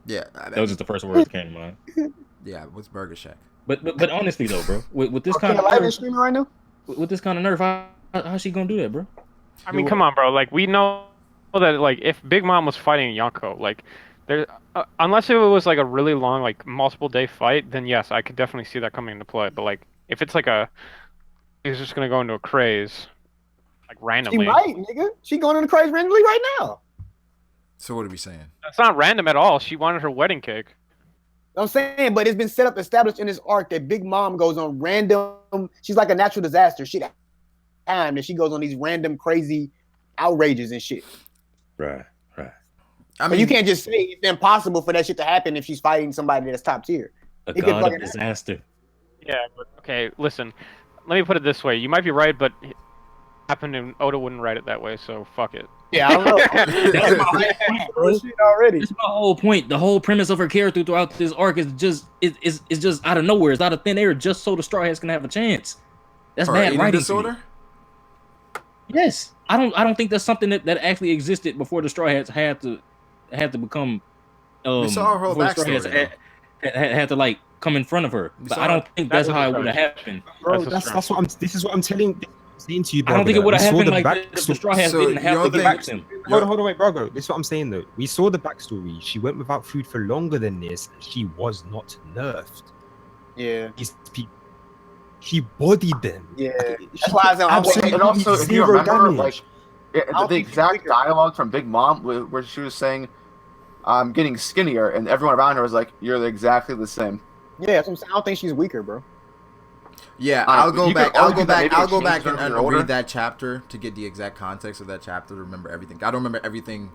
Yeah, that was just the first word that came to mind. Yeah, what's Burger Shack? But honestly though, bro, with this kind of streaming right now, with this kind of nerf, how's she gonna do that, bro? I mean, come on, bro. Like we know that like if Big Mom was fighting Yonko, like there, unless it was like a really long, like multiple day fight, then yes, I could definitely see that coming into play. But like if it's like he's just gonna go into a craze, like randomly. She might, nigga. She going into a craze randomly right now. So what are we saying? That's not random at all. She wanted her wedding cake. I'm saying, but it's been established in this arc that Big Mom goes on random. She's like a natural disaster. Shit, time that she goes on these random crazy outrages and shit. Right. I mean, you can't just say it's impossible for that shit to happen if she's fighting somebody that's top tier. A god of disaster. Yeah. But, okay. Listen. Let me put it this way. You might be right, but it happened and Oda wouldn't write it that way. So fuck it. Yeah, I don't know. That's my shit already. That's my whole point. The whole premise of her character throughout this arc is just just out of nowhere. It's out of thin air, just so the Straw Hats can have a chance. That's bad writing. Disorder? Yes, I don't think that's something that actually existed before the Straw Hats had to become. We saw her whole backstory. Had to like come in front of her, but I don't think that's how it would have happened. Bro, that's what I'm. This is what I'm saying to you, bro. I don't think it would have happened like if the Straw Hats didn't have to get him. Hold on, wait, Brago. This is what I'm saying though. We saw the backstory. She went without food for longer than this. She was not nerfed. Yeah. She bodied them. Yeah. That's why I'm and also, if you remember, like the exact dialogue from Big Mom where she was saying, "I'm getting skinnier," and everyone around her was like, "You're exactly the same." Yeah, I don't think she's weaker, bro. Yeah, I'll go back and read that chapter to get the exact context of that chapter to remember everything. I don't remember everything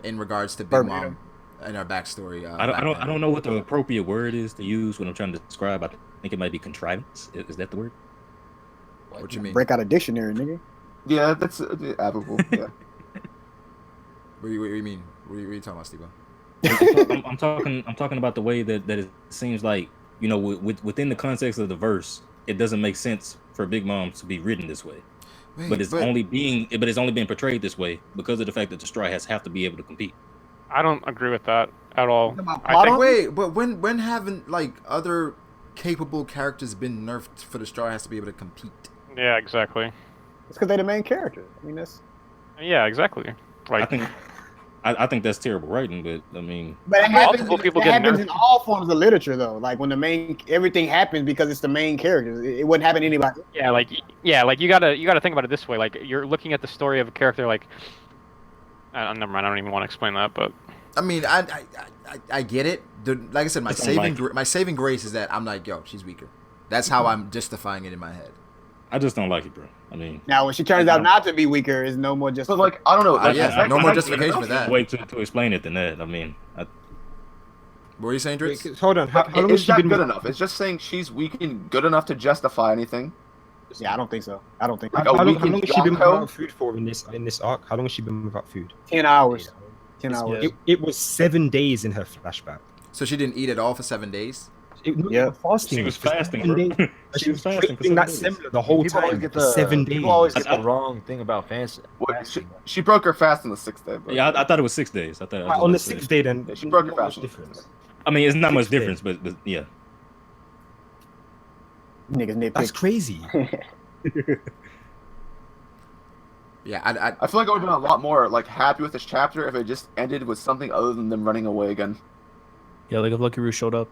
in regards to Big Mom and our backstory. I don't know what the appropriate word is to use when I'm trying to describe. I think it might be contrivance. Is that the word? What you mean? Break out a dictionary, nigga. Yeah, that's applicable. Yeah. What do you mean? What are you talking about, Steve? I'm talking about the way that it seems like, you know, within the context of the verse, it doesn't make sense for Big Mom to be written this way. But it's only being portrayed this way because of the fact that the Straw Hats have to be able to compete. I don't agree with that at all. But when haven't like other capable characters been nerfed for the Straw Hats to be able to compete? Yeah, exactly. It's because they're the main character. I mean, that's. Yeah, exactly. Like, I I think that's terrible writing, but I mean, But it Multiple people get happens nerfed. in all forms of literature, though. Like when everything happens because it's the main character. It wouldn't happen to anybody. Yeah, like you gotta think about it this way. Like you're looking at the story of a character. Like, never mind. I don't even want to explain that. But I mean, I get it. Like I said, my saving grace is that I'm like, yo, she's weaker. That's how I'm justifying it in my head. I just don't like it, bro. I mean, Now when she turns out not to be weaker, is no more just. But like, I don't know. Like, yeah, no more justification for for that. way to explain it than that. I mean, What were you saying, Drake? Hold on. How long has It's she not been? good enough. It's just saying she's weakened good enough to justify anything. Yeah, I don't think so. I don't think Like so. a How long weakened has she been Yonko? without food for in this arc? How long has she been without food? 10 hours. 10 hours. It was 7 days in her flashback. So she didn't eat at all for 7 days. Yeah. Fasting. she was for 7 fasting, bro. days. She was fasting for Drinking that 7 days. similar the whole People always time get for the 7 days. People always get the wrong thing about fasting. She broke her fast on the 6th day. But Yeah, I thought it was 6 days. I thought Right, on the 6th day, then Yeah, she broke her not much fast. difference. I mean, it's not much 6th day. difference, but yeah. Niggas nitpick. That's crazy. Yeah, I feel like I would have been a lot more like happy with this chapter if it just ended with something other than them running away again. Yeah, like if Lucky Roo showed up.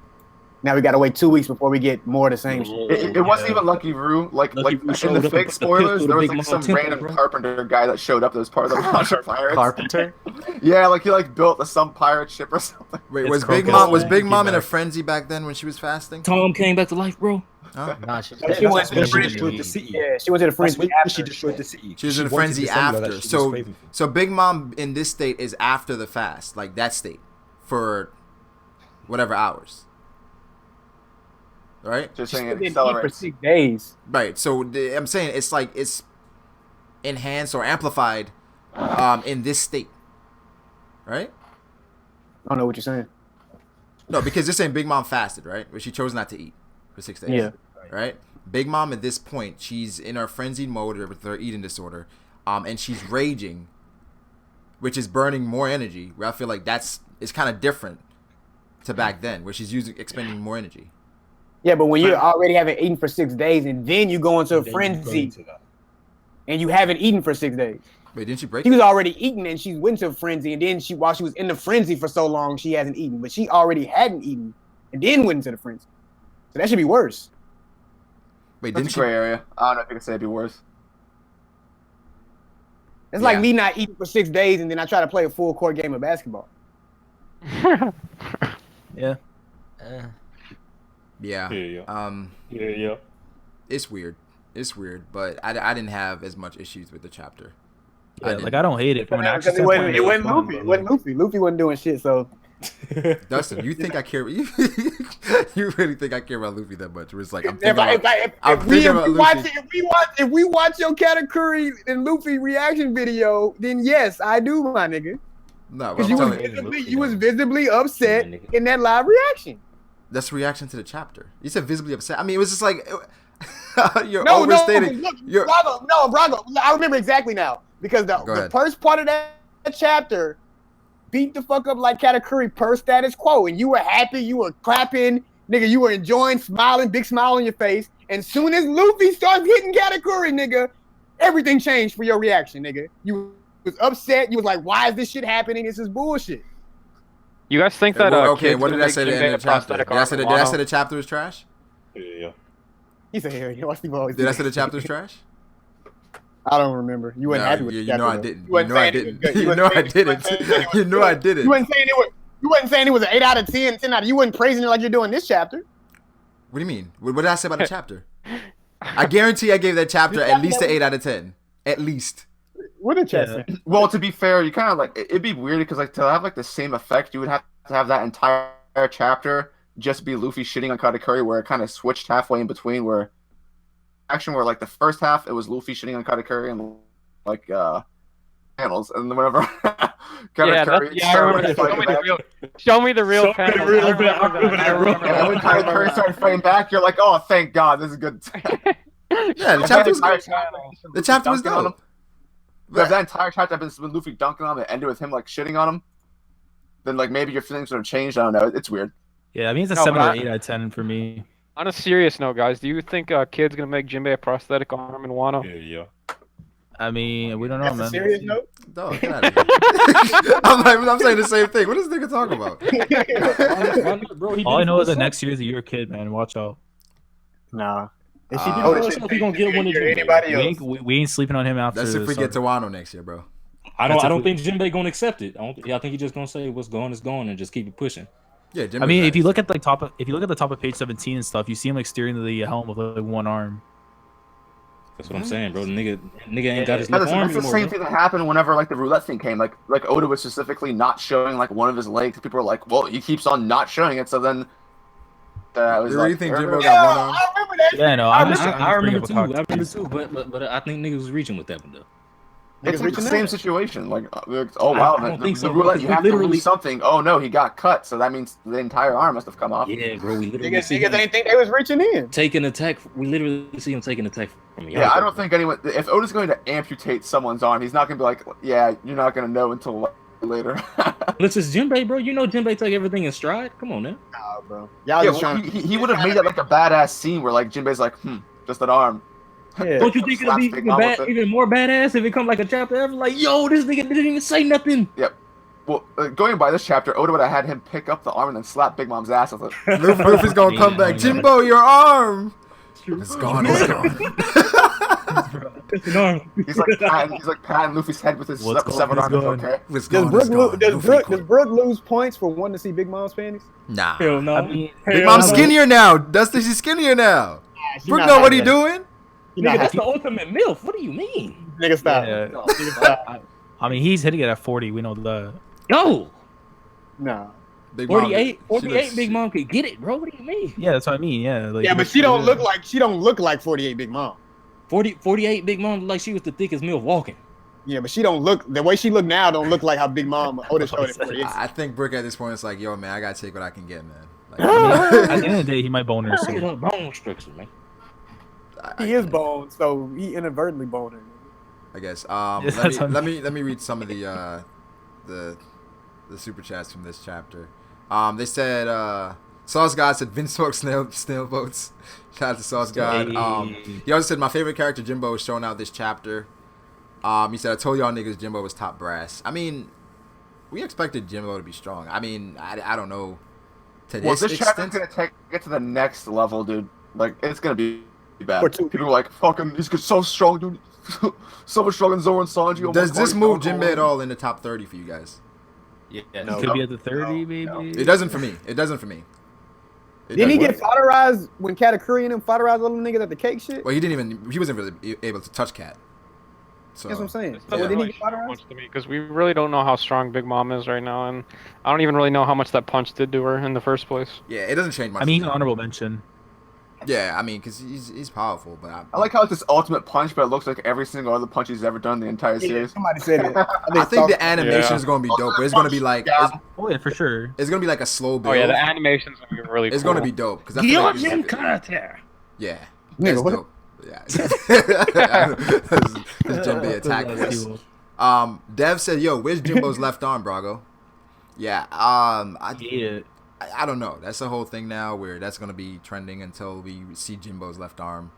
Now we gotta wait 2 weeks before we get more of the same shit. It wasn't even Lucky Roo. Like Lucky Roo in showed the up and fake put the pistol spoilers, to there was Big like Mom some temple, random bro. carpenter guy that showed up that was part of the Monster Pirates. Carpenter? Yeah, like he like built some pirate ship or something. wait. It's Was Big Crocus. Mom Big Mom in a Back. frenzy back then when she was fasting? Tom came back to life, bro. Huh? Nah, she She went to the When she frenzy. destroyed the city. Yeah, she went to the That's frenzy when after. she destroyed the city. She was in a wanted frenzy to dissemble that after. she was So craving for. so Big Mom in this state is after the fast, like that state, for whatever hours. Right? Just She saying didn't it eat for accelerates. 6 days. Right. So I'm saying it's like it's enhanced or amplified in this state. Right? I don't know what you're saying. No, because this ain't Big Mom fasted, right? But she chose not to eat for 6 days. Yeah. Right? Big Mom at this point, she's in her frenzied mode with her eating disorder, and she's raging, which is burning more energy. Where I feel like it's kind of different to back then, where she's expending more energy. Yeah, but when you already haven't eaten for 6 days and then you go into a Then you go frenzy into that. and you haven't eaten for 6 days. Wait, didn't she break? She was already eating and she went to a frenzy and then while she was in the frenzy for so long, she hasn't eaten. But she already hadn't eaten and then went into the frenzy. So that should be worse. Wait, That's didn't a she? gray area. I don't know if you can say it'd be worse. It's like Yeah. me not eating for 6 days and then I try to play a full court game of basketball. Yeah. Yeah. Yeah. Yeah. It's weird. It's weird, but I didn't have as much issues with the chapter. Yeah, didn't. like I don't hate it from an action Because it wasn't, standpoint. it wasn't was fun, Luffy. It but, wasn't Luffy. Luffy wasn't doing shit, so Dustin, you think I care? You really think I care about Luffy that much? Where it's like I'm if, thinking I, about, if, I'm if, we, thinking if, about we watch, Luffy. if we watch your Katakuri and Luffy reaction video, then yes, I do, my nigga. No, Because I'm you was telling you, visibly, you was visibly upset in that live reaction. that's reaction to the chapter. You said visibly upset. I mean, it was just like you're No, overstating. look, You're- Brago. I remember exactly now because Go the ahead. first part of that chapter beat the fuck up like Katakuri per status quo, and you were happy, you were clapping, nigga, you were enjoying, smiling, big smile on your face. And soon as Luffy starts hitting Katakuri, nigga, everything changed for your reaction, nigga. You was upset. You was like, "Why is this shit happening? This is bullshit." You guys think that okay, kids what gonna did I make say at the Jinbei end a of the chapter? prosthetic Did I say arm did I Wano? say the chapter was trash? Yeah. He said, "Hell, you Steve always." Did I say the chapter was trash? I don't remember. You weren't No, happy with you the chapter, know I though. didn't. You wasn't You know I saying it was didn't. good. You wasn't know I saying- you wasn't saying it didn't. was You know I good. didn't. You wasn't saying it was. You wasn't saying it was an 8 out of 10, 10 out of. You wasn't praising it like you're doing this chapter. What do you mean? What did I say about the chapter? I guarantee I gave that chapter at least an 8 out of 10. At least. What a chapter. Well, to be fair, you kind of like it'd be weird because like to have like the same effect, you would have to have that entire chapter just be Luffy shitting on Katakuri, where it kind of switched halfway in between, where like the first half it was Luffy shitting on Katakuri and like panels, and then whenever Katakuri I remember this. Show me the real panel. I remember that. Yeah, when Katakuri started fighting back, you're like, oh, thank God, this is good. Yeah, the chapter was The chapter was dunking on dope. him. But if that entire chapter had been Luffy dunking on him and ended with him like shitting on him, then like maybe your feelings would have changed. I don't know. It's weird. Yeah, I mean it's a No, 7 but or I- 8 out of 10 for me. On a serious note, guys, do you think kid's gonna make Jinbei a prosthetic arm in Wano? Yeah. I mean, we don't know, That's a man. serious note. Dog, get out of here. I'm saying the same thing. What is this nigga talking about? Bro, he All did I it know for is that himself. next year is a year kid, man. Watch out. Nah. If he did it Oh, for shit, himself, he gonna get one to or Jinbei. anybody We else. ain't sleeping on him after. That's if we get to to Wano next year, bro. I That's if don't we- think Jinbei gonna accept it. I think he's just gonna say what's going is going and just keep it pushing. Yeah, I mean, if you look at like if you look at the top of page 17 and stuff, you see him like steering the helm with like one arm. That's what I'm saying, bro. The nigga ain't got his left That's arm the anymore. same Bro. thing that happened whenever like the roulette thing came. Like Oda was specifically not showing like one of his legs. People were like, "Well, he keeps on not showing it." So then, I was Do like, you think Jimbo Yeah, got one arm? I remember that. Yeah, no, I I'm remember too. I remember too. But I think niggas was reaching with that one though. It's like the reaching same out. situation. Like, oh wow, I don't the think so, roulette, because you we have to literally- lose something. Oh no, he got cut, so that means the entire arm must have come off. Yeah, bro. We literally Niggas, see niggas him ain't think they was reaching in. take an attack. We literally see him take an attack from Yeah, I don't think anyone. If Oda's going to amputate someone's arm, he's not going to be like, yeah, you're not going to know until later. Unless it's Jinbei, bro. You know Jinbei take everything in stride. Come on now. Nah, bro. Y'all Yeah, just well, trying to. he would have made it like a badass scene where like Jinbei's like, just an arm. Yeah. Don't you think it'll be Slaps Big even, Mom with it. even more badass if it come like a chapter ever? Like, yo, this nigga didn't even say nothing. Yep. Well, going by this chapter, Oda would have had him pick up the arm and then slap Big Mom's ass with it. Luffy's gonna come back. Jimbo, your arm. It's gone. It's gone. He's like patting Luffy's head with his What's going- severed what's arm. going- Okay. It's Does gone. Brooke, It's gone. does Brooke lose points for wanting to see Big Mom's panties? Nah. Hell no. I mean, Big Mom's skinnier now. Dusty, she's skinnier now. She Brooke not know what he happy. doing? She not Nigga, that's happy. the ultimate MILF. What do you mean? Nigga stop. Yeah. Nigga stop. I mean, he's hitting it at 40. We know that. No. Nah. Big Mom, 48, she 48 looks- Big Mom could get it, bro. What do you mean? Yeah, that's what I mean. Yeah, like, Yeah, but she don't look like 48 Big Mom. 48 Big Mom looked like she was the thickest MILF walking. Yeah, but she don't look the way she look now. Don't look like how Big Mom Oda showed it 48. I think Brooke at this point is like, yo, man, I gotta take what I can get, man. Like, At the end of the day, he might bone her. She's So. on bone structure, man. He is boned, so he inadvertently boned her. I guess. Yeah, that's Let me read some of the super chats from this chapter. They said Sauce God said Vince talks snail boats. Shout out to Sauce God. He also said my favorite character Jimbo was showing out this chapter. He said I told y'all niggas Jimbo was top brass. I mean, we expected Jimbo to be strong. I mean, I don't know to Well, this this chapter's extent. gonna take it to the next level, dude. Like it's gonna be bad. For two. People are like, fucking, he's so strong, dude. So much stronger than Zoro and Sanji. Oh my Does God, this he's move so Jinbei at cool. all in the top 30 for you guys? Yeah, No. he could be at the 30, maybe. no. It doesn't for me. It doesn't for me. It Didn't he doesn't. get fodderized when Katakuri and him fodderized little niggas at the cake shit? Well, he wasn't really able to touch Cat. So That's what I'm saying. It So doesn't didn't he really get show fodderized? much to me because we really don't know how strong Big Mom is right now, and I don't even really know how much that punch did to her in the first place. yeah, it doesn't change much. I mean, he's for an me. honorable mention. Yeah, I mean, because he's powerful, but I like how it's this ultimate punch, but it looks like every single other punch he's ever done in the entire Yeah, series. somebody said it. I think the animation Yeah. is going to be dope. But it's going to be like Oh yeah, for sure. it's going to be like a slow build. Oh yeah, the animation's gonna be really it's cool. going to be dope because I feel like Gyojin it's, Karate. yeah, Nigga, that's what? dope. Yeah, this Jinbei attack voice. Dev said, "Yo, where's Jimbo's left arm, Brago?" Yeah, I don't know. That's the whole thing now, where that's gonna be trending until we see Jimbo's left arm.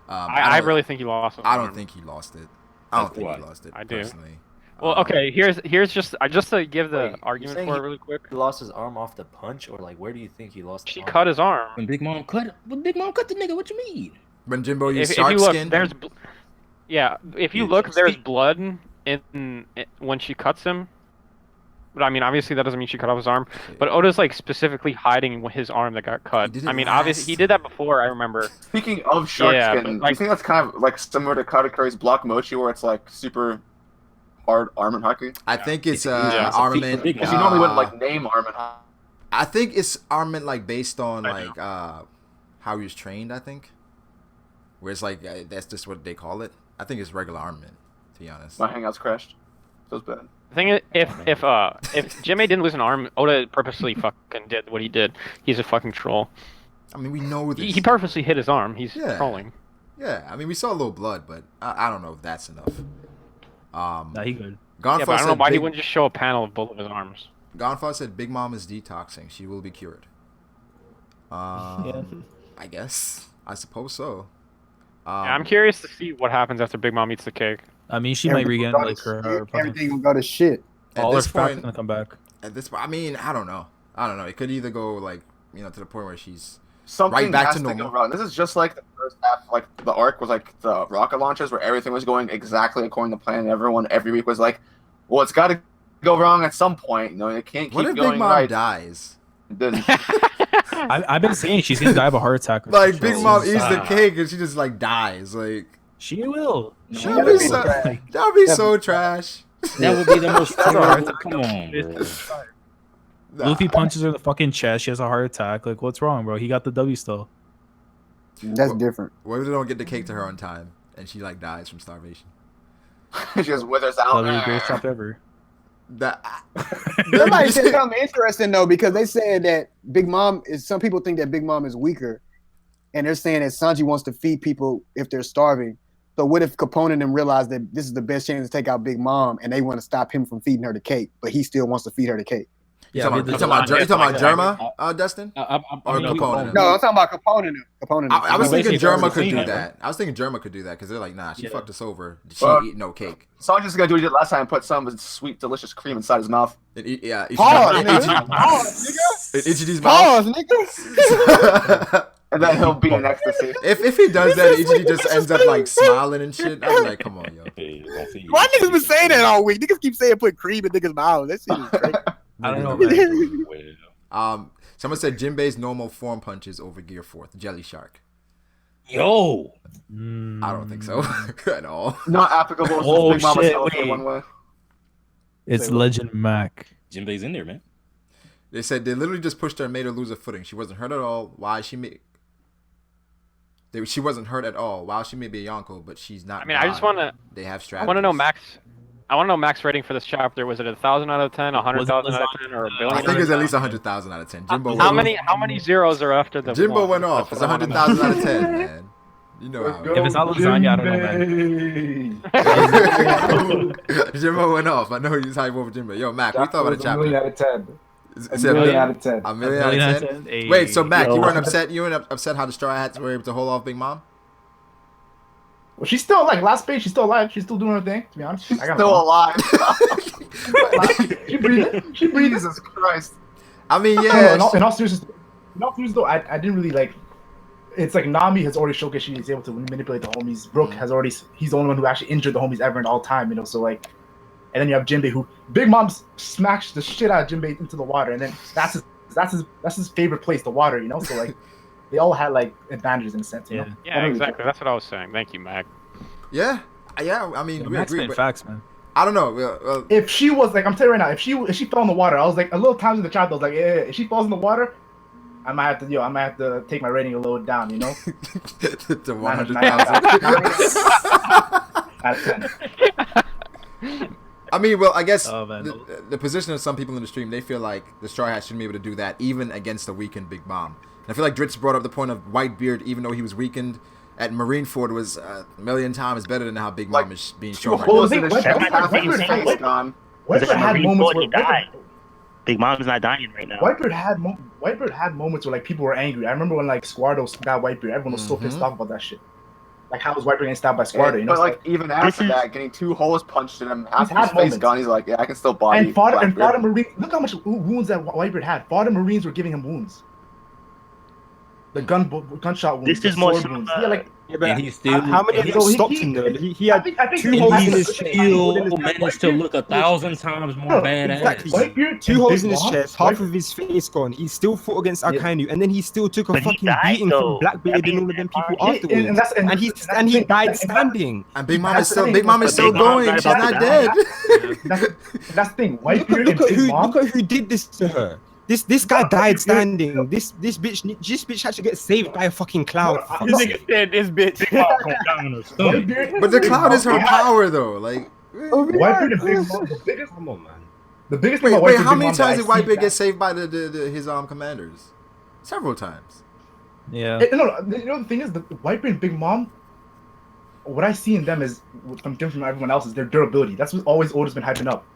I really think he lost it. I don't think he lost it. I don't think he lost it. I do. Personally. Well, okay. Here's just to give the argument saying for he- it really quick. He lost his arm off the punch, or like, where do you think he lost? She the arm? cut his arm. When Big Mom cut the nigga, what you mean? When Jimbo used If shark you look, skin. there's if you look, there's blood in when she cuts him. But I mean, obviously that doesn't mean she cut off his arm. But Oda's like specifically hiding his arm that got cut. He did it I mean, last obviously he did that before. I remember. Speaking of shark Yeah, skin, but, do you like- think that's kind of like similar to Katakuri's block mochi, where it's like super hard armament haki? I think it's Yeah. It's a armament. big Because you normally wouldn't like name armament. I think it's armament like based on I like how he was trained. I think, where it's like that's just what they call it. I think it's regular armament, to be honest. My hangouts crashed. Feels bad. The thing is, if Jinmei didn't lose an arm, Oda purposely fucking did what he did. He's a fucking troll. I mean, we know this. He purposely hit his arm. He's Yeah. trolling. Yeah, I mean, we saw a little blood, but I don't know if that's enough. Nah, he good. Gonfa Yeah, but I don't know said why he Big- wouldn't just show a panel of both of his arms. Gonfa said Big Mom is detoxing. She will be cured. Yeah. I guess. I suppose so. Yeah, I'm curious to see what happens after Big Mom eats the cake. I mean, she might regain Everything like her everything will go to shit. all her fat's gonna come back. At this point, I mean, I don't know. It could either go like to the point where she's something right back has to to normal. go wrong. This is just like the first half, like the arc was like the rocket launches, where everything was going exactly according to plan. And everyone every week was like, "Well, it's got to go wrong at some point. It can't keep What if going Big Mom right." dies? Then I've been saying she's gonna die of a heart attack. Like Big Mom eats the cake and she just like dies. Like she will. That'd be so trash. That would be the most terrible. Come on, bro. Luffy punches her in the fucking chest. She has a heart attack. Like, what's wrong, bro? He got the W still. That's different. What if they don't get the cake to her on time and she like dies from starvation? she just withers out. That'd be the greatest chop ever. Somebody said something interesting though, because they said that Big Mom is. Some people think that Big Mom is weaker, and they're saying that Sanji wants to feed people if they're starving. So what if Capone and them realize that this is the best chance to take out Big Mom, and they want to stop him from feeding her the cake, but he still wants to feed her the cake? You talking about Germa, Dustin? Or Capone? No, I'm talking about Capone and them. I was thinking Germa could do that. I was thinking Germa could do that because they're like, nah, she fucked us over. She eat no cake. Sanji's gonna do what he did last time and put some sweet, delicious cream inside his mouth. Pause, nigga. Pause, nigga. And then he'll be in ecstasy. If he does that, Ichiji just ends up like smiling and shit. I'm like, come on, yo. Why niggas been saying that all week? Niggas keep saying put cream in niggas' mouth. That shit is crazy. I don't know. Someone said Jinbei's normal form punches over Gear 4th, Jelly Shark. Yo, I don't think so at all. Not applicable. Oh Big Mama shit! one way. It's Legend Mac. Jinbei's in there, man. They said they literally just pushed her and made her lose her footing. She wasn't hurt at all. She wasn't hurt at all. While she may be a Yonko, but she's not. I mean, I just want to. They have strategies. I want to know Max. I want to know Max rating for this chapter. Was it 1,000 out of 10, 100,000 out of 10, or a billion? I think it's at least 100,000 out of 10. Jimbo. How many zeros are after the? Jimbo went off. It's 100,000 out of 10, man. You know how. If it's not lasagna, I don't know, man. Jimbo went off. I know he's hype over Jimbo. Yo, Mac, what you thought about the chapter? A million out of 10. A million out of 10. A million out of 10. Hey. Wait, so Mac, you weren't upset? You weren't upset how the Straw Hats were able to hold off Big Mom? Well, she's still like last page. She's still alive. She's still doing her thing. To be honest, she's still alive. She breathing. Jesus Christ. I mean, yeah. In all seriousness, though, I didn't really like. It's like Nami has already showcased she's able to manipulate the homies. Brook has already. He's the only one who actually injured the homies ever in all time. So like, and then you have Jinbei, who Big Mom smacks the shit out of Jinbei into the water, and then that's his favorite place, the water. So like. They all had like advantages in a sense, you know. Yeah, exactly. That's what I was saying. Thank you, Mac. Yeah. I mean, we agree. But facts, man. I don't know. If she was like, I'm telling you right now, if she fell in the water, I was like, a little times in the chapter, I was like, yeah, if she falls in the water, I might have to take my rating a little down, To 100,000. Out of 10. I mean, well, I guess the position of some people in the stream, they feel like the Straw Hats shouldn't be able to do that even against a weakened Big Mom. And I feel like Dritz brought up the point of Whitebeard, even though he was weakened at Marineford, was a million times better than how Big Mom is being shown right now. Whitebeard had moments where he died. Big Mom's not dying right now. Whitebeard had moments where like people were angry. I remember when like Squardo got Whitebeard, everyone was so pissed off about that shit. Like, how was Whitebeard getting stabbed by Squardo? But like even after that, getting 2 holes punched in him, half his face gone, he's like, yeah, I can still body. And fought Marines. Look how much wounds that Whitebeard had. Fought Marines were giving him wounds. The gunshot wounds. This is more wounds. And he still. How many stopped him though? He had I think 2 holes in his chest. Still managed to look 1,000 times more badass. Exactly. 2 holes in his chest, half of his face gone. He still fought against Akainu, and then he still took a fucking beating from Blackbeard and all of them people afterwards. And he died standing. And Big Mom is still going. She's not dead. That's the thing. Whitebeard and Big Mom. Look at who did this to her. This guy died standing. This bitch had to get saved by a fucking cloud. This nigga said this bitch. But the cloud is her power though. Like Whitebeard and Big Mom, the biggest. Come on, man. The biggest thing about wait, Whitebeard how many Big Mom times did Whitebeard get saved by his commanders? Several times. Yeah. No, the thing is, the Whitebeard and Big Mom. What I see in them is from everyone else is their durability. That's what always Oda's been hyping up.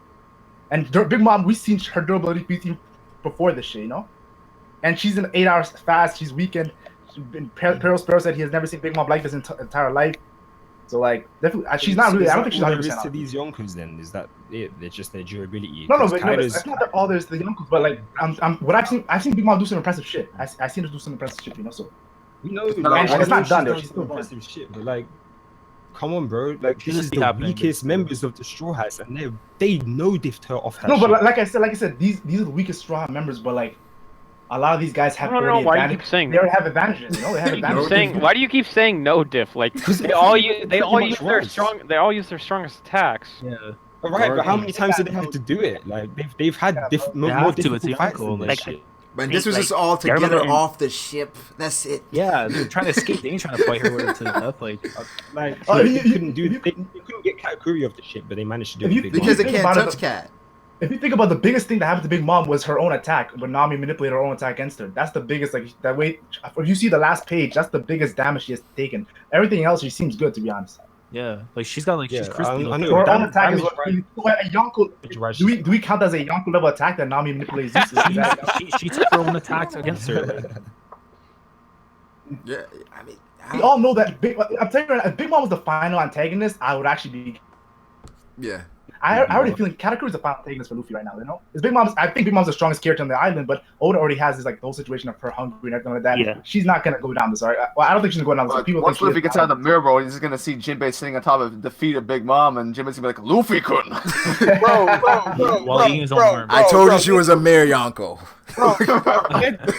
And Big Mom, we've seen her durability be before this shit, and she's in 8 hours fast. She's weakened. Peril Sparrow said he has never seen Big Mom like this entire life. So like definitely, she's not really. I don't think she's all 100 there is percent to out. these Yonkos. Then is that it? They're just their durability. No, 'Cause but Kaido's- it's not that all there's the uncles, but like what I've seen Big Mom do some impressive shit. I seen her do some impressive shit, you know. So we know, No, like, it's not done, though. She's She's still still going. impressive shit, but like, come on, bro. Like, this This is be the happening, weakest members of the Straw Hats, and they no diffed her off that. No, but shit. like I said, these are the weakest Straw Hat members, but like a lot of these guys have I don't know already why you advantage. keep saying. They already have advantages, you know. They have You keep advantages. saying, why do you keep saying no diff? Like they all use they all use their strongest attacks. Yeah. All right, but how many times do they have to do it? Like they've had more have to, difficult it's the fights uncle, than like- this shit. But this was Like, just all to I get remember her in- off the ship. That's it. Yeah, they're trying to escape. They ain't trying to fight her with it to death. Like, They couldn't get Katakuri off the ship, but they managed to do If it. you- Big Because Mom. they can't about it, touch Cat. If you think about the biggest thing that happened to Big Mom was her own attack, when Nami manipulated her own attack against her. That's the biggest, like, that way. If you see the last page, that's the biggest damage she has taken. Everything else, she seems good, to be honest. yeah, like she's got like she's Yeah, crispy. I know. So her own Damage- attack is damage what a Yonko. Do we count as a Yonko level attack that Nami manipulates Zeus? Is that- she took her own attacks against her. Yeah, I mean, we all know that I'm telling you, if Big Mom was the final antagonist, I would actually be. yeah. I already feeling Katakuri is the final antagonist for Luffy right now. You know, it's Big Mom's. I think Big Mom's the strongest character on the island, but Oda already has this like the whole situation of her hungry and everything like that. Yeah. She's not gonna go down this. Well, I don't think she's gonna go down this. Like, People once think Luffy gets out of the mirror, bro, he's just gonna see Jinbei sitting on top of defeated Big Mom, and Jinbei's gonna be like, Luffy couldn't. While eating his own worm. I told you she was a mere Yonko.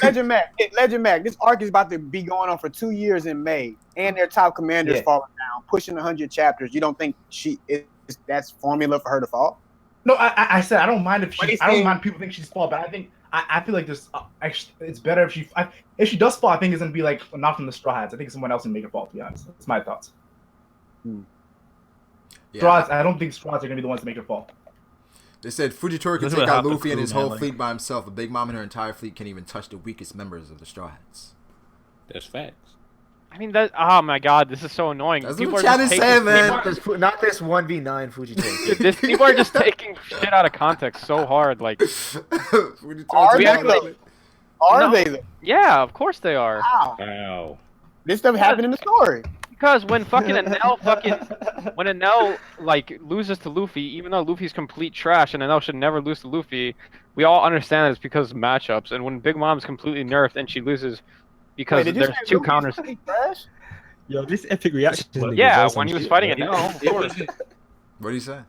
Legend Mac, this arc is about to be going on for 2 years in May, and their top commander's falling down, pushing 100 chapters. You don't think that's formula for her to fall? No, I said I don't mind if she. I don't mind people think she's fall, but I think I feel like there's it's better if she does fall. I think it's gonna be like not from the Straw Hats. I think someone else can make her fall. To be honest, that's my thoughts. Yeah. Straw Hats, I don't think Straw Hats are gonna be the ones to make her fall. They said Fujitora could This take would out have to Luffy and his prove, whole man, fleet by himself, but Big Mom and her entire fleet can't even touch the weakest members of the Straw Hats. That's facts. I mean that. Oh my god, this is so annoying. That's People what are chat just is taking- saying, man. Not this 1v9 Fujitora. People are just taking shit out of context so hard. Like, Are we they actually- though? Are No. they though? yeah, of course they are. Wow. Wow. This stuff happened in the story. Because when fucking when Enel like loses to Luffy, even though Luffy's complete trash and Enel should never lose to Luffy, we all understand that it's because of matchups. And when Big Mom's completely nerfed and she loses because Wait, did you there's say two Luffy counters. is trash? Yo, this epic reaction. Yeah, when he was fighting Enel, of It course. wasn't, What do you say?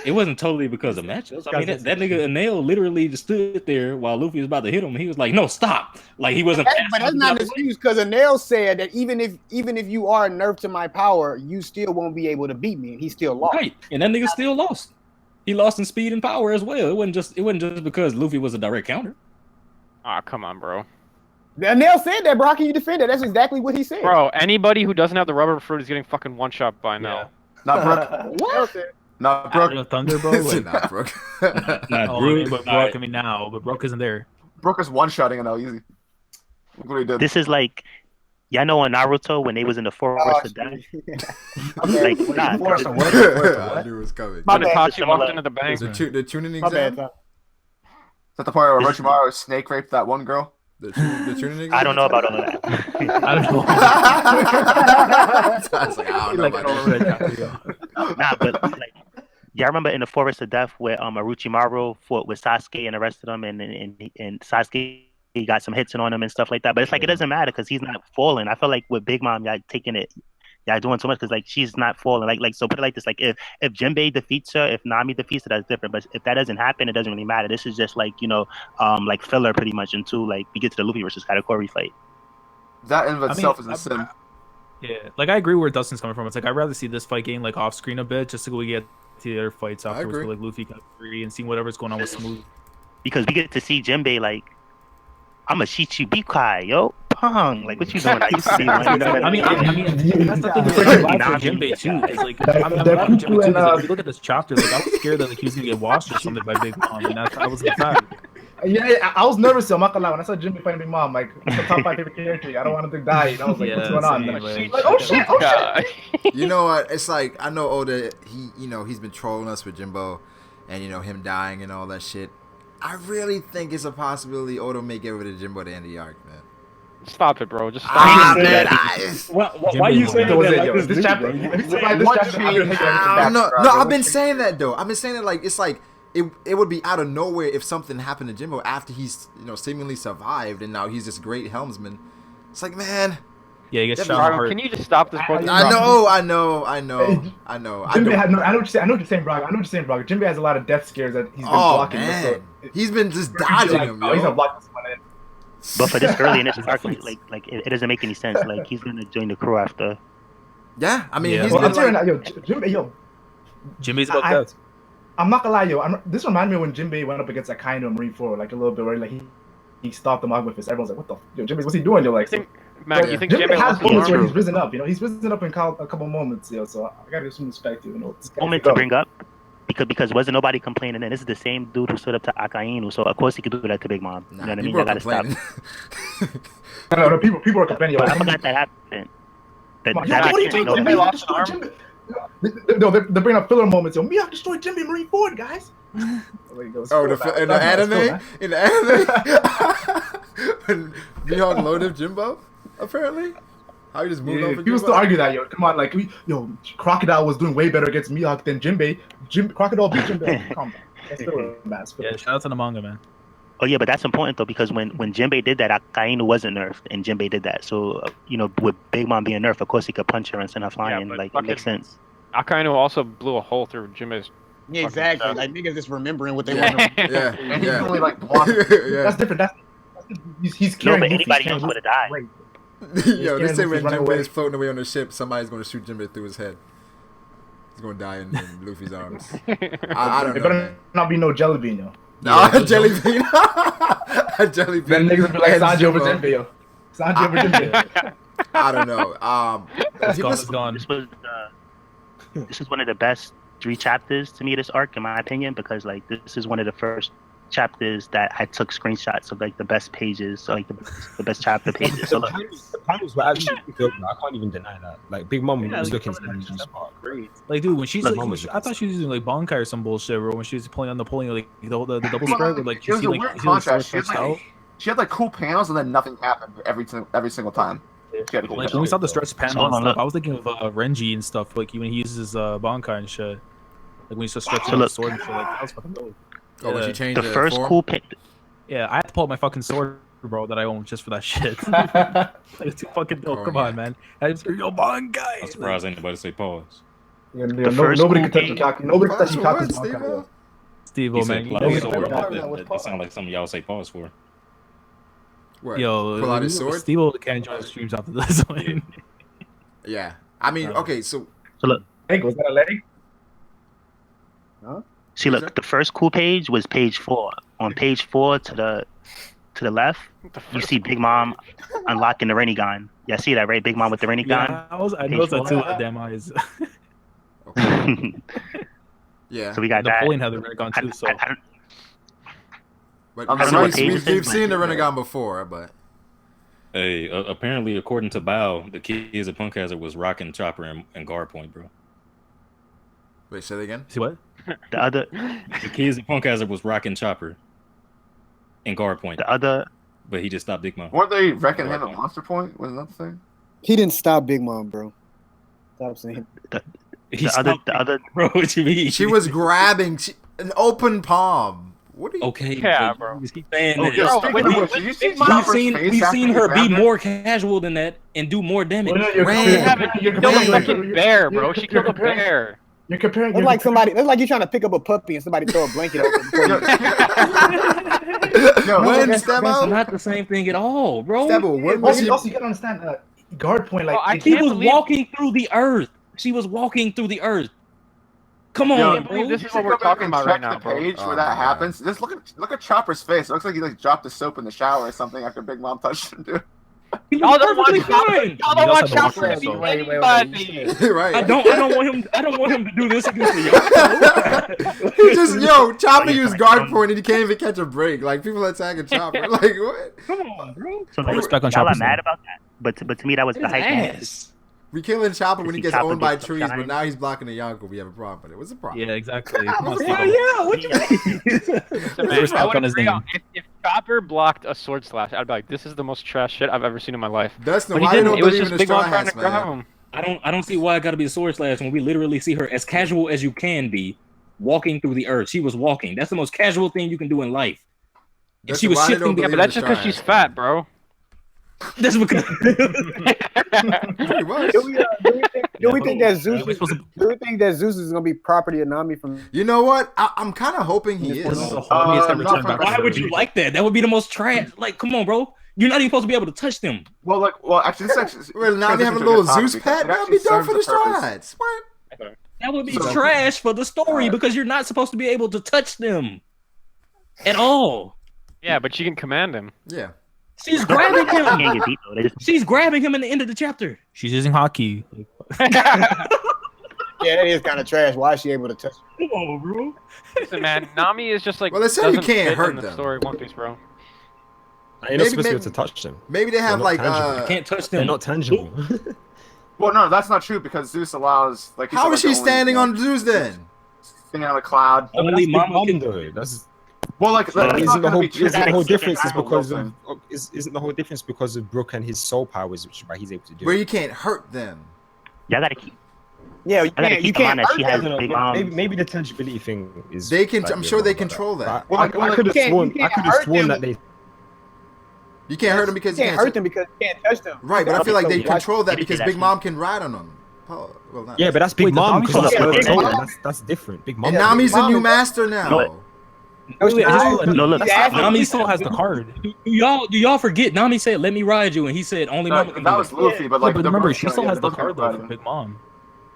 it wasn't totally because of matchups. I mean, that nigga Enel literally just stood there while Luffy was about to hit him, and he was like, "No, stop!" Like he wasn't. But that's not an excuse because Anel said that even if you are nerfed to my power, you still won't be able to beat me, and he still lost. Right, and that nigga still lost. He lost in speed and power as well. It wasn't just because Luffy was a direct counter. Ah, come on, bro. Anel said that, bro. How can you defend that? That's exactly what he said. Bro, anybody who doesn't have the rubber fruit is getting fucking one shot by Enel. Not Brook. What? Not Brook. Out of Thunder, bro. Like, Not Brook. Not oh, Brook, but Brock, I mean now, but Brock isn't there. Brook is one-shotting Enel easy. Look what he did. This is like, y'all know in Naruto when they was in the forest of death. Like, nah, Forest of what? I knew it was coming. My When bad. Itachi walked into the bank. The tuning My bad. exam? Is that the part where Orochimaru snake raped that one girl? The tuning exam? I don't know about all of that. I don't know. I was like, I don't know about that. Nah, but like, y'all remember in the forest of death where Orochimaru fought with Sasuke and the rest of them, and Sasuke he got some hits on him and stuff like that. But it's like it doesn't matter because he's not falling. I feel like with Big Mom, y'all taking it. Y'all doing so much because like she's not falling. Like so put it like this: like if Jinbei defeats her, if Nami defeats her, that's different. But if that doesn't happen, it doesn't really matter. This is just like like filler pretty much until like we get to the Luffy versus Katakuri fight. That in of itself is a sin. Yeah, like I agree where Dustin's coming from. It's like I'd rather see this fight getting like off screen a bit, just so we get to the other fights afterwards, agree. with, like Luffy, Katakuri, and seeing whatever's going on with Smooth. Because we get to see Jinbei like, I'm a Shichibukai, yo. Pong. Like, what you doing? I used to be one. You know what I mean, that's the thing with like, for Jinbei too. Is like, I'm glad for Jinbei too. Is, like, if you look at this chapter, like I was scared that like he was gonna get washed or something by Big Mom, and I was excited. Yeah, I was nervous. So I'm not gonna lie. When I saw Jimmy fighting Big Mom, like it's the top 5 favorite character. I don't want him to die. And I was like, what's going on? Like, oh shit! Oh shit! You know what? It's like I know Oda. He's been trolling us with Jimbo, and him dying and all that shit. I really think it's a possibility Oda may get rid of Jimbo at the end of the arc, man. Stop it, bro. Just stop. Man, why you saying that like this This nigga, chapter, bro? if you survive this chapter, I'm gonna take everything back. no, I've been saying that though. I've been saying that like it's like it would be out of nowhere if something happened to Jimbo after he's seemingly survived and now he's this great helmsman. It's like, man. Yeah, he gets shot in the Brago, heart. can you just stop this? I know. I know. Jimbe I know what you're saying, Brago. I know what you're saying, Brago. Jimbe has a lot of death scares that he's been blocking. Man. So He's been just dodging him, yo. He's not blocking someone in. But for this early in this arc, like it doesn't make any sense. Like he's gonna join the crew after. Yeah, I mean, Yeah. he's Well, I'm been telling like, you, Jimbe, Jimmy's about I- that. I'm not gonna lie, this reminded me of when Jinbei went up against Akainu and Marine 4, like a little bit where like he stopped him out with his. Everyone's like, what the Jinbei, what's he doing? You're like, Mac, so, you think Jinbei Jimmy has lost moments the where arm? he's risen up, he's risen up in a couple moments, so I gotta give some respect to this guy's Moment to bring up because wasn't nobody complaining, and this is the same dude who stood up to Akainu, so of course he could do that to Big Mom. You know what I mean? people I are gotta stop. complaining. No, people are complaining. But I forgot that happened. What are you doing? Jinbei lost destroyed Jinbei. No, they're bringing up filler moments. Yo, Mihawk destroyed Jinbei Marine 4, guys. In the anime, when Mihawk loaded Jimbo, apparently, how he just moved over. People still argue that, yo. Come on, like Crocodile was doing way better against Mihawk than Jinbei. Crocodile beat Jinbei. Calm down. That's still a mess. Yeah, shout out to the manga, man. Oh yeah, but that's important though because when Jinbei did that, Akainu wasn't nerfed, and Jinbei did that. So with Big Mom being nerfed, of course he could punch her and send her flying. but Like it makes sense. Akainu also blew a hole through Jinbei's. Yeah, exactly. Like niggas just remembering what they want. Yeah, And he's yeah. only like blocking. That's different. That's he's No, carrying but Luffy's anybody hand. else would have died. Yo, they say when running Jinbei away. is floating away on the ship, somebody's going to shoot Jinbei through his head. He's going to die in Luffy's arms. I don't It know, better man. not be no jelly bean, yo. No, a jelly bean. A jelly bean. Then niggas would be like And Sanji over Jimbo. Jinbei, yo. Sanji over Jinbei. I don't know. It's gone. This is one of the best 3 chapters to me of this arc, in my opinion, because like this is one of the first chapters that I took screenshots of like the best pages, so, like the best chapter pages. So like, The panels were actually good. I can't even deny that. Like Big Mom Yeah, was like, looking some of them smart. Great. Like, dude, when she's Big like, Mom was I thought she was using like Bankai or some bullshit, bro. When she was pulling like the double Well, spread with like it you was see a like weird you see, like, contrast. swords She had, stretched out. she had like cool panels, and then nothing happened every single time. She had a cool Like panel. when we saw the stretch panel Hold and on, stuff, look. I was thinking of Renji and stuff. Like when he uses Bankai and shit. Like when he's just stretching So out the look. sword and shit. Like that was fucking dope. Oh, when she Yeah. changed the first form? cool page. Yeah, I had to pull out my fucking sword, bro, that I own just for that shit. It's too fucking dope. Oh, Come yeah. on, man. I just yo Bankai. I'm surprised anybody say pause. Nobody cool can touch page- Lukaku. Nobody can touch Pause for Lukaku's what, Bankai, yo. Steve, He man. said you pull know out his what- sword. That That sounds like something y'all say pause for. What? Yo, Pull out his sword? Steve can't join the streams after this one. Yeah. I mean, okay, so So look, Hey, was that a leg? see, look, the first cool page was page 4. On page 4 to the left, you see Big Mom unlocking the Rinnegan. Yeah, see that, right? Big Mom with the Rinnegan. Yeah, I noticed that too with the damn eyes. okay. Yeah. So we got that. Napoleon had the Renegade too, so I don't, But I don't know what page we've it is, seen the but- Renegon before, but Hey, apparently, according to Bao, the kids at Punk Hazard was rocking Chopper and Guard Point, bro. wait, say that again. see what? the other, The kids at Punk Hazard was rocking Chopper and Guard Point, the other, but he just stopped Big Mom. Weren't they wrecking him at Monster Point? Wasn't that the thing? He didn't stop Big Mom, bro. Stop saying. He the other, stopped the other. bro. What you mean? She was grabbing an open palm. What are you? okay. Yeah, but bro. You just keep saying Oh, that. yo, Bro, speaking of which, did you see We've Chopper's seen face we've after seen he her be grabbed more casual than that and do more damage. Well, no, you're When? comparing- She you're killed a comparing- fucking bear, bro. She you're killed a comparing- bear. You're comparing. That's like somebody. That's like you trying to pick up a puppy and somebody throw a blanket over. it before you- Yo, When, That's Stebo? not the same thing at all, bro. Stebo, when was Also, she? you gotta understand. Guard Point, like I She can't was believe- walking through the earth. She was walking through the earth. Come on, Yo, can't believe bro. this is what we're talking about right now, the bro. page Oh, where my that God. happens. Just look at Chopper's face. It looks like he like dropped the soap in the shower or something after Big Mom touched him, dude. He was Y'all don't want perfectly Chopper. fine. Y'all don't He want also had the Chopper to walker, be so- anybody. right. I don't want him to do this against me. Yo. He just Chopper used guard point and he can't even catch a break. Like people attacking Chopper. Like what? Come on, bro. So like, respect on y'all are Chopper's mad name. about that, but to me that was the His hype. man. ass. We killing Chopper when he gets Chopper owned by gets trees, but shine. now he's blocking the Yonko. We have a problem with it. What's the problem? Yeah, exactly. Come on, Yeah, Steve. Yeah, what you mean? Listen, man, Respect I would on his agree name. on- Chopper blocked a sword slash, I'd be like, this is the most trash shit I've ever seen in my life. Dustin, But he why you didn't. don't It was believe in just the Big straw Mom trying hats, to grab man? him. I don't see why it got to be a sword slash when we literally see her as casual as you can be walking through the earth. She was walking. That's the most casual thing you can do in life. And she Dustin, was why they shifting. don't Yeah, believe but in that's the just straw because she's hats, fat, man? bro. Pretty much. Do we think that Zeus is gonna be property of Nami from? You know what? I'm kind of hoping he is. The homies that not return back. Why to would the you Earth. like that? That would be the most trash. Like, come on, bro. You're not even supposed to be able to touch them. Well, actually, this actually. Well, now we have a transitions to little good topic Zeus because pet. it That'd actually be dope serves for a the straw purpose. hats. What? That would be So- trash for the story because you're not supposed to be able to touch them at all. Yeah, but she can command him. Yeah. She's grabbing She him. can't get beat though. They just She's grabbing him in the end of the chapter. She's using hotkey. Yeah, that is kind of trash. Why is she able to touch? Come on, bro. Listen, man, Nami is just like. Well, they said you doesn't can't fit hurt in the them. story of One Piece, bro. You're not Maybe- supposed to be able maybe- to touch them. Maybe they have not like tangible. I can't touch They're them. not tangible. Well, no, that's not true because Zeus allows. Like, how is she standing on Zeus then? Standing on a cloud? Only Big Mama Mom can. though. That's Well, like, that's isn't not the gonna whole be true. isn't the whole difference is Actual because girlfriend. of isn't the whole difference because of Brook and his soul powers, which is why he's able to do. Where it. you can't hurt them. y'all gotta keep. Yeah, you I gotta can't. You keep in mind can't that she hurt has them. big Maybe the tangibility thing is. They can. like, I'm yeah, sure they wrong about control that. But I could have you can't- sworn. you can't I could have hurt sworn them. that they. You can't hurt them because You can't hurt them because you can't touch them. Right, but I feel like they So why- control that Maybe because they Big actually- Mom can ride on them. Oh, well, not. Yeah, but that's Big Wait, the Mom Nami because still that's has what Big told Mom? them. That's different. Big Mom. And Nami's the Mom new is- master now. No, Wait, I just feel like No, look. Nami still has the card. Do y'all forget? Nami said, "Let me ride you," and he said, "Only Mama No, can that do was that." Luffy, but Yeah, like, but the remember, book- she still yeah, has the book card though about from it. Big Mom.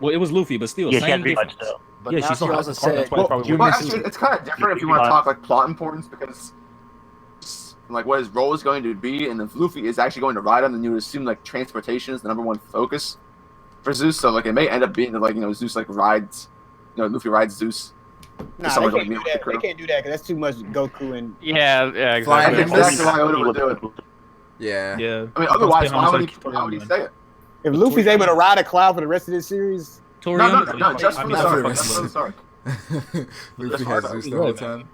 Well, it was Luffy, but still, Yeah, she has same three difference. cards still. But Yeah, now she still has also the card. said- That's why it probably Well, wouldn't actually, be- it's kind of different if you want to talk like plot importance because, like, what his role is going to be, and if Luffy is actually going to ride him, then you would assume like transportation is the #1 focus for Zeus. So like, it may end up being like Zeus like rides, Luffy rides Zeus. Nah, Someone they gonna can't be do with the that. crew. They can't do that because that's too much Goku and. Yeah, That's Flying exactly. exactly why Oda would do it. Yeah. Yeah. I mean, otherwise, How much why like- would he say it? If Luffy's able to ride a cloud for the rest of this series, No, just from the not start. for Just from the start. Luffy hard has to Zeus the do, whole man. time.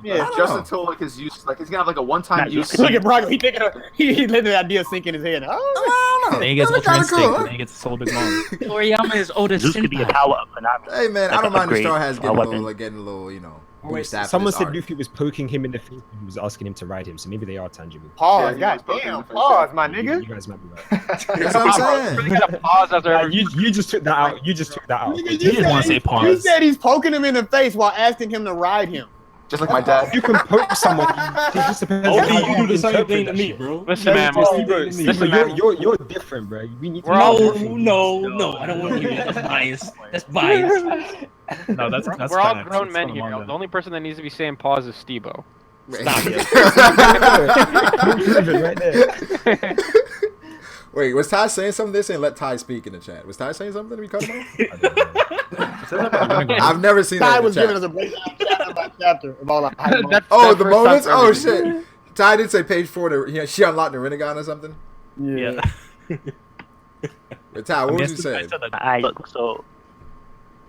yeah. don't Just know. until like his use, like he's gonna have like a one-time use. Look at Brago. He thinking of, he letting the idea sink in his head. Oh, I don't know. Then he gets That'd be Ultra kinda Instinct, cool, and huh? then he gets Soul Big Mom. Toriyama is Oda Zeus could be a Senpai. power up for Nami. Hey man, I Like don't an mind the upgrade Straw Hats to a getting a weapon. little, getting a little, boost after Someone this said arc. Luffy was poking him in the face when he was asking him to ride him, so maybe they are tangible. pause. Yeah, he was God poking damn. in the face. Pause, my You nigga. guys might be right. That's what I'm saying. Really gotta pause after every. You just took that out. You just took that out. Nigga, You didn't want to say You pause. said he's poking him in the face while asking him to ride him. Just like my dad. You can poke someone. It just depends on Only how you do the same interpret thing to that me, shit. bro. Listen, man. Steve, man. you're different, bro. We need to We're all- No, I don't want to hear that. That's bias. That's bias. No, that's We're all facts. grown It's men from the here. manga. The only person that needs to be saying pause is Stebo. Stop it. Prove it right there. Wait, was Ty saying something? They're saying let Ty speak in the chat. Was Ty saying something? We cut him off? I've never seen that Ty in the was giving chat. us a breakdown chapter by chapter of all the hype. Oh, That's the first time moments? for Oh, everything. shit. Ty did say page 4 that she unlocked the Rinnegan or something? Yeah. But Ty, what was you I saying? said that. I look so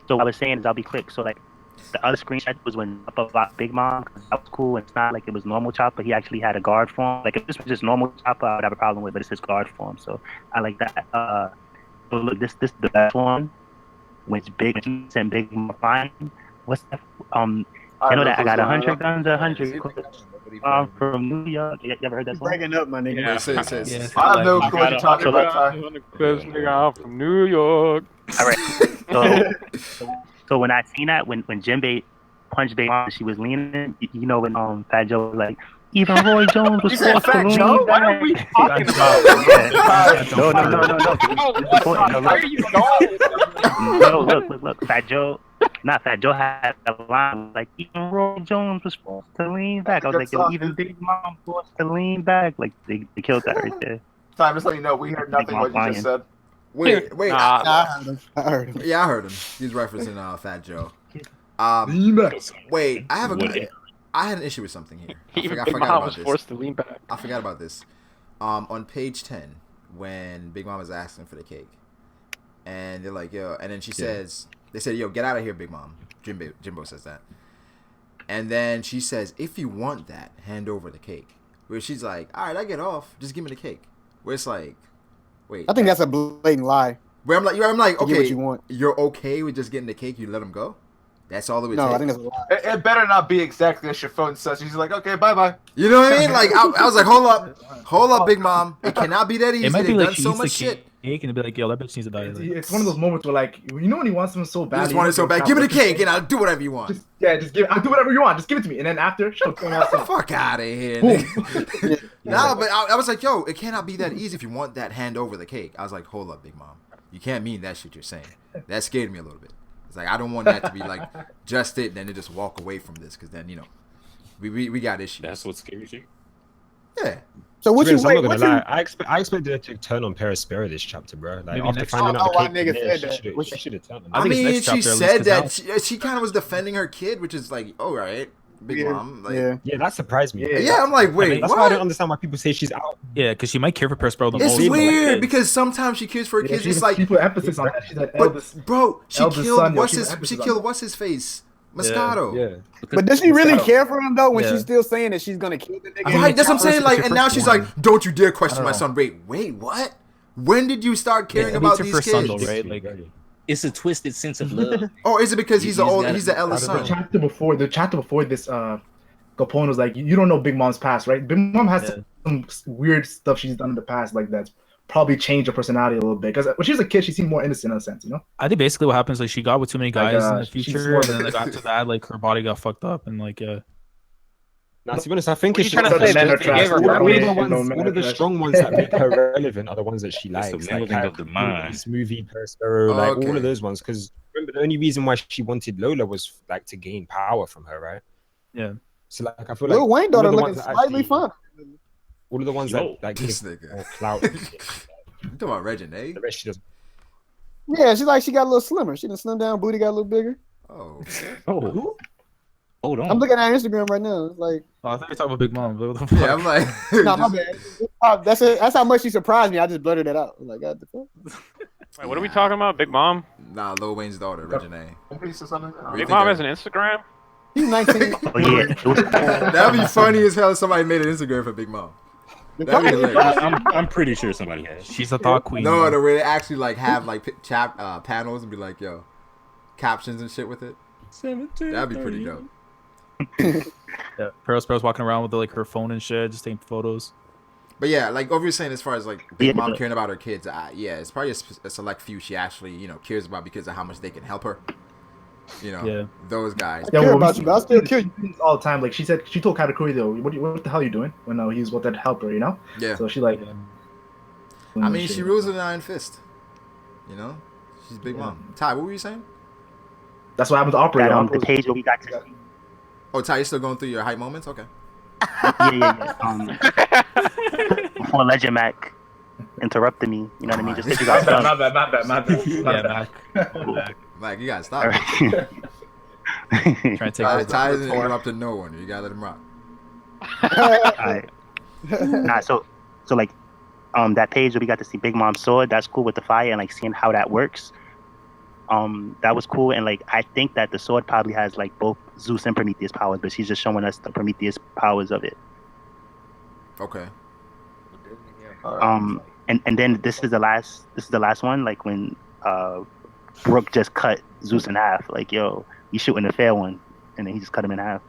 what I was saying is I'll be quick. So like the other screenshot was when up about Big Mom, 'cause that was cool. And it's not like it was normal Chopper. He actually had a guard form. Like if this was just normal Chopper, I would have a problem with, but it's his guard form. So I like that. So look, this is the best one. When it's big and Big Mom flying. What's that? I know that I got 100 guns, 100 from New York. You ever heard that song? Breaking up, my nigga. Yeah. Say it, say it, say it. Yeah. I have no clue what you're talking So about, Ty. I'm from New York. All right. So when I seen that, when Jinbei punched Big Mom, she was leaning. You know when Fat Joe was like, even Roy Jones was You said forced to Fat lean Joe? back. What are we talking about? No. No, look. Fat Joe, not Fat Joe had a line like even Roy Jones was forced to lean back. I was like, yo, even Big Mom forced to lean back. Like they killed that right there. Ty, just let you know, we heard nothing what you just said. Wait. Nah. I heard him. Yeah, I heard him. He's referencing Fat Joe. Wait, I had an issue with something here. I Even forgot Big Mom about was this. forced to lean back. I forgot about this. On page 10, when Big Mom is asking for the cake, and they're like, yo, and then she says, they said, yo, get out of here, Big Mom. Jimbo says that. And then she says, if you want that, hand over the cake. Where she's like, all right, I get off. Just give me the cake. Where it's like, wait. I think that's a blatant lie. Where I'm like, okay, what you want. You're okay with just getting the cake. You let him go. That's all it would No, take. I think that's a lie. It better not be exactly as your phone says. She's like, okay, bye. You know what I mean? Like, I was like, hold up, Big Mom. It cannot be that easy. It might be They've like done she so eats much the shit. cake and be like, yo, that bitch needs to die. It's one of those moments where, like, you know when you want something so bad. You just want it so bad. Give me the cake and I'll do whatever you want. Just give. I'll do whatever you want. Just give it to me. And then after, fuck out of here. Nah, but I was like, yo, it cannot be that easy if you want that hand over the cake. I was like, hold up, Big Mom. You can't mean that shit you're saying. That scared me a little bit. It's like, I don't want that to be like just it, and then they just walk away from this, because then, you know, we got issues. That's what scares you? Yeah. So what you I'm wait? not gonna What lie. you? I expected her to turn on Perispera this chapter, bro. Like Maybe after next finding chapter. out Oh, why the nigga cake, said yeah, that? she should have turned on. I I think it's mean, next she chapter, at said least, that she kind of was defending her kid, which is like, all right, Big Mom. Like, Yeah, that surprised me. yeah, I'm like, wait, That's what? why I don't understand why people say she's out. Yeah, because she might care for Perspero the It's most. weird because sometimes she cares for her kids. It's like, she put emphasis on that. She's like eldest. bro, she eldest killed son, yo, what's she put his emphasis she on killed that. what's his face, Moscato. Yeah. But does she really care for him though? When Yeah. she's still saying that she's gonna kill the nigga? Right, that's what I'm saying. Like, and now she's like, firstborn. don't you dare question my know. son. Wait, what? When did you start caring about her these first kids? son, though, right? Like, It's a twisted sense of love. Or is it because he's He's the eldest The son? chapter before this, Capone was like, you don't know Big Mom's past, right? Big Mom has some weird stuff she's done in the past, like that's probably changed her personality a little bit. Because when she was a kid, she seemed more innocent in a sense, you know. I think basically what happens, like, she got with too many Like, guys in the she's future, more and then like after that, like her body got fucked up, and like Now, to be honest, I think What it's are you trying to say? That they gave her all of the strong ones that make her relevant are the ones that she likes. the Like, melding of the mind. This movie, Perspero, like all Okay. of those ones. Because remember, the only reason why she wanted Lola was like to gain power from her, right? yeah. So like, I feel like Lil Wayne all daughter of the looking ones that slightly actually- fun. All of the ones Yo, that like this give nigga. more clout. and shit. You talking about Regine? The rest she doesn't. Yeah, she got a little slimmer. She done slimmed down, booty got a little bigger. Oh, Oh, hold on. I'm looking at her Instagram right now. It's like, Oh, I thought you were talking about Big Mom. But what the fuck? yeah. I'm like, no, my just- bad. That's how much she surprised me. I just blurted it out. I'm like, God, the fuck? Wait, what are we talking about? Big Mom? Nah, Lil Wayne's daughter, Regine. Piece or something? What do you Big think Mom of- has an Instagram? He's 19. Oh yeah, it was, That'd be funny as hell if somebody made an Instagram for Big Mom. That'd be hilarious. I'm pretty sure somebody has. She's a thought queen. No, the way they actually like have like panels and be like, yo, captions and shit with it. That'd be pretty dope. Yeah, Perspera's walking around with like her phone and shit, just taking photos. But yeah, like what we were saying as far as like Big Yeah. Mom caring about her kids, yeah, it's probably a select few she actually, you know, cares about because of how much they can help her. You know, Yeah. those guys. I care about you, but I'll still kill you. all the time. Like she told Katakuri though, what the hell are you doing? When he was about to help her, you know. Yeah. So she like. I mean, she rules with an iron fist. You know, she's Big Mom. Ty, what were you saying? That's what happened to Operator. that, the page where we got to see. Oh, Ty, you're still going through your hype moments? Okay. Yeah. Before Legend Mac interrupted me, you know what I mean? Just because you guys done. My bad. Yeah, Mac. Like, you gotta stop. Alright. Trying to take Ty over. isn't interrupting no one. You gotta let him rock. Alright. Nah, so like that page where we got to see Big Mom's sword, that's cool with the fire and like seeing how that works. That was cool, and like I think that the sword probably has like both Zeus and Prometheus powers, but she's just showing us the Prometheus powers of it. Okay. And then this is the last one, like when Brooke just cut Zeus in half, like, yo, you shooting a fair one, and then he just cut him in half.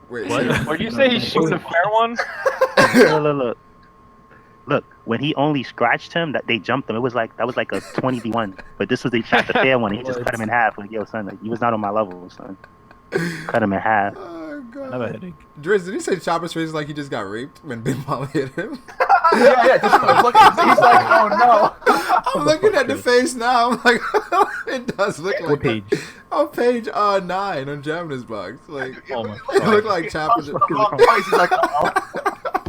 Wait. What? Or you say he's shooting a fair one? Look, when he only scratched him, that they jumped him. That was like a 20v1. But this was they shot the fair one. And he just cut him in half. Like, yo, son, like, you was not on my level, son. Cut him in half. Oh, I have a God. headache. Driz, did he say Chopper's face like he just got raped when Big Mom hit him? Yeah. Just look at he's like, oh no. I'm looking at the face now. I'm like, it does look like What page? On page 9 on Gemini's box. Like, Oh my it looked like Chopper. Wrong place. He's like, oh.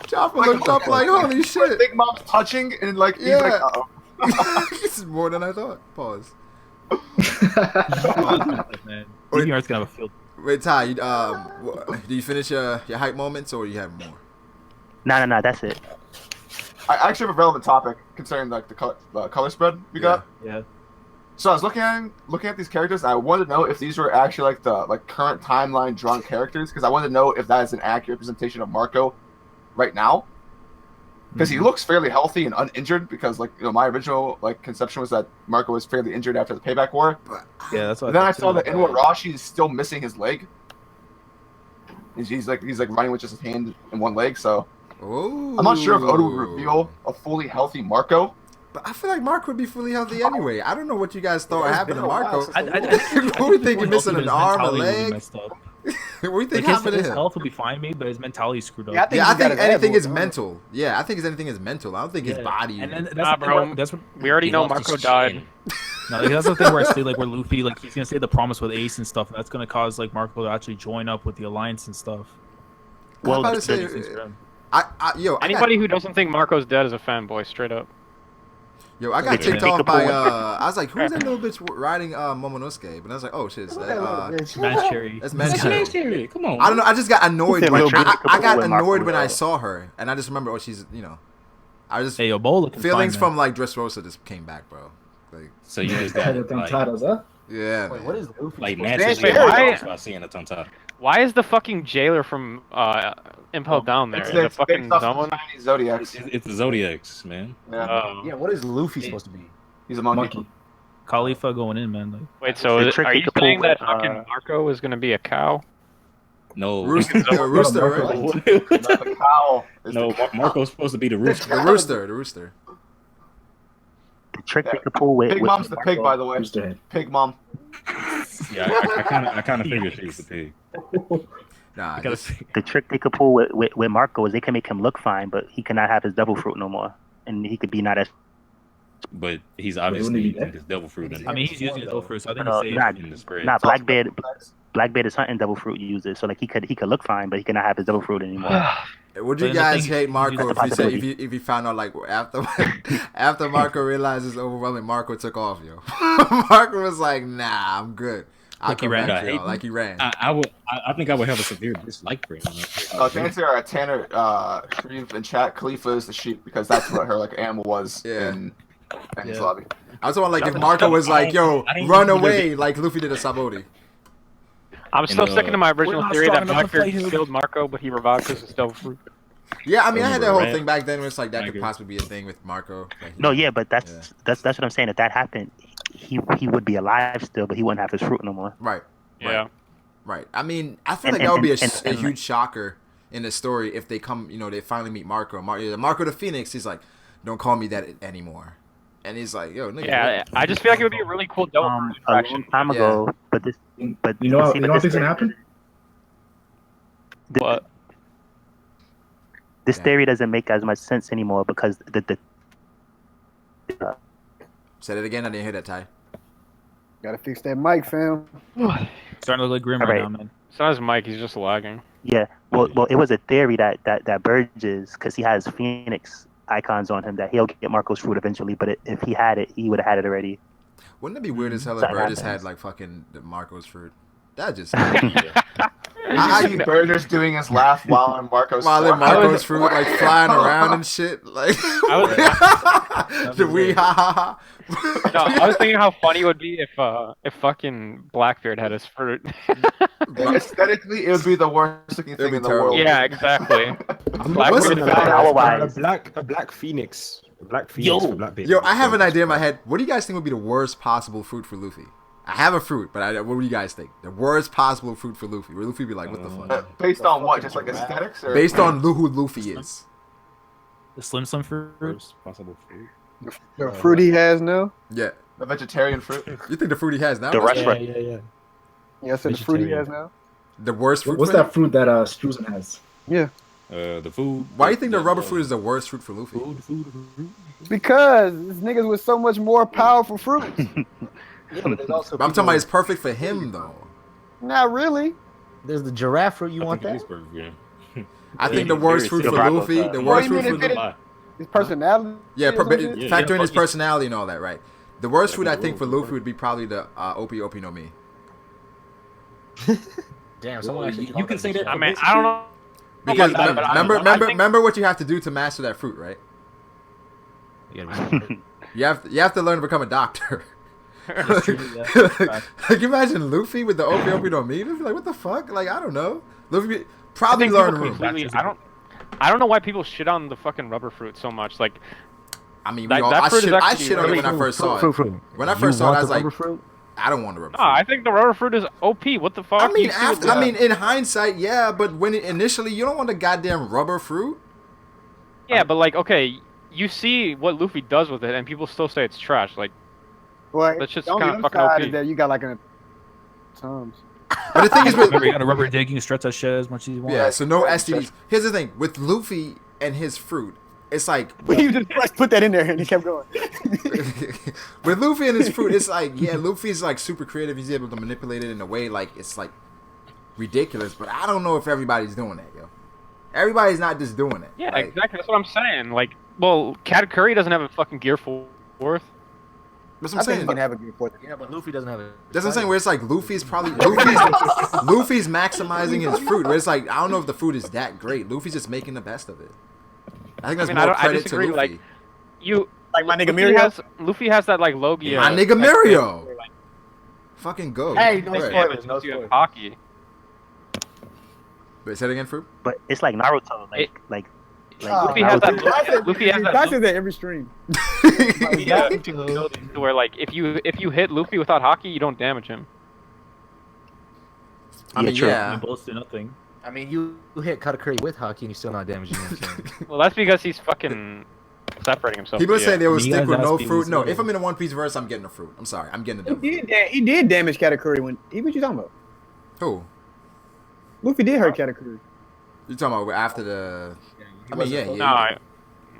Chopper looked up like, holy shit. Big Mom's touching and like he's like, Yeah. oh. This is more than I thought. Pause. Man, Leaving Art's gonna have a field. Wait, Ty, you, do you finish your hype moments or you have more? No, that's it. I actually have a relevant topic concerning like the color spread we got. Yeah. So I was looking at these characters. And I wanted to know if these were actually like the current timeline drawn characters, because I wanted to know if that is an accurate representation of Marco right now. Because he looks fairly healthy and uninjured. Because my original conception was that Marco was fairly injured after the Payback War. Yeah, that's what. Then I saw that Inuarashi is still missing his leg. He's running with just his hand and one leg. So I'm not sure if Oda would reveal a fully healthy Marco. But I feel like Marco would be fully healthy anyway. I don't know what you guys thought happened to Marco. What do you think you're missing an arm, a leg? What do you think happened to him? His health will be fine, maybe, but his mentality screwed up. I think anything is mental. Yeah, I think anything is mental. I don't think his body. And then that's what we already know Marco died. No, that's the thing where I say where Luffy he's gonna say the promise with Ace and stuff. And that's gonna cause Marco to actually join up with the alliance and stuff. Well, that's anybody who doesn't think Marco's dead is a fanboy, straight up. Yo, I got ticked off by I was like, who's that little bitch riding Momonosuke? But I was like, oh shit, that's Mancherry. That's Mancherry. Come on. I don't know. I just got annoyed. I got annoyed when I saw her, and I just remember, she's I just feelings from Dressrosa just came back, bro. So you just got huh? Yeah. Wait, what is Luffy? Naturally, seeing a tontada. Why is the fucking jailer from Impel down there? It's fucking someone? Zodiacs. It's the Zodiacs, man. Yeah. What is Luffy supposed to be? He's a monkey. Khalifa going in, man. Wait, so are you saying that fucking Marco is gonna be a cow? No, rooster. Right? The cow. No, Marco's supposed to be the rooster. The rooster. The trick they could pull with Pig Mom's the pig, by the way. Pig Mom. Yeah, I kind of figured she was the pig. Nah, the trick they could pull with Marco is they can make him look fine, but he cannot have his devil fruit no more, and he could be not as. But he's obviously using his devil fruit. I mean, he's using his devil fruit, so I think he's safe in the spread. Not Blackbeard is hunting devil fruit users, so he could look fine, but he cannot have his devil fruit anymore. Would you guys hate Marco if he found out after Marco realized it's overwhelming, Marco took off, yo? Marco was like, nah, I'm good. He ran. He ran. I think I would have a severe dislike for him. To answer Tanner, Shreve in chat, Khalifa is the sheep because that's what her animal was in his lobby. I was talking if Marco was yo, run away like Luffy did a Sabori. I'm still sticking to my original theory that Blackbeard killed Marco, but he revived his devil fruit. Yeah, I mean, I had that whole thing back then where it's that could possibly be a thing with Marco. But that's what I'm saying. If that happened, he would be alive still, but he wouldn't have his fruit no more. Right. Yeah. Right. I mean, I feel that would be a huge shocker in the story if they come, they finally meet Marco. Marco the Phoenix, he's like, don't call me that anymore. And he's like, yo, nigga. Yeah, I just feel like it would be a really cool devil fruit interaction. A long time ago, but you know what think's gonna happen? What? This theory doesn't make as much sense anymore because Said it again. I didn't hear that, Ty. Gotta fix that mic, fam. Starting to look like Grim right now, man. It's not his mic. He's just lagging. Yeah. Well, it was a theory that Burgess, because he has Phoenix icons on him, that he'll get Marco's fruit eventually. But if he had it, he would have had it already. Wouldn't it be weird as hell if Burgess had fucking the Marco's fruit? That just. I see Burgess doing his laugh while in Marco's fruit flying around and shit. The wee ha ha ha. No, I was thinking how funny it would be if fucking Blackbeard had his fruit. Aesthetically, it would be the worst looking thing in the world. Yeah, exactly. A black phoenix. A black phoenix for Blackbeard. Yo, I have an idea in my head. What do you guys think would be the worst possible fruit for Luffy? I have a fruit, but what do you guys think? The worst possible fruit for Luffy. Where Luffy be like, what the fuck? Based on what? Just aesthetics? Or? Based on who Luffy is. The Slim fruit? Worst possible fruit. The fruit he has now? Yeah. The vegetarian fruit? You think the fruit he has now? The restaurant. Yeah, I said the fruit he has now. The worst fruit. What's that fruit that Struzen has? Yeah. The food. Why do you think the rubber fruit is the worst fruit for Luffy? Because this niggas with so much more powerful fruits. But I'm talking about it's perfect for him though. Not really. There's the giraffe fruit. You want that? I think the worst fruit for Luffy. The worst fruit for Luffy. His personality. Yeah, factor in his personality and all that, right? The worst fruit I think for Luffy would be probably the Opi Opi no Mi. Damn, someone actually. You can say that. I mean, I don't know. Because remember what you have to do to master that fruit, right? You have to learn to become a doctor. Like imagine Luffy with the OP don't mean. It'd be like, what the fuck? Like I don't know. Luffy I probably think learned people the room. completely. I don't know why people shit on the fucking rubber fruit so much. Like, I mean, that fruit is I actually shit on it really when I first saw it. Fruit. When I first saw it, I was like, fruit? I don't want the rubber no, fruit. I think the rubber fruit is OP. What the fuck? I mean, You see what- I mean, in hindsight, yeah, but when initially, you don't want the goddamn rubber fruit. yeah, but like, okay, you see what Luffy does with it, and people still say it's trash. Like, Well, that's just the only kind of other fucking side OP. is that you got like a Tums. But the thing is, with, Remember, you got a rubber dick. You can stretch that shit as much as you want. yeah, so no STDs. Here's the thing with Luffy and his fruit. It's like You just put that in there and he kept going. with Luffy and his fruit, it's like Luffy's like super creative. He's able to manipulate it in a way like it's like ridiculous. But I don't know if everybody's doing that, yo. Everybody's not just doing it. Yeah, like, exactly. That's what I'm saying. Like, well, Katakuri doesn't have a fucking gear fourth. That's I what I'm think saying. he's gonna have a good fourth. Yeah, but Luffy doesn't have it. That's what I'm saying. Where it's like Luffy's maximizing his fruit. Where it's like I don't know if the fruit is that great. Luffy's just making the best of it. I think that's more I credit to disagree. Luffy. Like, you Like my nigga Mirio. Luffy has that like Logia. My nigga Mirio. Fucking go. Hey, no Right. spoilers, no You have spoilers. hockey. Wait, say it again, fruit. But it's like Naruto, like Luffy has that. Naruto. Luffy has Ty that. says that every stream. Yeah, to where like if you hit Luffy without hockey, you don't damage him. I mean, yeah. You both do nothing. I mean, you hit Katakuri with Haki and you're still not damaging him. Well, that's because he's fucking separating himself. People Yeah. say they will You stick guys with no asking fruit. this No, already. if I'm in a One Piece verse, I'm getting a fruit. I'm sorry, I'm getting a devil fruit. He did damage Katakuri when what you talking about? Who? Luffy did hurt Katakuri. You talking about after the? I mean, yeah. No,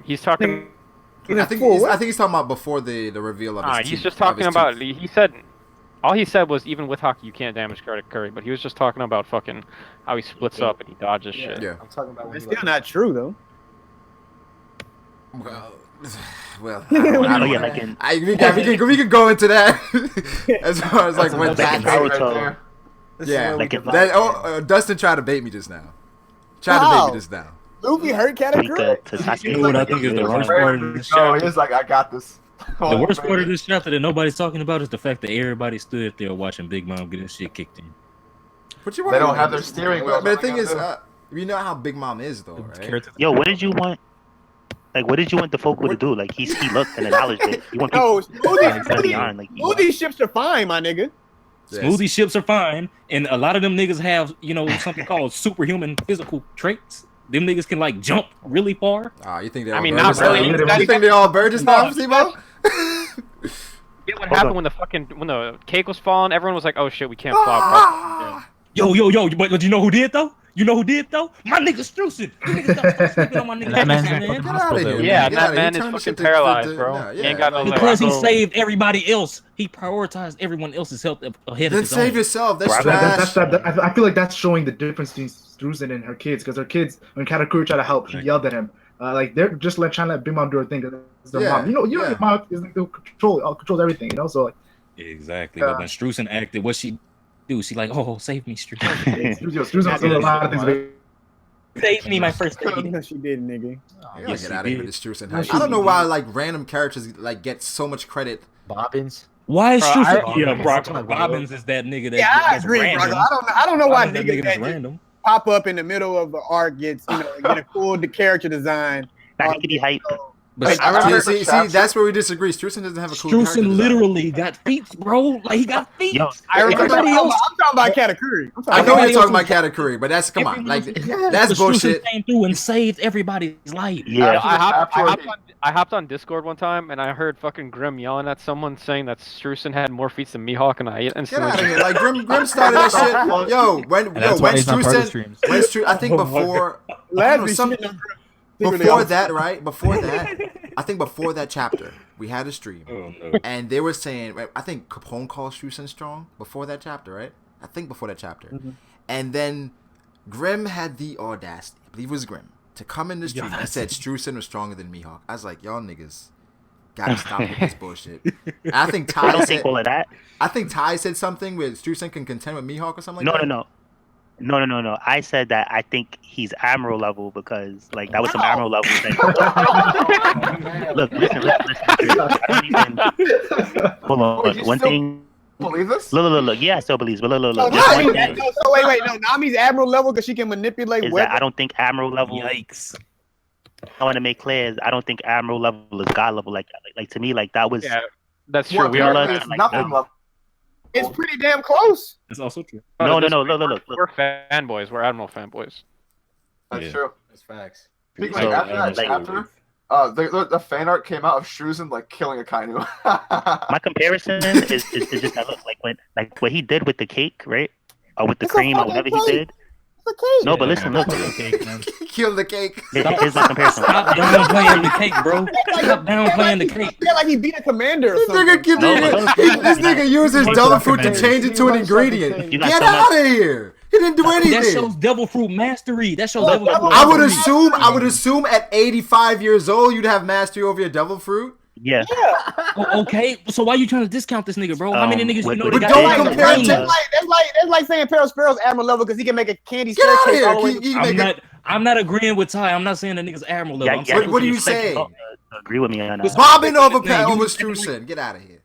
he's talking. I think he's talking about before the reveal of his He's teeth, just of talking his about. tooth. He said. All he said was even with hockey you can't damage Curry, but he was just talking about fucking how he splits up and he dodges shit. Yeah. I'm talking about when It's he, still not true though. Well, yeah, like in we can go into that as far as like when back in that. Naruto. Yeah, Like in Dustin tried to bait me just now. Tried to bait me just now. Luffy hurt Katakuri. Mika to Sasuke. You know what I think is the worst part of this No, chapter? he's like, I got this. The worst part of this chapter that nobody's talking about is the fact that everybody stood there watching Big Mom get his shit kicked in. But you They don't have their steering wheel. But the thing is, you know how Big Mom is though, right? Yo, what did you want? Like, what did you want the Focal to do? Like, he looked and acknowledged it. You want people No, to be on, like, smoothie ships are fine, my nigga. Yes. Smoothie ships are fine, and a lot of them niggas have, something called superhuman physical traits. Them niggas can like jump really far. You think they're I all mean, Burgess not really. now? You think they're all Burgess now, Steve-O? You know what happened when the cake was falling? everyone was like, "Oh shit, we can't fly across." Yo, but you know who did though? My nigga Strucin. You niggas stop sleeping on my nigga That man's Strucin, in man. Get out of here. Yeah, Get outta that here. man You is turn the fucking shit to- paralyzed, bro. Nah, He ain't got no legs. Because he Brago- saved everybody else. He prioritized everyone else's health ahead of Then his save own. yourself. That's Brago, trash. I feel like that's showing the difference between Struzen and her kids, because her kids, when Katakuri tried to help, she yelled at him. Like they're just trying to let Big Mom do her thing. 'Cause it's their mom. You know, your mom is like controls everything. You know, so like Exactly. But when Strucin acted, what she do? She like, oh, save me, Strucin. Struzen's doing a lot of things. Save me, my first baby. No, she did, nigga. You gotta Yes, get he out of here did. with this Strucin No, hype. she I don't know did. why like random characters like get so much credit. Bobbins. Why is Bro, Strucin? Yeah, Brock- Brock Bobbins is that nigga that, Yeah, I that's agree, random. bro. I don't know why Bobbins that niggas nigga that that's just random. pop up in the middle of the arc get a cool character design. Now he could be hype. But I remember See, that's where we disagree. Strucin doesn't have a cool character Strucin design. literally got feet, bro. Like he got feet. Yo, I'm Everybody else. talking about Katakuri. I know Everybody you're talking else about Katakuri, but that's come on, like that's But Strucin bullshit. came through and saved everybody's life. yeah. I hopped on Discord one time and I heard fucking Grim yelling at someone saying that Strucin had more feats than Mihawk, and I Get instantly out of here! Like Grim started that shit. Yo, when that's why he's not part of Strucin, streams. I think before before that, right? Before that, I think before that chapter, we had a stream, and they were saying, I think Capone called Strucin strong before that chapter, right? I think before that chapter, and then Grim had the audacity, I believe it was Grim, to come in the stream and said Strucin was stronger than Mihawk. I was like, y'all niggas gotta stop with this bullshit. And I think I Ty don't said, think all of that. I think Ty said something where Strucin can contend with Mihawk or something like No, that. no, no. No. I said that I think he's admiral level because like that was some How? admiral level. Look, listen. Hold on. Wait, you One still thing. believe this? Look. Yeah, I still believe. But look. So, Just one Nami, thing so wait. No, Nami's admiral level because she can manipulate is weapons. that I don't think admiral level. Yikes. I want to make clear is I don't think admiral level is god level. Like to me, like that was. Yeah, that's true. Well, We are. apparently it's like, nothing level. It's pretty damn close. It's also true. No. Look. We're fanboys. We're Admiral fanboys. That's Yeah. true. That's facts. Speaking So, like, after that like- chapter, the fan art came out of Shruzen like killing a Kainu. My comparison is just that look like what he did with the cake, right? Or with the It's a cream or fucking whatever he cake. did. It's a cake. No, but listen, look. Cake, man. Kill the cake. Here's my comparison. Stop downplaying the cake, bro. Stop downplaying the cake. Yeah, like he beat a commander or This something. nigga, give No, me- but- this nigga uses He's devil fruit to recommended. change it to an He's ingredient. You got Get so much- out of here. He didn't do That anything. shows devil fruit mastery. That shows Look, devil fruit. I would assume at 85 years old you'd have mastery over your devil fruit. Yeah. Oh, okay, so why you trying to discount this nigga, bro? How many niggas you But know they got don't that compare range? him to- That's like saying Sparrow's admiral level because he can make a candy Get out of staircase here. all the way. You can make it- I'm not agreeing with Ty. I'm not saying the nigga's admiral level. I'm saying What do you expect say? to agree with me on that. Bobbin over Man, you- over Strusen. Get out of here.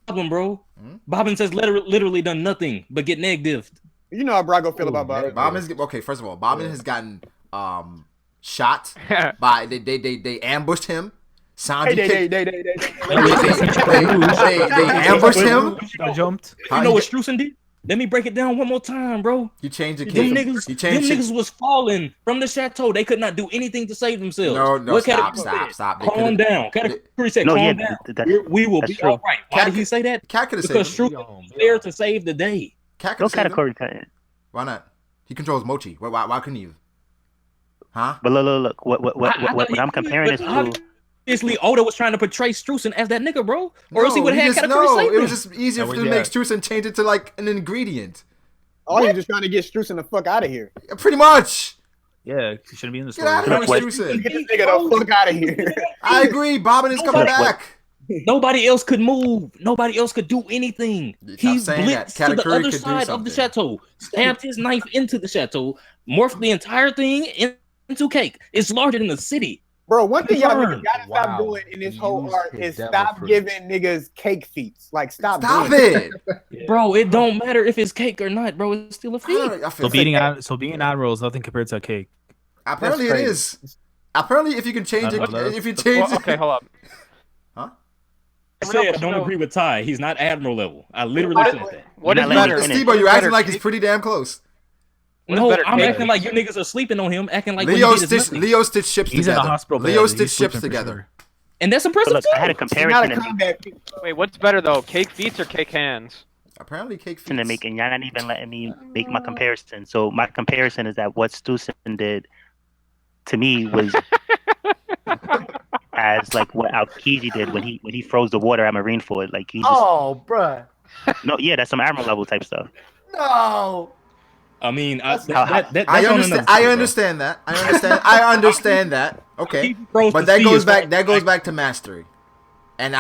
Bobbin, bro. Bobbin says literally done nothing but get negative. You know how Brago feel about Bobbin. Bobbin's okay. First of all, Bobbin has gotten shot by they ambushed him. Sanji kicked. They ambushed him. Got jumped. You know what Strusen did? Let me break it down one more time, bro. You changed the Them kid. niggas was falling from the chateau. They could not do anything to save themselves. No, What stop. They Calm could've- down. Category said, No, calm yeah, down. We will that's be true. all right. Why did he say that? Cat could have Because saved him. Strusen was there to save the day. Cat could No have saved him. category. Why not? He controls Mochi. Why couldn't you? Huh? But look. What I'm comparing this to. Obviously, Oda was trying to portray Strusen as that nigga, bro. Or else he would have had category no, save it was him. just easier Yeah, to yeah. make Strusen change it to like an ingredient. Oh, you're just trying to get Strusen the fuck out of here. Pretty much. Yeah, he shouldn't be in the Get out story. of here with Strusen. Get this nigga the fuck out of here. I agree. Bobbin is coming Look, back. Nobody else could move. Nobody else could do anything. Stop He saying that. blitzed to the Katakuri other could do side of the something. chateau, stabbed his knife into the chateau, morphed the entire thing into cake. It's larger than the city. Bro, one thing y'all Confirmed. niggas gotta stop Wow. doing in this whole Use art his is devil stop fruit. giving niggas cake feats. Like, stop Stop doing it. Bro, it don't matter if it's cake or not, bro. It's still a I feat. don't know, I feel Being sick. an admiral is nothing compared to a cake. Apparently it That's is. Apparently, if you can change it, What? if you change Well, okay, hold up. I said I don't agree with Ty. He's not admiral level. I literally What- said that. What You're is not letting better? me finish. Steve, you acting better, like he's cake? pretty damn close. What is No, better, I'm cake? acting like you niggas are sleeping on him, acting like what Leo he did is stitched nothing. Leo stitched ships He's in together. the hospital bed. Leo He's stitched ships sleeping for together. sure. And that's But impressive look, I had a too. You're not a comparison combat. Wait, what's better though? Cake feats or cake hands? Apparently, cake to feats. make, and y'all not even letting me make my comparison. So my comparison is that what Stusen did to me was as like what Aokiji did when he froze the water at Marineford. Like he just Oh, bruh. no, yeah, that's some admiral level type stuff. No. I mean, how- that's I on understand. another I story, bro. understand that. I understand. I understand that. Okay, He froze but the that sea goes as far back. That as- goes back to mastery, and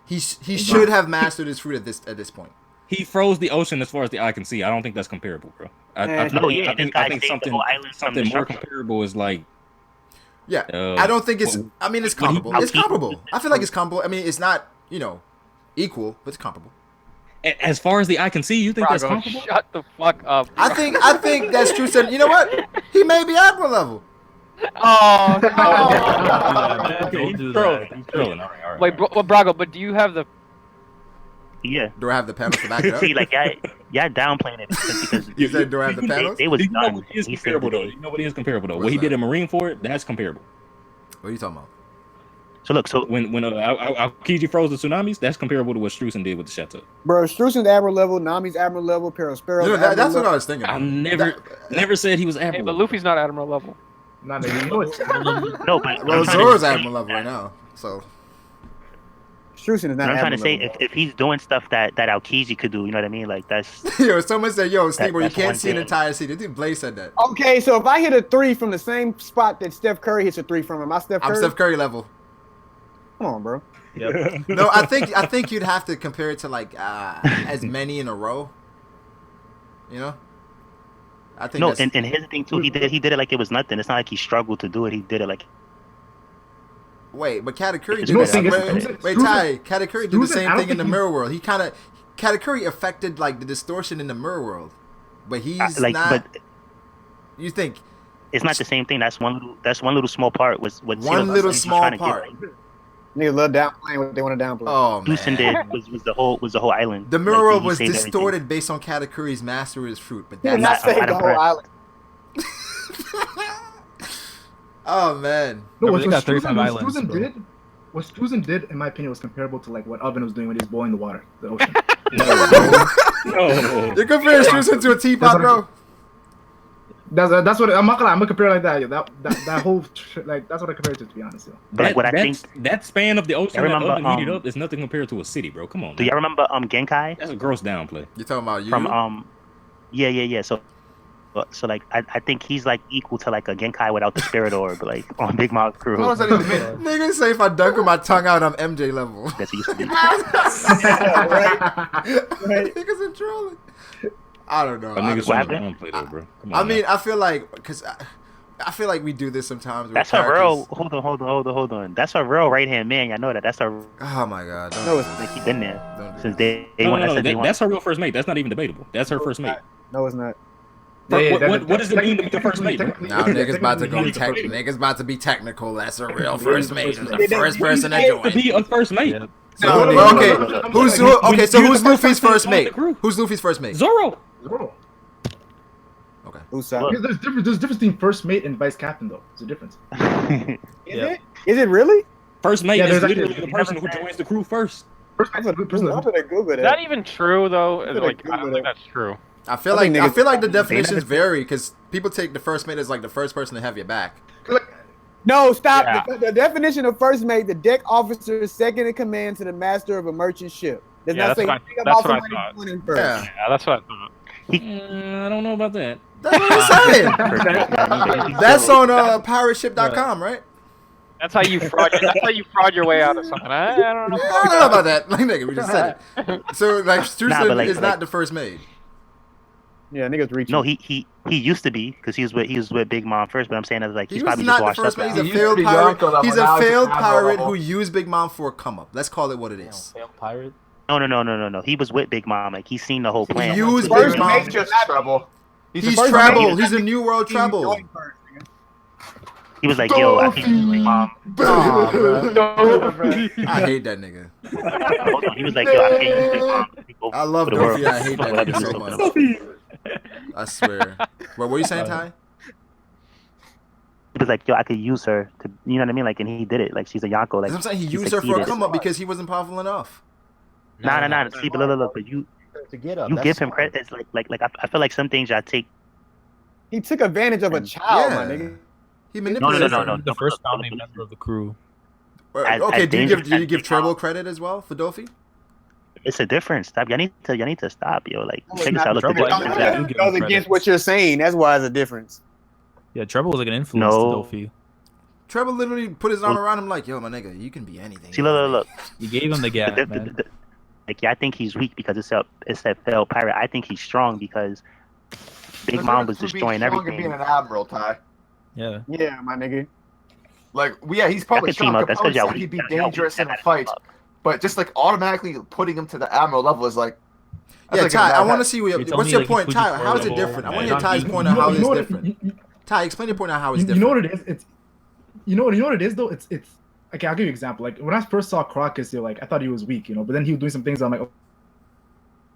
he should have mastered his fruit at this point. He froze the ocean as far as the eye can see. I don't think that's comparable, bro. No, yeah, this guy saved the something whole island from something more destruction. comparable is like Yeah, I don't think it's. I mean, it's comparable. It's comparable. I feel like it's comparable. I mean, it's not equal, but it's comparable. as far as the eye can see. You think that's Brago, comparable? shut the fuck up. I think that's true. Said, you know what? He may be admiral level. Oh, Don't do that, man. Okay, Don't he's do trolling. that. He's trolling. All right, all right. wait, Brago, but do you have the? Yeah. Do I have the panels to back it up? See, like y'all downplaying it because You said, do I have the panels? they was Do you know done. what is He saved comparable the though? day. You know what is comparable though? What's What he that? did in Marine for it, that's comparable. What are you talking about? So look, so When Aokiji froze the tsunamis, that's comparable to what Strusen did with the chateau. Bro, Strusen's admiral level, Nami's admiral level, Perospero. You know, that's what I was thinking. I About. never said he was Hey, admiral. but Luffy's not admiral level. Nah, nigga, you know it's no, but Well, I'm trying to Zoro's say- admiral level right now, so Strusen is not I'm trying to admiral say level. if he's doing stuff that Aokiji could do, you know what I mean? Like that's yo, someone said, "Yo, Steve, you that's can't one see an thing. entire city." I think Blaze said that. Okay, so if I hit a 3 from the same spot that Steph Curry hits a 3 from, am I Steph Curry? I'm Steph Curry level. Come on, bro. No, I think you'd have to compare it to like as many in a row. You know, I think No, that's, and here's the thing too. He did it like it was nothing. It's not like he struggled to do it. He did it like. wait, but Katakuri It's did no this. thing is- Wait, Ty. Katakuri did the same thing in the mirror world. He kind of Katakuri affected like the distortion in the mirror world, but he's like, not. but You think it's not the same thing. That's one little small part. Was what one Silas little was small trying to part? get. Niggas love downplaying what they want to downplay. Oh Deucin did man. was the whole island. The Like, mirror world he was saved distorted everything. based on Katakuri's master of his fruit, but He did that's not I'm save the not whole impressed. island. Oh man. No, They got 35 islands, bro. What Susan did, in my opinion, was comparable to like what Oven was doing when he was boiling the water, the ocean. No. You're comparing Susan to a teapot, bro. That's what I'm gonna compare it like that. Yeah, that whole like that's what I compare it to be honest. Yeah. But like what I think. That span of the ocean I remember, that oven heated up is nothing compared to a city, bro. Come on. Do Man. y'all remember Genkai That's a gross downplay. You're talking about you? from yeah. So like I think he's like equal to like a Genkai without the spirit orb, like on Big Mouth Crew. What does that even mean? Niggas say if I dunk with my tongue out, I'm MJ level. That's what he used to be. Right. Niggas are trolling. I don't know. But niggas what trying to happened? downplay though, bro. Come I on, mean, I feel like because I feel like we do this sometimes. With That's a characters. real. Hold on. That's a real right hand man. Y'all know that. That's a Oh my god. Don't No, do it's this. like he been there Don't do since this. day no, one. no, That's no, day one. that's her real first mate. That's not even debatable. That's her first mate. No, it's not. What does it mean to be the first mate, bro? Now niggas about to go niggas about to be technical. That's a real first mate. Who's the first person to To join? be a first mate. No, okay. Okay, so who's Luffy's first mate? crew. Who's Luffy's first mate? Zoro. Bro, Okay. Usopp. there's difference between first mate and vice captain though. There's a difference. Is it really? First mate Yeah, is there's literally actually- the person who joins the crew first. First I'm mate's a good person. gonna Google Is that that. even true though? Look at Like, that I don't Google think that. that's true. I feel I think like the niggas- definitions vary because people take the first mate as like the first person to have your back. No, stop. Yeah. The definition of first mate: the deck officer is second in command to the master of a merchant ship. Does Yeah, not that's say what I- anything that's about what I somebody thought. going in first. Yeah, Yeah, that's what I thought. I don't know about that. that's what I'm saying. That's on pirateship.com, right? That's how you fraud. That's how you fraud your way out of something. I don't know. I don't know about that. Like nigga, we just said it. So like Strucin but like- is like- not the first mate. Yeah, niggas reaching. No, he used to be because he was with Big Mom first. But I'm saying that like He he's was probably not just the washed first up mate. now. He's a He used to failed be pirate. Yonko level, He's now a he's failed Admiral pirate level. who used Big Mom for a come up. Let's call it what it is. Failed pirate. No. He was with Big Mom. Like he's seen the whole plan. He used First Big Mom. mate Just trouble. He's first treble. mate. He's a new world treble. He was like, yo, I think Big Mom. I hate that nigga. Hold on. He was like, yo, I can't use Big Mom. I love For the world. Dofi. I hate that Whatever nigga he's so talking much. about. I swear. What were you saying, Ty? He was like, yo, I could use her to, you know what I mean? Like, and he did it. Like, she's a Yonko. Like, I'm saying he he used her for a succeeded. come up because he wasn't powerful enough. Nah. See, but look. But you To get up. give him credit. It's like I feel like some things I take. He took advantage of a child, my Yeah. nigga. He manipulated. No. The first founding member of the crew. Okay, do you dangerous give as Big Treble Mom. credit as well for Dofi? It's a difference. Stop. Y'all need to stop, yo. Like, No, it's check this not. out. Look, Trouble, the like, difference. yeah. That give him goes credit. against what you're saying. That's why it's a difference. Yeah, Treble was like an influence No. to Dofi. Treble literally put his arm around him like, yo, my nigga, you can be anything. See, look. You gave him the gap, man. Like, yeah, I think he's weak because it's that failed pirate. I think he's strong because Big There's Mom a was difference destroying between strong and everything. being an admiral, Ty. Yeah. Yeah, my nigga. Like, yeah, he's probably That could team strong. up. That's Capone 'cause y'all said weak. he'd be That's y'all dangerous weak. in a fight, but just like automatically putting him to the admiral level is like. Yeah, that's Ty, like a I bad want to hat. see You're what's telling your me, like, point, Fuji Ty. Core How is it level, different? I want to man. hear Ty's point on how it's different. Ty, explain your point on how it's You know different. what it is? It's you know what it is though. It's okay. I'll give you an example. Like when I first saw Crocus, I thought he was weak, but then he was doing some things. I'm like,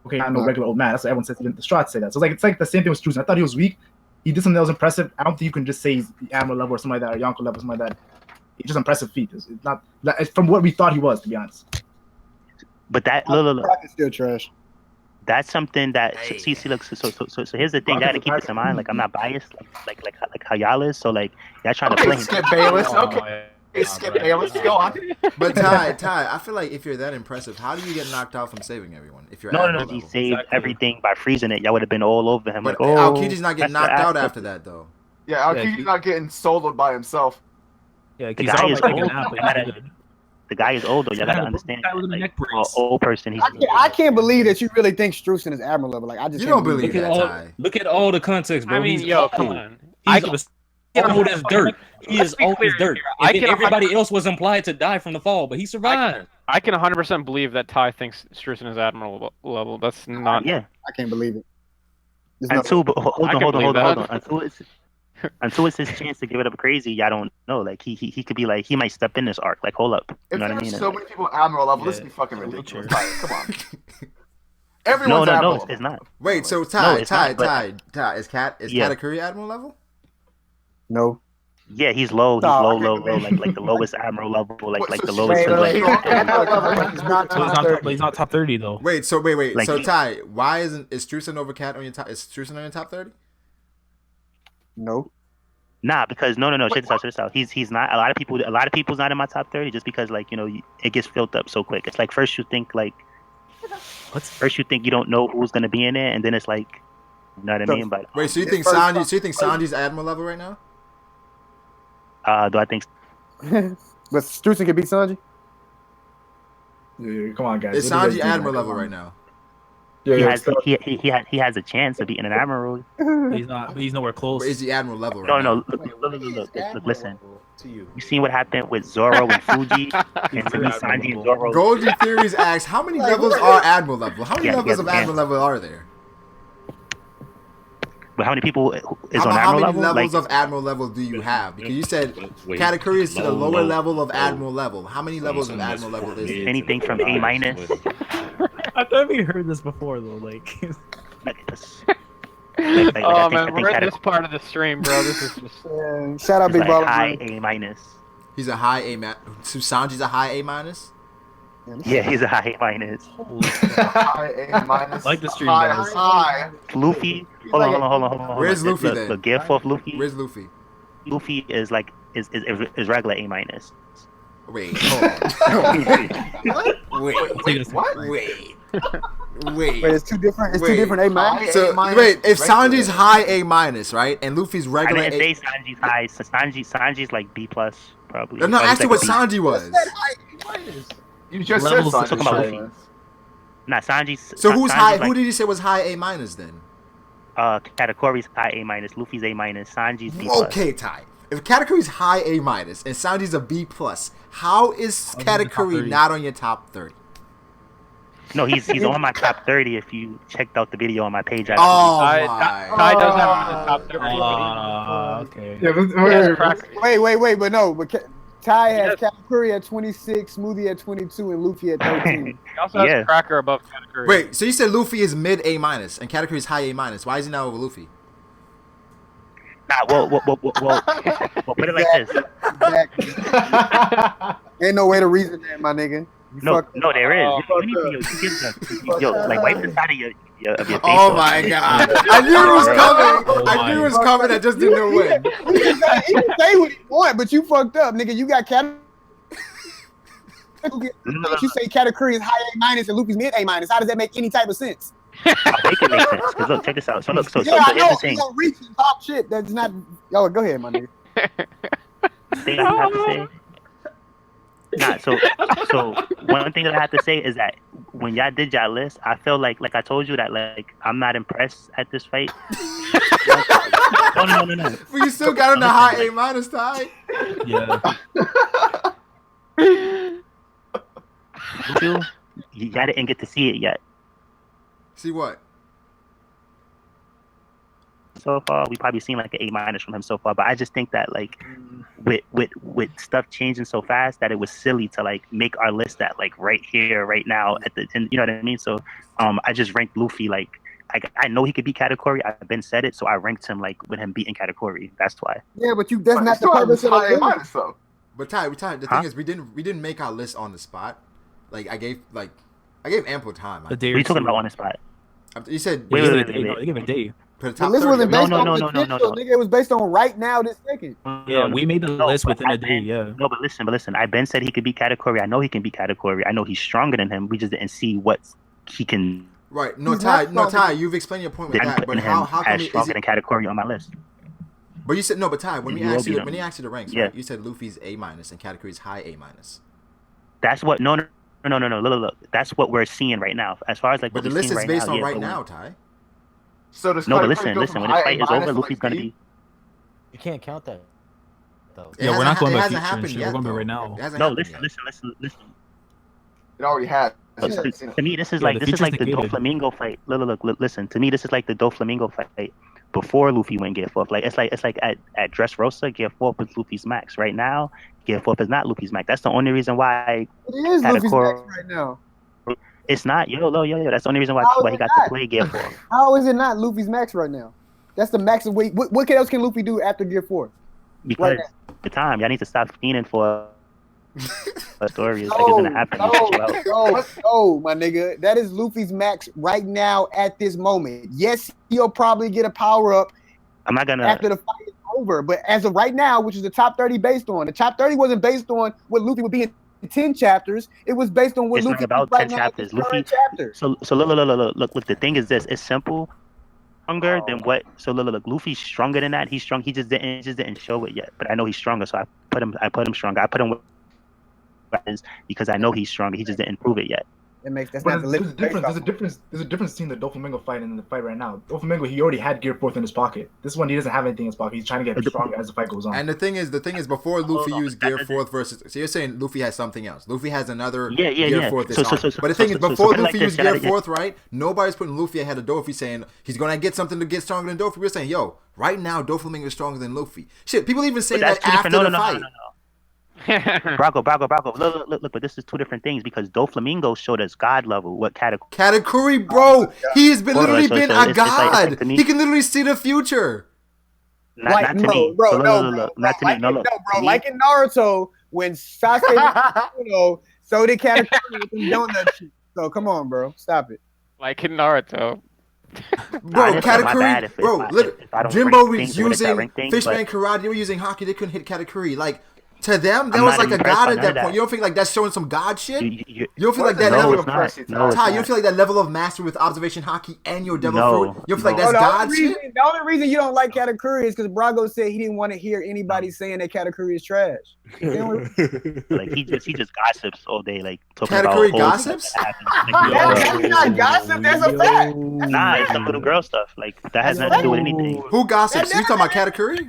okay, I'm no regular old man. That's what everyone says. Even the Strats say that. So it's like the same thing with Struzen. I thought he was weak. He did something that was impressive. I don't think you can just say he's the admiral level or something like that, or Yonko level, something like that. It's just impressive feat. It's not it's from what we thought he was, to be honest. But that look. Crockett's still trash. That's something that see look. So here's the thing. You gotta keep this in mind. Like, I'm not biased. Like how y'all is. So like y'all trying to play Okay, him. Skip Bayless. Oh, Okay, Skip Bayless. Go on. But Ty, I feel like if you're that impressive, how do you get knocked out from saving everyone? If you're No. admiral He level? saved Exactly. everything by freezing it. Y'all would have been all over him. But Like, oh, Aokiji's not getting that's the knocked out aspect. after that though. Yeah, Aokiji's not getting soloed by himself. Yeah, The he's guy always is taking old. out, but Gotta- he's good. The guy is old though. You gotta understand. Guy with a Like, neck for an brace. old person, he's I can't believe that you really think Struzan is admiral level. Like I just You can't don't believe Look at that, all. Ty. Look at all the context, bro. I mean, He's yo, old. come on. He's old as dirt. He Let's is be old clear as dirt. here. And I then can everybody else was implied to die from the fall, but he survived. I can 100% believe that Ty thinks Struzan is admiral level. That's not. yeah. I can't believe it. There's no- Until but hold I on, can hold on. believe Until it's his chance to give it up crazy. I don't know. Like he could be like he might step in this arc. Like hold up. You If know what I there's mean? so many people admiral level, this Yeah. would be fucking Yeah, ridiculous. wheelchair. Ty, come on. No, Everyone's no, admiral no. level. It's not. Wait, so No, Ty, it's not, but- is Yeah. Katakuri admiral level? no. Yeah, he's low. He's No, I low, can't low, believe- like the lowest admiral level, What, like so the she's lowest. Wait, Like, wait, admiral level, but he's not So he's top not top, 30. but he's not top 30 though. Wait, so wait. Like- So Ty, why is Struzan over Cat on your top? Is Struzan on your top 30? No. nah, because no. Check this out. He's not. A lot of people's not in my top 30 just because like it gets filled up so quick. It's like first you think like, first you think you don't know who's gonna be in there, and then it's like, you know what I mean? But Wait, so you His think first Sanji? fight- So you think Sanji's admiral level right now? do I think? But Struzan can beat Sanji. Yeah, come on, guys. Is What do you Sanji guys do, admiral man? level right now? Yeah, He yeah, has so- he has a chance of beating an admiral. He's not. But he's nowhere close. Or is he admiral level right No, now? look, listen. You seen what happened with Zoro and Fuji, and to me, Sanji and Zoro. Golden Theories asks, how many levels are admiral level? How many Yeah, levels yeah, of yeah. admiral level are there? But how many people is How on many admiral level? levels Like, of admiral level do you have? Because you said Wait. Katakuri is to the Low, lower low, level of low. admiral level. How many levels of admiral level is there? anything from A minus. I've never heard this before though. Like, like, this- Oh I man, think we're in Kata- this part of the stream, bro. This is just. Yeah. Shout out it's Big like Baller. high Man. A minus. He's a high A man. So Sanji's a high A minus? Yeah, he's a high A minus. High A minus. Like the stream, high, guys. high. Luffy. Hold on. Where's Luffy look, then? Look, gear fourth Luffy. Where's Luffy? Luffy is like is regular A minus. Wait, hold on. Wait, what? wait. Wait, it's two different. It's Wait. two different A minus. So A minus, wait, if regular. Sanji's high A minus, right, and Luffy's I regular didn't A, say Sanji's high. So Sanji's like B plus probably. I'm not Or he's asking like what a B. Sanji was. You just Levels said talking Sanji's about high Luffy. A minus. Nah, Sanji's. So who's Sanji's high? Like, Who did you say was high A minus then? Katakuri's high A minus. Luffy's A minus. Sanji's B plus. Okay, Ty. If Katakuri's high A minus and Sanji's a B plus, how is in the top Katakuri 30. not on your top 30? No, he's on my top 30. If you checked out the video on my page, I Oh Ty my! does have him in the top 30. okay. Yeah, but, But no. But Ty has Katakuri at 26, Smoothie at 22, and Luffy at 13. He also has Yeah. Cracker above Katakuri. Wait, so you said Luffy is mid A minus and Katakuri's high A minus? Why is he not over Luffy? Nah, well, put it like this. Exactly. Ain't no way to reason that, my nigga. You No, fucked no, there is. Oh, Yo, like wipe the side of your face. Oh off. my god! I knew it was coming. Oh I knew it my. was coming. I just didn't know when. He can say what he want, but you fucked up, nigga. You got Katakuri. You say Katakuri is high A minus and Luffy's mid A minus. How does that make any type of sense? Make it make sense. Cause look, check this out. So look, so Yeah, I here's know. the You thing. gonna reach the top shit. That's not. Yo, go ahead, my nigga. Thing I have to say. Nah, so one thing that I have to say is that when y'all did y'all list, I feel like I told you that like I'm not impressed at this fight. No. But you still got him the high A minus, Ty. Yeah. You y'all didn't get to see it yet. See what? So far, we probably seen like an A minus from him so far, but I just think that like with stuff changing so fast that it was silly to like make our list that like right here, right now at the and you know what I mean. So I just ranked Luffy like I know he could beat Katakuri. I've been said it, so I ranked him like with him beating Katakuri. That's why. Yeah, but that's not the Still have purpose his of high A the video. minus though. But Ty, the thing is, we didn't make our list on the spot. Like I gave ample time. A day What or are you talking two. about on the spot? You said Wait, They wait, give wait, a day. wait. No, they give a day. for the The top list 30. wasn't right? based No, on no, potential, nigga. It was based on right now, this second. Yeah, we made the list within a day. Yeah. No, but listen. I Ben said he could beat Katakuri. I know he can beat Katakuri. I know he's stronger than him. We just didn't see what he can. Right. No, He's Ty. not No, strong. Ty. You've explained your point with Then that. putting But him how come as is stronger it? than Katakuri on my list. But you said no. But Ty, when we You will asked beat you him. the ranks, Yeah. right? You said Luffy's A minus and Katakuri's high A minus. That's what no. Look. That's what we're seeing right now. As far as like But what the we're list seeing is right based now, on yeah. right But now, Ty. So does no, but Kyrie Irving go listen. from When this high A fight is over, minus to Luffy's like gonna B? be. You can't count that though. It Yeah, we're hasn't not ha- going it by hasn't future and happened shit. yet, We're going by though. right now. It hasn't No, happened yet. listen. It already has. So, You to, haven't seen it. to me, this is Yeah, like the this is future's like the negated. Doflamingo fight. Look. Listen to me. This is like the Doflamingo fight before Luffy went Gear 4. Like it's like at Dressrosa, Gear 4 was Luffy's max. Right now, Gear 4 is not Luffy's max. That's the only reason why It is Luffy's max Katakuri. right now. It's not yo. That's the only reason why How is he it got not? to play Gear 4 How is it not Luffy's max right now? That's the max of weight. What else can Luffy do after Gear 4? because the time y'all need to stop fiending for a story. It's like it's gonna happen. No, my nigga. That is Luffy's max right now at this moment. Yes, he'll probably get a power up I'm not gonna after the fight is over. But as of right now, which is the top 30 based on, the top 30 wasn't based on what Luffy would be in 10 chapters. It was based on what It's not Luffy about is right 10 now chapters. in his current Luffy. chapter. So look. The thing is this. It's simple. Stronger than what? So look. Luffy's stronger than that. He's strong. He just didn't show it yet. But I know he's stronger. So I put him stronger. I put him with because I know he's stronger. He just didn't prove it yet. That's But not the there's a list. difference. There's a difference between the Doflamingo fight and the fight right now. Doflamingo, he already had Gear 4th in his pocket. This one, he doesn't have anything in his pocket. He's trying to get stronger as the fight goes on. And the thing is, before Luffy used Gear 4th versus, so you're saying Luffy has something else. Luffy has another Gear 4th. But the thing is, before Luffy used Gear 4th, right? Nobody's putting Luffy ahead of Doffy, saying he's gonna get something to get stronger than Doffy. We're saying, yo, right now Doflamingo is stronger than Luffy. Shit, people even say that after the fight. Brago. Look, but this is two different things because Doflamingo showed us God level. What Katakuri, bro, he's been literally so been it's a god. like to me, He can literally see the future. Not to me, bro. Not to me. No, look, bro. Like in Naruto, when Sasuke, so did Katakuri with them donut shit. So come on, bro, stop it. Like in Naruto. Bro, Katakuri, bro, Jimbo was using Fishman Karate, they were using Haki, they couldn't hit Katakuri. Like, to them, that was like a god at that point. You don't think like that's showing some god shit? You don't feel like that level of Ty, you don't feel like that level of mastery with observation Haki and your devil fruit? You don't feel like that's god shit? The only reason you don't like Katakuri is because Brago said he didn't want to hear anybody saying that Katakuri is trash. Like he just gossips all day, like talking Katakuri about gossips. That's not gossip. That's a fact. Nah, it's some little girl stuff. Like that has nothing to do with anything. Who gossips? You talking about Katakuri?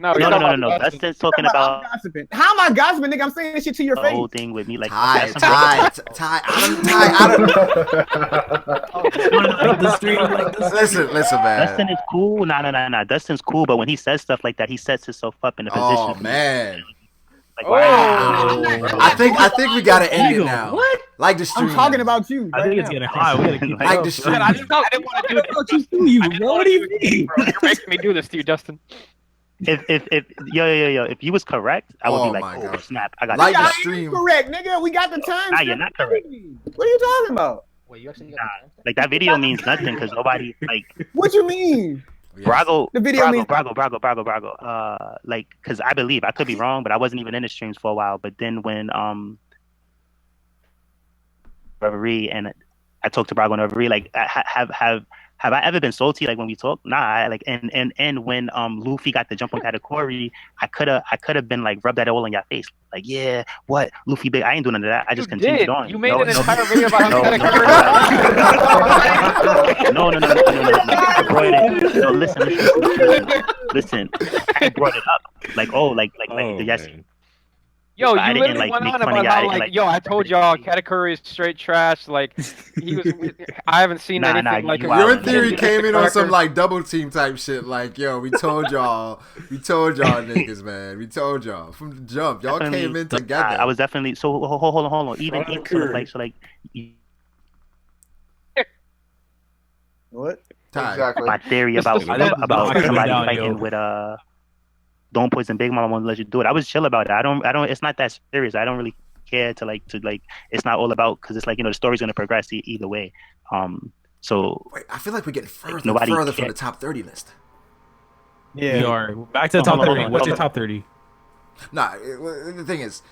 No. Dustin's talking about. How am I gossiping, nigga? I'm saying this shit to your face. The whole thing with me, like Ty. Listen, man. Dustin is cool. Nah. Dustin's cool, but when he says stuff like that, he sets himself up in a position. Oh man. Like, wow. I think we gotta end it now. What? Like the stream. I'm talking about you. I think it's getting hot. We gotta keep like the stream. I didn't want to do it. What do you mean? Bro, you're making me do this to you, Justin. If you was correct, I would be like, oh snap, I got like the stream. Correct, nigga. We got the time. Nah, you're not correct. What are you talking about? Wait, you actually got the time? Like that video means nothing because nobody like. What you mean? Brago, the video means Brago. Like, cause I believe I could be wrong, but I wasn't even in the streams for a while. But then when Reverie and I talked to Brago and Reverie, like have I ever been salty like when we talk? Nah, and when Luffy got the jump on Katakuri, I could have been like rub that all in your face. Like, yeah, what? Luffy big, I ain't doing none of that. I just continued on. You made an entire video about how Katakuri. No. Listen. I brought it up. Like, yes. Yo, I you didn't, literally like, went make on fun about of how, y'all. like, yo, I told y'all Katakuri is straight trash. Like, he was. I haven't seen anything like. Your theory came in on some like double team type shit. Like, yo, we told y'all niggas, man. We told y'all from the jump. Y'all came in together. I was definitely so. Hold on. Even so like. What? Exactly. My theory about somebody fighting with Don't Poison Big Mama won't let you do it. I was chill about it. I don't. It's not that serious. I don't really care to like. It's not all about because it's like the story's gonna progress either way. So wait, I feel like we're getting further and further from the top 30 list. Yeah, we are. Back to the top 30. What's your top 30? Nah, the thing is,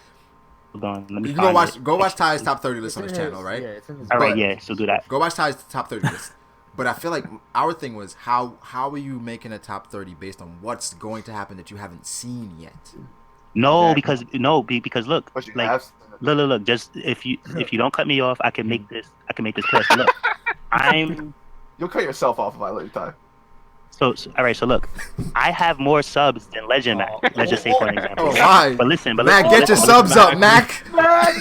hold on. Let me you can go watch Ty's top 30 list on his channel, right? All right, yeah. So do that. Go watch Ty's top 30 list. But I feel like our thing was how are you making a top 30 based on what's going to happen that you haven't seen yet? No, Exactly. because look, But you like have. look. Just if you don't cut me off, I can make this clear. So look, I'm You'll cut yourself off if I let you talk. so all right. So look, I have more subs than Legend Mac. Let's just say for an example. Oh, why? But listen, Mac, get your subs up, Mac.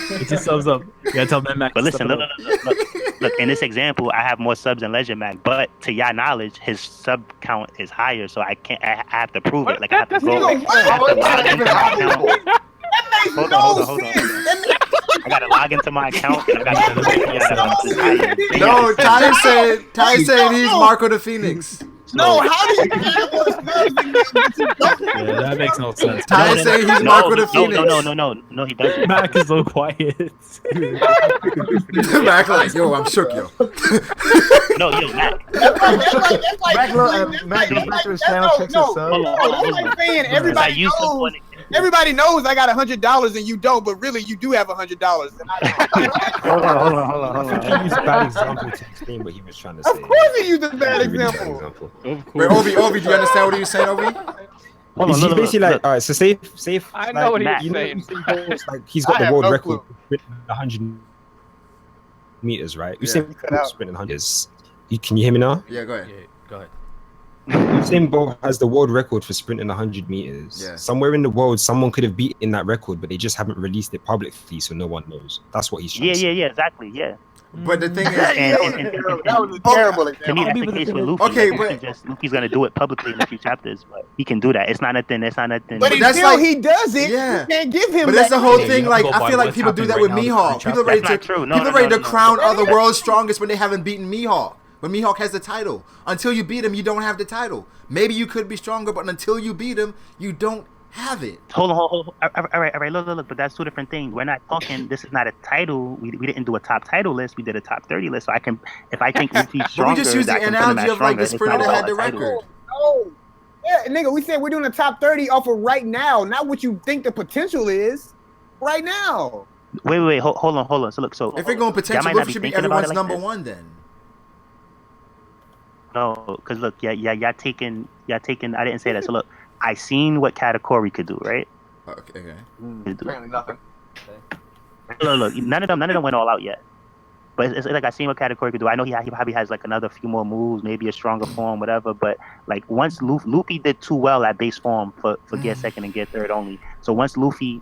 Get your subs up. You gotta tell them Mac. But to listen, step look, it up. look. In this example, I have more subs than Legend Mac. But to y'all knowledge, his sub count is higher, so I can't. I have to prove it. Like I have to Doesn't go. even make I have to sense. log into my account. That makes Hold no on. sense. I gotta log into my account and I gotta. No, Ty said he's Marco the Phoenix. No, how do you have more subs than him, but you don't? Yeah, that makes no sense. Ty said he's Marco the Phoenix. No, he doesn't. Mac is so quiet. Mac like, yo, I'm shook, yo. No, yo, Mac. That's like Mac goes back to his channel, checks his subs. that's like saying everybody knows I got $100 and you don't, but really you do have $100. Hold on. He used a bad example to explain what he was trying to say. Of course he used a bad example. Wait, Ovi, do you understand what he was saying, Ovi? He's basically like, all right, so safe. I know what he's you know, saying. like, he's got I the have world no record clue. for 100 meters, right? Yeah. Usain Bolt sprinting 100 meters. Can you hear me now? Yeah, go ahead. Yeah, go ahead. Usain Bolt has the world record for sprinting 100 meters. Yeah. Somewhere in the world, someone could have beaten that record, but they just haven't released it publicly, so no one knows. That's what he's trying to say. Yeah, exactly, yeah. But the thing is, That was a terrible To me, example. that's the case with Luffy. Okay, Like, Luffy's gonna do it publicly in a few chapters, but he can do that. It's not nothing. But that's until like- he does it, Yeah. you can't give him but that. that's the whole Yeah, thing. you Like, have to go I feel by like what's people do happening that right with now in the Mihawk. three People chapters. ready That's not true. No, people no, ready no, to no. crown other world's strongest when they haven't beaten Mihawk. When Mihawk has the title, until you beat him, you don't have the title. Maybe you could be stronger, but until you beat him, you don't have it. Hold on. All right. Look. But that's two different things. We're not talking. This is not a title. We didn't do a top title list. We did a top 30 list. So if I think Luffy's But stronger, we just used the I can put him analogy as of like the stronger. sprinter It's that not had the about a title. record. No. Yeah, nigga, we said we're doing a top 30 off of right now, not what you think the potential is right now. Wait. Hold on. So look. If we're going potential, might not Luffy be should be thinking about everyone's it like number this. one then. No, because look, y'all taking. I didn't say that. So look, I seen what Katakuri could do, right? Okay. Apparently nothing. Look, none of them went all out yet. But it's like I seen what Katakuri could do. I know he probably has like another few more moves, maybe a stronger form, whatever. But like once Luffy did too well at base form for gear second and gear third only. So once Luffy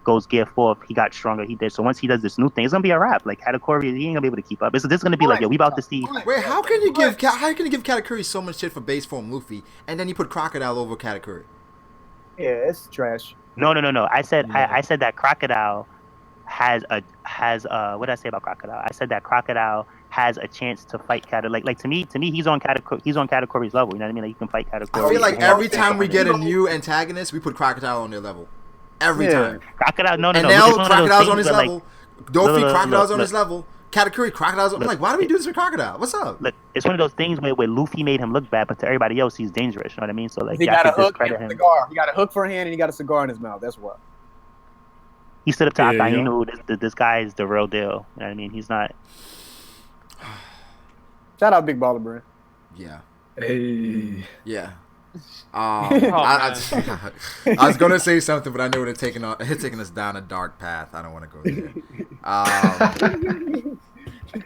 goes gear fourth, he got stronger. He did. So once he does this new thing, it's gonna be a wrap. Like Katakuri, he ain't gonna be able to keep up. This is gonna be like, yo, we about to see. Wait, how can you give Katakuri so much shit for base form Luffy, and then you put Crocodile over Katakuri? Yeah, it's trash. No. I said that Crocodile has what did I say about Crocodile? I said that Crocodile has a chance to fight Katakuri. Like to me he's on Katakuri's level. You know what I mean? Like you can fight Katakuri. I feel like every time we get a new antagonist, we put Crocodile on their level. Every time. Crocodile, no. And now It's one of those Crocodile's on things his where, level. Dofi, Crocodile's on look. his level. Katakuri, Crocodile's on. I'm like, why do we do this with Crocodile? What's up? Look, it's one of those things where Luffy made him look bad, but to everybody else, he's dangerous. You know what I mean? So like, He yeah, got I a could hook and discredit a him. cigar. He got a hook for a hand and he got a cigar in his mouth. That's what. He stood up to Yeah, Akainu. This guy is the real deal. You know what I mean? He's not. Shout out Big Baller Brand. Yeah. Hey. Yeah. I was gonna say something, but I knew it had taken us down a dark path. I don't want to go there.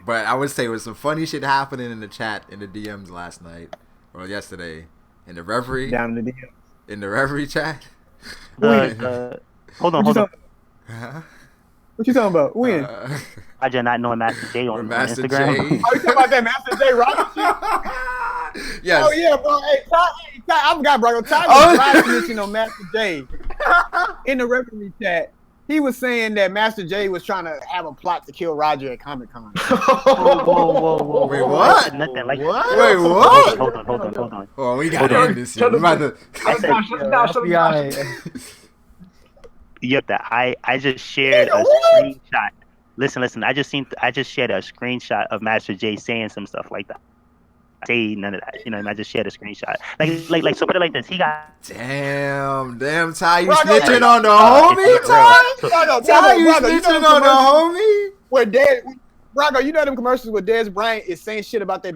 But I would say there was some funny shit happening in the chat, in the DMs last night or yesterday, in the Reverie, Down in the DM. in the Reverie chat. Hold on. Huh? What you talking about? When? I just not knowing Master J on Master Instagram. J. Oh, you talking about that Master J Rocket shit? Yes. Oh yeah, bro. Hey, Ty, I forgot, bro. Ty Oh. was live snitching on Master J in the referee chat. He was saying that Master J was trying to have a plot to kill Roger at Comic Con. Whoa. Wait, what? Nothing like What? Wait, what? Hold on. Oh, we got to end this shit. We about to- I just shared a screenshot. Listen. I just shared a screenshot of Master J saying some stuff like that. Say none of that. You know, and I just shared a screenshot. Like so put it like this. He got Damn, Ty, you Brago, snitching on the homie, Ty? Ty, you snitching on the homie? Where Brago, you know them commercials where Dez Bryant is saying shit about that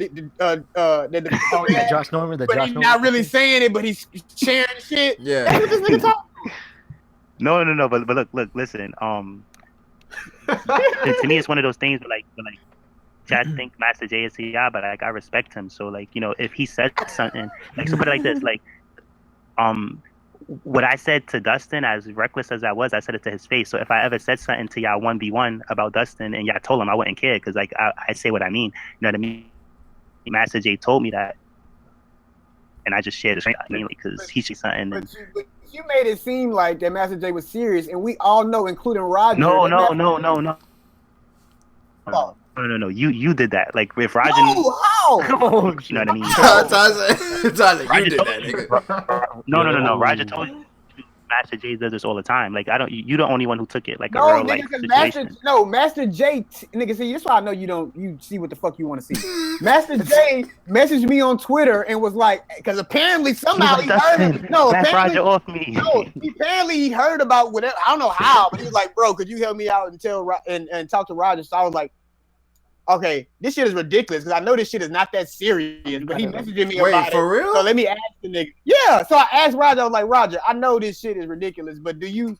Josh Norman, but he's not really saying it, but he's sharing shit. Yeah. That's what this nigga talking. No. But look, listen. To me, it's one of those things where like Chad think Master J is Ti, but like I respect him. So like if he said something, like so put it like this, like what I said to Dustin, as reckless as I was, I said it to his face. So if I ever said something to y'all 1v1 about Dustin and y'all told him, I wouldn't care because like I say what I mean. You know what I mean? Master J told me that, and I just shared it mainly because he said something. But you made it seem like that Master J was serious, and we all know, including Roger. No. Oh. No. You did that. Like if Roger. No, how? You know what I mean? Tyler, you did that, nigga. No. Roger told you Master J does this all the time. Like I don't. You the only one who took it like no, a real nigga, like situation. Master J, nigga. See, that's why I know you don't. You see what the fuck you want to see. Master J messaged me on Twitter and was like, because apparently somehow he heard. No, apparently, Roger off me. No, apparently he heard about whatever. I don't know how, but he was like, bro, could you help me out and tell and talk to Roger? So I was like, okay, this shit is ridiculous because I know this shit is not that serious. But he messaging me about it. For real? So let me ask the nigga. Yeah. So I asked Roger. I was like, Roger, I know this shit is ridiculous, but do you?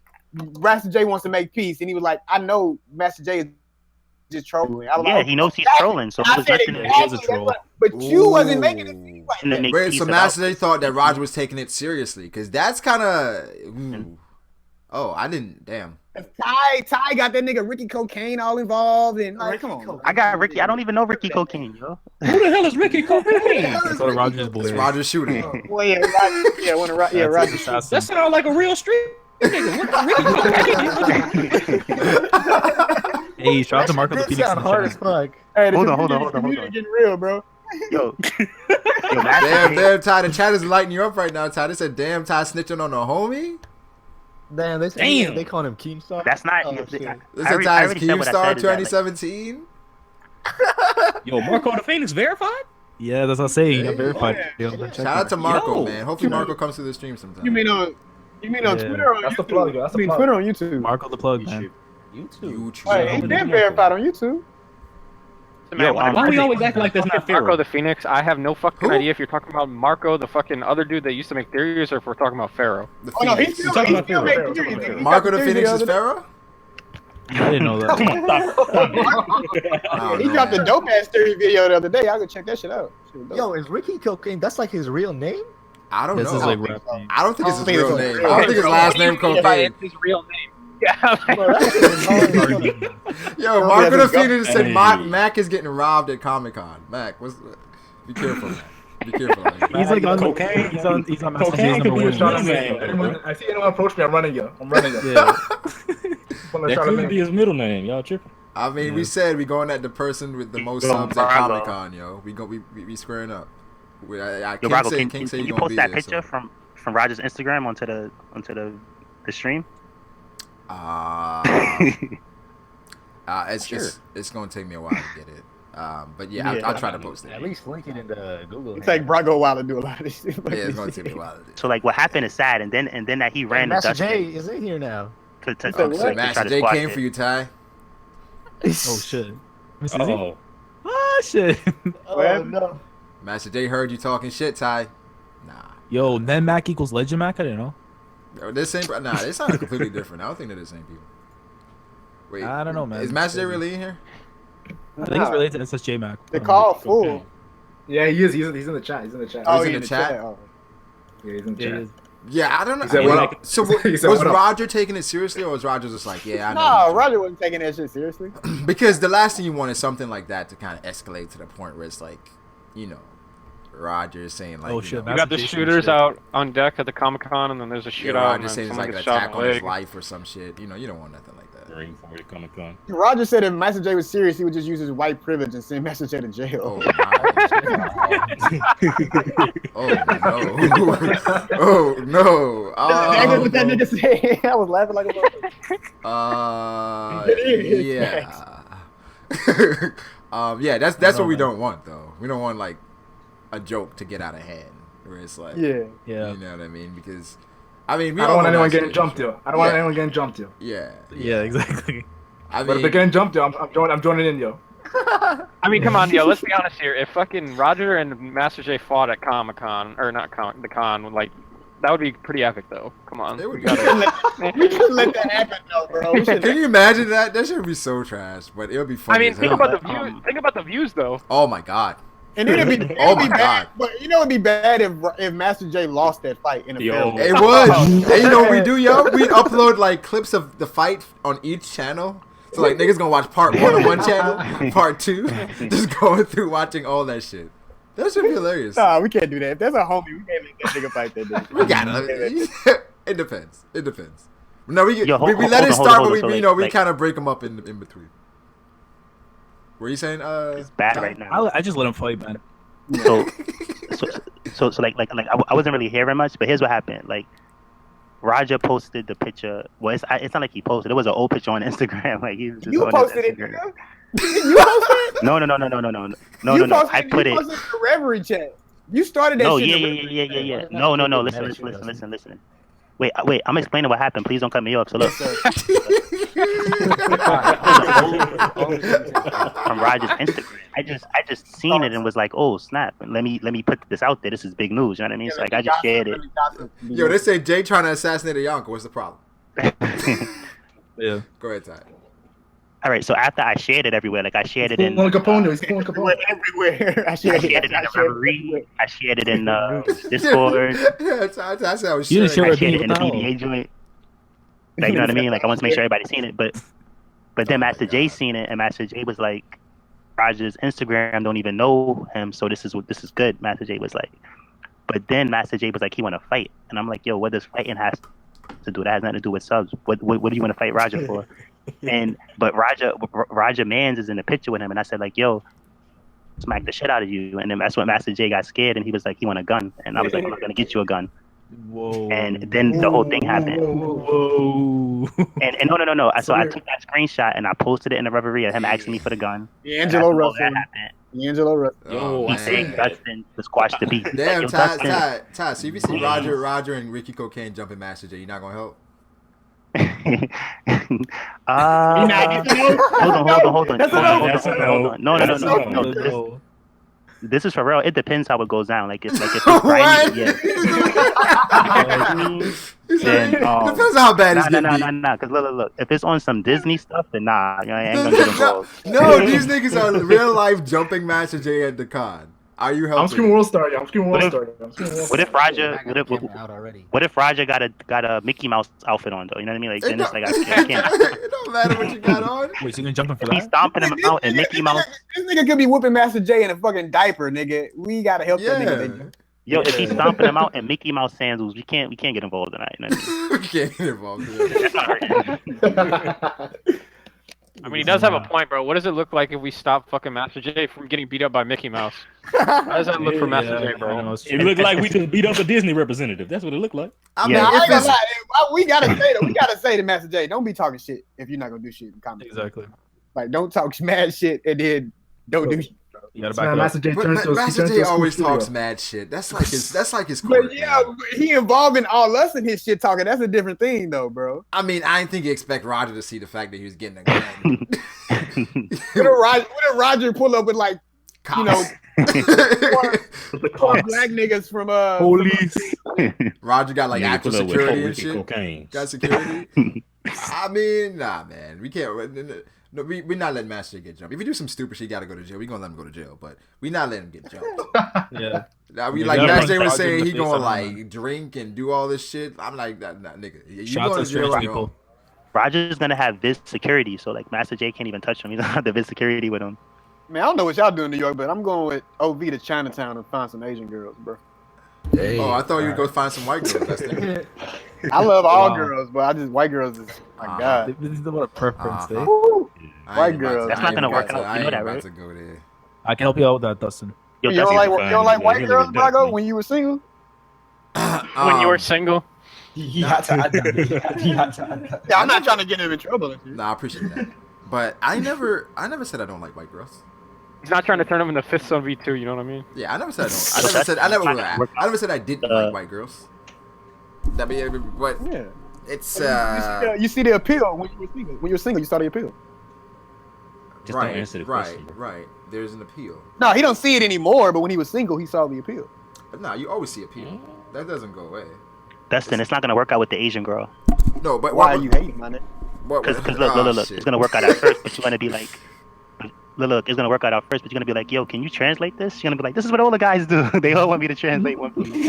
Master J wants to make peace, and he was like, I know Master J is just trolling. I was Yeah, like, he knows he's trolling, so I it was said nothing. exactly, He is a troll. but you wasn't making it seem like Wait, so Master J thought that Roger was taking it seriously because that's kind of. Oh, I didn't. Damn. Ty got that nigga Ricky Cocaine all involved, and like, come on. I got Ricky. I don't even know Ricky Cocaine, yo. Who the hell is Ricky Cocaine? That's what Roger's boy. It's Roger shooting. Well, yeah, Roger. That sounds like a real street nigga. Ricky Cocaine. Hey, shout out to Marco the Phoenix. Sound hard as fuck. Hey, Hold on. Getting real, bro. Yo, Damn, Ty. The chat is lighting you up right now, Ty. They said, damn, Ty snitching on a homie. Damn, they call him Keemstar. That's not. Oh, shit. This is Ty's Keemstar 2017. Yo, Marco the Phoenix verified? Yeah, that's what I'm saying. You got verified. Shout out to Marco, man. Hopefully Marco comes to the stream sometime. You mean on Twitter or That's the YouTube? plug, yo. That's the I mean plug. Twitter on YouTube. Marco the plug, man. YouTube. Hey, he's been verified on YouTube. Man, Why we always act like that's not Marco Pharaoh? the Phoenix. I have no fucking idea if you're talking about Marco, the fucking other dude that used to make theories, or if we're talking about Pharaoh. The Oh no, Phoenix. he's still talking about making Pharaoh. theories. He Marco got the Phoenix is video Pharaoh? I didn't know that. I don't He know, dropped a man. dope ass theory video the other day. I could check that shit out. Shit was dope. Yo, is Ricky Cocaine? That's like his real name? I don't This know. is like rap name. I don't think it's his I don't real think it's name. his I don't think his last name What do you mean by Cocaine. it's his real name. Yeah. Yo, Marco the that's his Phoenix said Hey. Mac is getting robbed at Comic Con. Mac, be careful, man. Be careful. Like, He's like on Cocaine. He's on Master Cocaine J's could be number his one. middle name. I see anyone approach me, I'm running you. Yeah. That could be his middle name. Y'all tripping. I mean, we said we going at the person with the most subs at Comic Con, yo. We squaring up. I Yo, can't Brago, say can you you gonna post be that there, picture so. from Roger's Instagram onto the stream? It's gonna take me a while to get it. But yeah, I'll try to post it. At least link it in the Google. It take Brago a while to do a lot of this shit. Yeah, it's gonna take me a while to do. So like what happened is sad, and then that he ran to Master Dustin J is in here now. to said try what? Master to J squash came it. for you, Ty. Oh shit. Oh, Ah shit. Oh no. Master J heard you talking shit, Ty. Nah. Yo, then Mac equals Legend Mac. I didn't know. Nah, they sound completely different. I don't think they're the same people. Wait, I don't know, man. Is Master J really in here? I think it's related to SSJ Mac. The call full. Yeah, he is. He's in the chat. He's in the chat. Oh, he's in the chat? Oh. Yeah, he's in the Yeah, chat. it is. Yeah, I don't know. He said, Well, "What up?" so He said, was "What up?" Roger taking it seriously, or was Roger just like, yeah, I know? No, Roger wasn't taking that shit seriously. Because the last thing you want is something like that to kind of escalate to the point where it's like, Roger saying like, Oh, shit, You got the Jason shooters shit. out on deck at the Comic Con, and then there's a shootout, and Roger then saying it's someone like an gets shot attack in on the his leg. life or some shit. You don't want nothing like that. Rainforest Comic Con. Roger said if Master J was serious, he would just use his white privilege and send Master J to jail. Oh, my. Oh no! Oh no! That's what that nigga said. I was laughing like a motherfucker. Yeah. Yeah, that's what we don't want though. We don't want like a joke to get out of hand where it's like, Yeah. you know what I mean? Because I mean, we I don't want know anyone Master getting J jumped shit. to. I don't want anyone getting jumped to. Yeah. Yeah, exactly. I But if mean, they're getting jumped to, I'm joining in, yo. I mean, come on, yo, let's be honest here. If fucking Roger and Master J fought at Comic Con, or not the con, like, That would be pretty epic, though. Come on. It would We be. gotta- We should let that happen, though, bro. We should Can you imagine that? That should be so trash, but it would be I funny. mean, as think hell. about the views. Think about the views, though. Oh my god. And it'd be, Oh it'd my be bad, God. but you know it'd be bad if Master J lost that fight in a Yo. film. It would. And you know what we do, yo? We upload like clips of the fight on each channel. So like niggas gonna watch part 1 on one channel, part 2, just going through watching all that shit. That should be hilarious. Nah, we can't do that. If there's a homie, we can't let that nigga fight that nigga. We gotta. It depends. It depends. No, we Yo, we hold let on, it hold start, on, but we so, you like- know we like- kind of break them up in between. What are you saying? It's bad right now. I just let him fight, man. So like I wasn't really hearing much, but here's what happened. Like Raja posted the picture. Well, it's not like he posted. It was an old picture on Instagram. Like he was just You on posted his it, Instagram. nigga. You posted it? No. You I put you it. posted the Reverie chat. You started that No, shit. yeah. in the No. Listen. Wait. I'm explaining what happened. Please don't cut me off. So look, from Raja's Instagram, I just seen it and was like, oh snap! Let me put this out there. This is big news. You know what I mean? So like I just shared it. Yo, they say Jay trying to assassinate a Yonko. What's the problem? Yeah. Go ahead, Ty. All right, so after I shared it everywhere, like I shared it He's in pulling Capone. He's pulling Capone. everywhere. I I shared shared it in the Reverie. I shared it in Discord. Yeah, Ty said I was You didn't sharing. I share shared it in the No. BBA joint. Like, you know what I mean? Like, I want to make sure everybody's seen it. But then Master J seen it, and Master J was like, Raja's Instagram don't even know him, so this is good. Master J was like, but then Master J was like, he want to fight, and I'm like, yo, what does fighting has to do? That has nothing to do with subs. What do you want to fight Raja for? But Raja Mans is in the picture with him, and I said like, yo, smack the shit out of you. And then that's when Master J got scared, and he was like, he want a gun, and I was like, I'm not gonna get you a gun. Whoa. And then the whole thing happened. Whoa. And no. So I took that screenshot and I posted it in the Reverie of him asking me for the gun. D'Angelo All Russell. that happened. D'Angelo Russell. Oh, He man. saying Dustin to squash the beat. Damn, Yo, Ty. So if you see Roger, and Ricky Cocaine jumping Master J, you not gonna help? Hold on. That's Hold on. No. No. This is for real. It depends how it goes down. Like if it's What? grimy, yeah. He said, Then, depends on how bad it's getting beat. Nah. Because look. If it's on some Disney stuff, then nah, I ain't gonna get involved. No, these niggas are real life jumping Master J at the con. Are you helping? I'm screaming World Star. I'm screaming World What Star. What if Raja? out already. What if Raja got a Mickey Mouse outfit on though? You know what I mean? Like It then it's don't, like I can't. it don't matter what you got on. Wait, so you gonna jump him for He's that? stomping him out in Mickey Mouse. This nigga could be whooping Master J in a fucking diaper, nigga. We gotta help that nigga. Yeah. Yo, if he's stomping him out in Mickey Mouse sandals, we can't get involved in that. You know what I mean? We can't get involved in that. I mean, he does have a point, bro. What does it look like if we stop fucking Master J from getting beat up by Mickey Mouse? How does that look for Master J, bro? It looked like we just beat up a Disney representative. That's what it looked like. I mean, Yeah. I if ain't gonna it's, lie. We gotta say to Master J, don't be talking shit if you're not gonna do shit in comments. Exactly. Like, don't talk mad shit and then don't do shit. You gotta So back now it up. Master J but turns to Master he turns J to a school always studio. talks mad shit. That's like his core. But yeah, he involving all us in his shit talking. That's a different thing, though, bro. I mean, I didn't think you expect Roger to see the fact that he was getting a gun. What if Roger pull up with like, you know, four black niggas from Police. Roger got like Nigga actual pull up with security and Ricky shit. cocaine. Got security. I mean, nah, man, we can't. No, we're not letting Master J get jumped. If you do some stupid shit, you gotta go to jail. We gonna let him go to jail, but we not letting him get jumped. Yeah. Now we You like gotta Master J run was Roger in saying the he face gonna every like drink and do all this shit. I'm like, nah, nigga, you Shots going at to jail? strange I people. go. Roger's gonna have Viz security, so like Master J can't even touch him. He's gonna have the Viz security with him. Man, I don't know what y'all do in New York, but I'm going with OV to Chinatown and find some Asian girls, bro. Hey, Oh, I thought you would go find some white girls. That's the I love all Wow. girls, but white girls is my god. This is what a preference, eh? Woo. I White ain't about girls. to- That's I not ain't gonna about work to- out. I You know ain't that, about right? to go there. I can help you out with that, Dustin. Yo, You don't Dustin, like white He girls, look at Brago, me. when you were single? When you were single? He had to add that. He had to add that. Yeah, I'm not trying to get him in trouble. Nah, I appreciate that. But I never said I don't like white girls. He's not trying to turn him into Fists on V2, you know what I mean? Yeah, I never said I don't. So that's I not gonna work never said I didn't like white girls. That be, but Yeah. it's You see the appeal when you were single. When you were single, you saw the appeal. Just right, don't answer the right, question. Bro. right. There's an appeal. No, he don't see it anymore, but when he was single, he saw the appeal. But nah, you always see appeal. Mm. That doesn't go away. Dustin, it's not gonna work out with the Asian girl. No, but Why are you hating, man? Because look, it's gonna work out at first, but you're gonna be like, look, it's gonna work out at first, but you're gonna be like, yo, can you translate this? You're gonna be like, this is what all the guys do. They all want me to translate One Piece.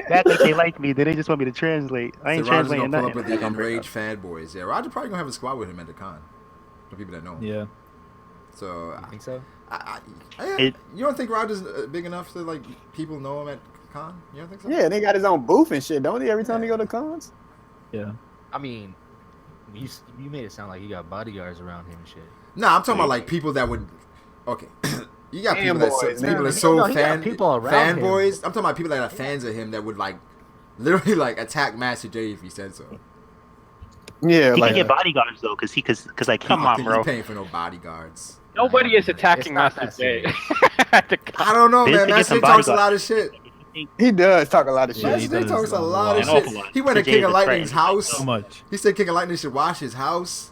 That's like they like me. They just want me to translate. I ain't translating nothing. Pull nothing. up with the enraged fanboys. Yeah, Roger probably gonna have a squad with him at the con. For people that know him. Yeah. So I think so. You don't think Roger's big enough to like people know him at con? You don't think so? Yeah, they got his own booth and shit, don't he? Every time they go to cons. Yeah. I mean, you made it sound like he got bodyguards around him and shit. Nah, I'm talking about like people that would. Okay, you got people Fanboys, that man. so He got people around fanboys. him. I'm talking about people that are fans of him that would like literally like attack Master J if he said so. Yeah, He like can get bodyguards though, because like Come on, He's bro. paying for no bodyguards. Nobody is attacking It's not Master that J. At the con. I don't know, Vince man. can get Master J some talks a bodyguards. lot of shit. he does talk a lot of shit. Yeah, he Master J does talks a a lot of An awful shit. lot. He went to J King is of a Lightning's threat. house. So much. He said King of Lightning should wash his house.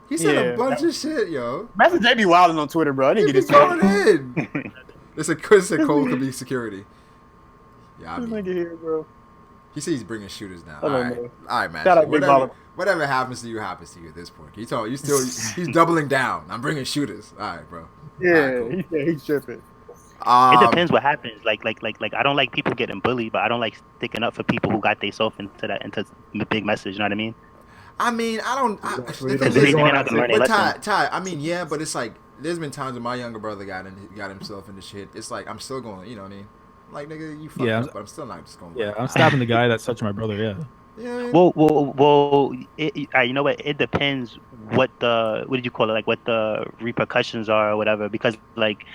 He said a bunch of shit, yo. Master J be wilding on Twitter, bro. I didn't He get be his going in. It's a Cole could be security. Yeah, I This mean, nigga here, bro. he says he's bringing shooters now. Hold All on, right, man. all right, man. Shout out Big Baller. Whatever happens to you at this point. He told you still. He's doubling down. I'm bringing shooters. All right, bro. Yeah, All right, cool. he said he's tripping. It depends what happens. Like I don't like people getting bullied, but I don't like sticking up for people who got themselves into the big message. You know what I mean? I mean, I don't. Really the thing don't is, learn how to learn a but lesson. Ty, I mean, yeah, but it's like there's been times when my younger brother got himself into shit. It's like I'm still going. You know what I mean? Like nigga, you fucked up, but I'm still not just going. Yeah, I'm stabbing the guy that's touching my brother. Yeah. Yeah. Well. You know what? It depends what did you call it? Like what the repercussions are or whatever. Because like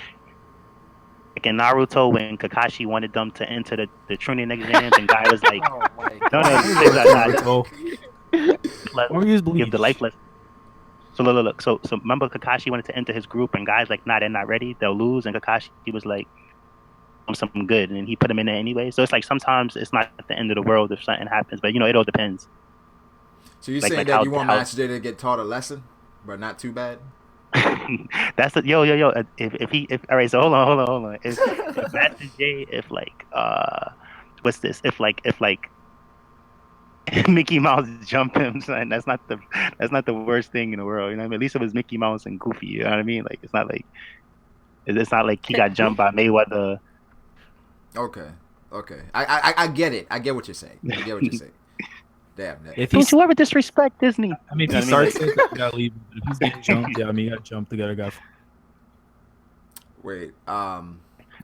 in Naruto, when Kakashi wanted them to enter the Chunin exams, and guy was like, Oh my no, Naruto. Or use give bleach. the life lesson. So look. So remember, Kakashi wanted to enter his group, and guys like, nah, they're not ready. They'll lose. And Kakashi was like, I'm something good, and he put him in there anyway. So it's like sometimes it's not the end of the world if something happens, but it all depends. So you Like- saying like that how- you want how- Master J to get taught a lesson, but not too bad? That's the yo. If all right, so hold on. If Master J, what's this? If Mickey Mouse jump him, son, that's not the worst thing in the world. You know what I mean? At least it was Mickey Mouse and Goofy. You know what I mean? Like it's not like he got jumped by Mayweather. Okay. I get it. I get what you're saying. Damn. If Don't he's, you ever disrespect Disney? I mean, if he You know what I starts it, you gotta leave. But if he's getting jumped, yeah, I mean, you gotta jump the other guy. Wait.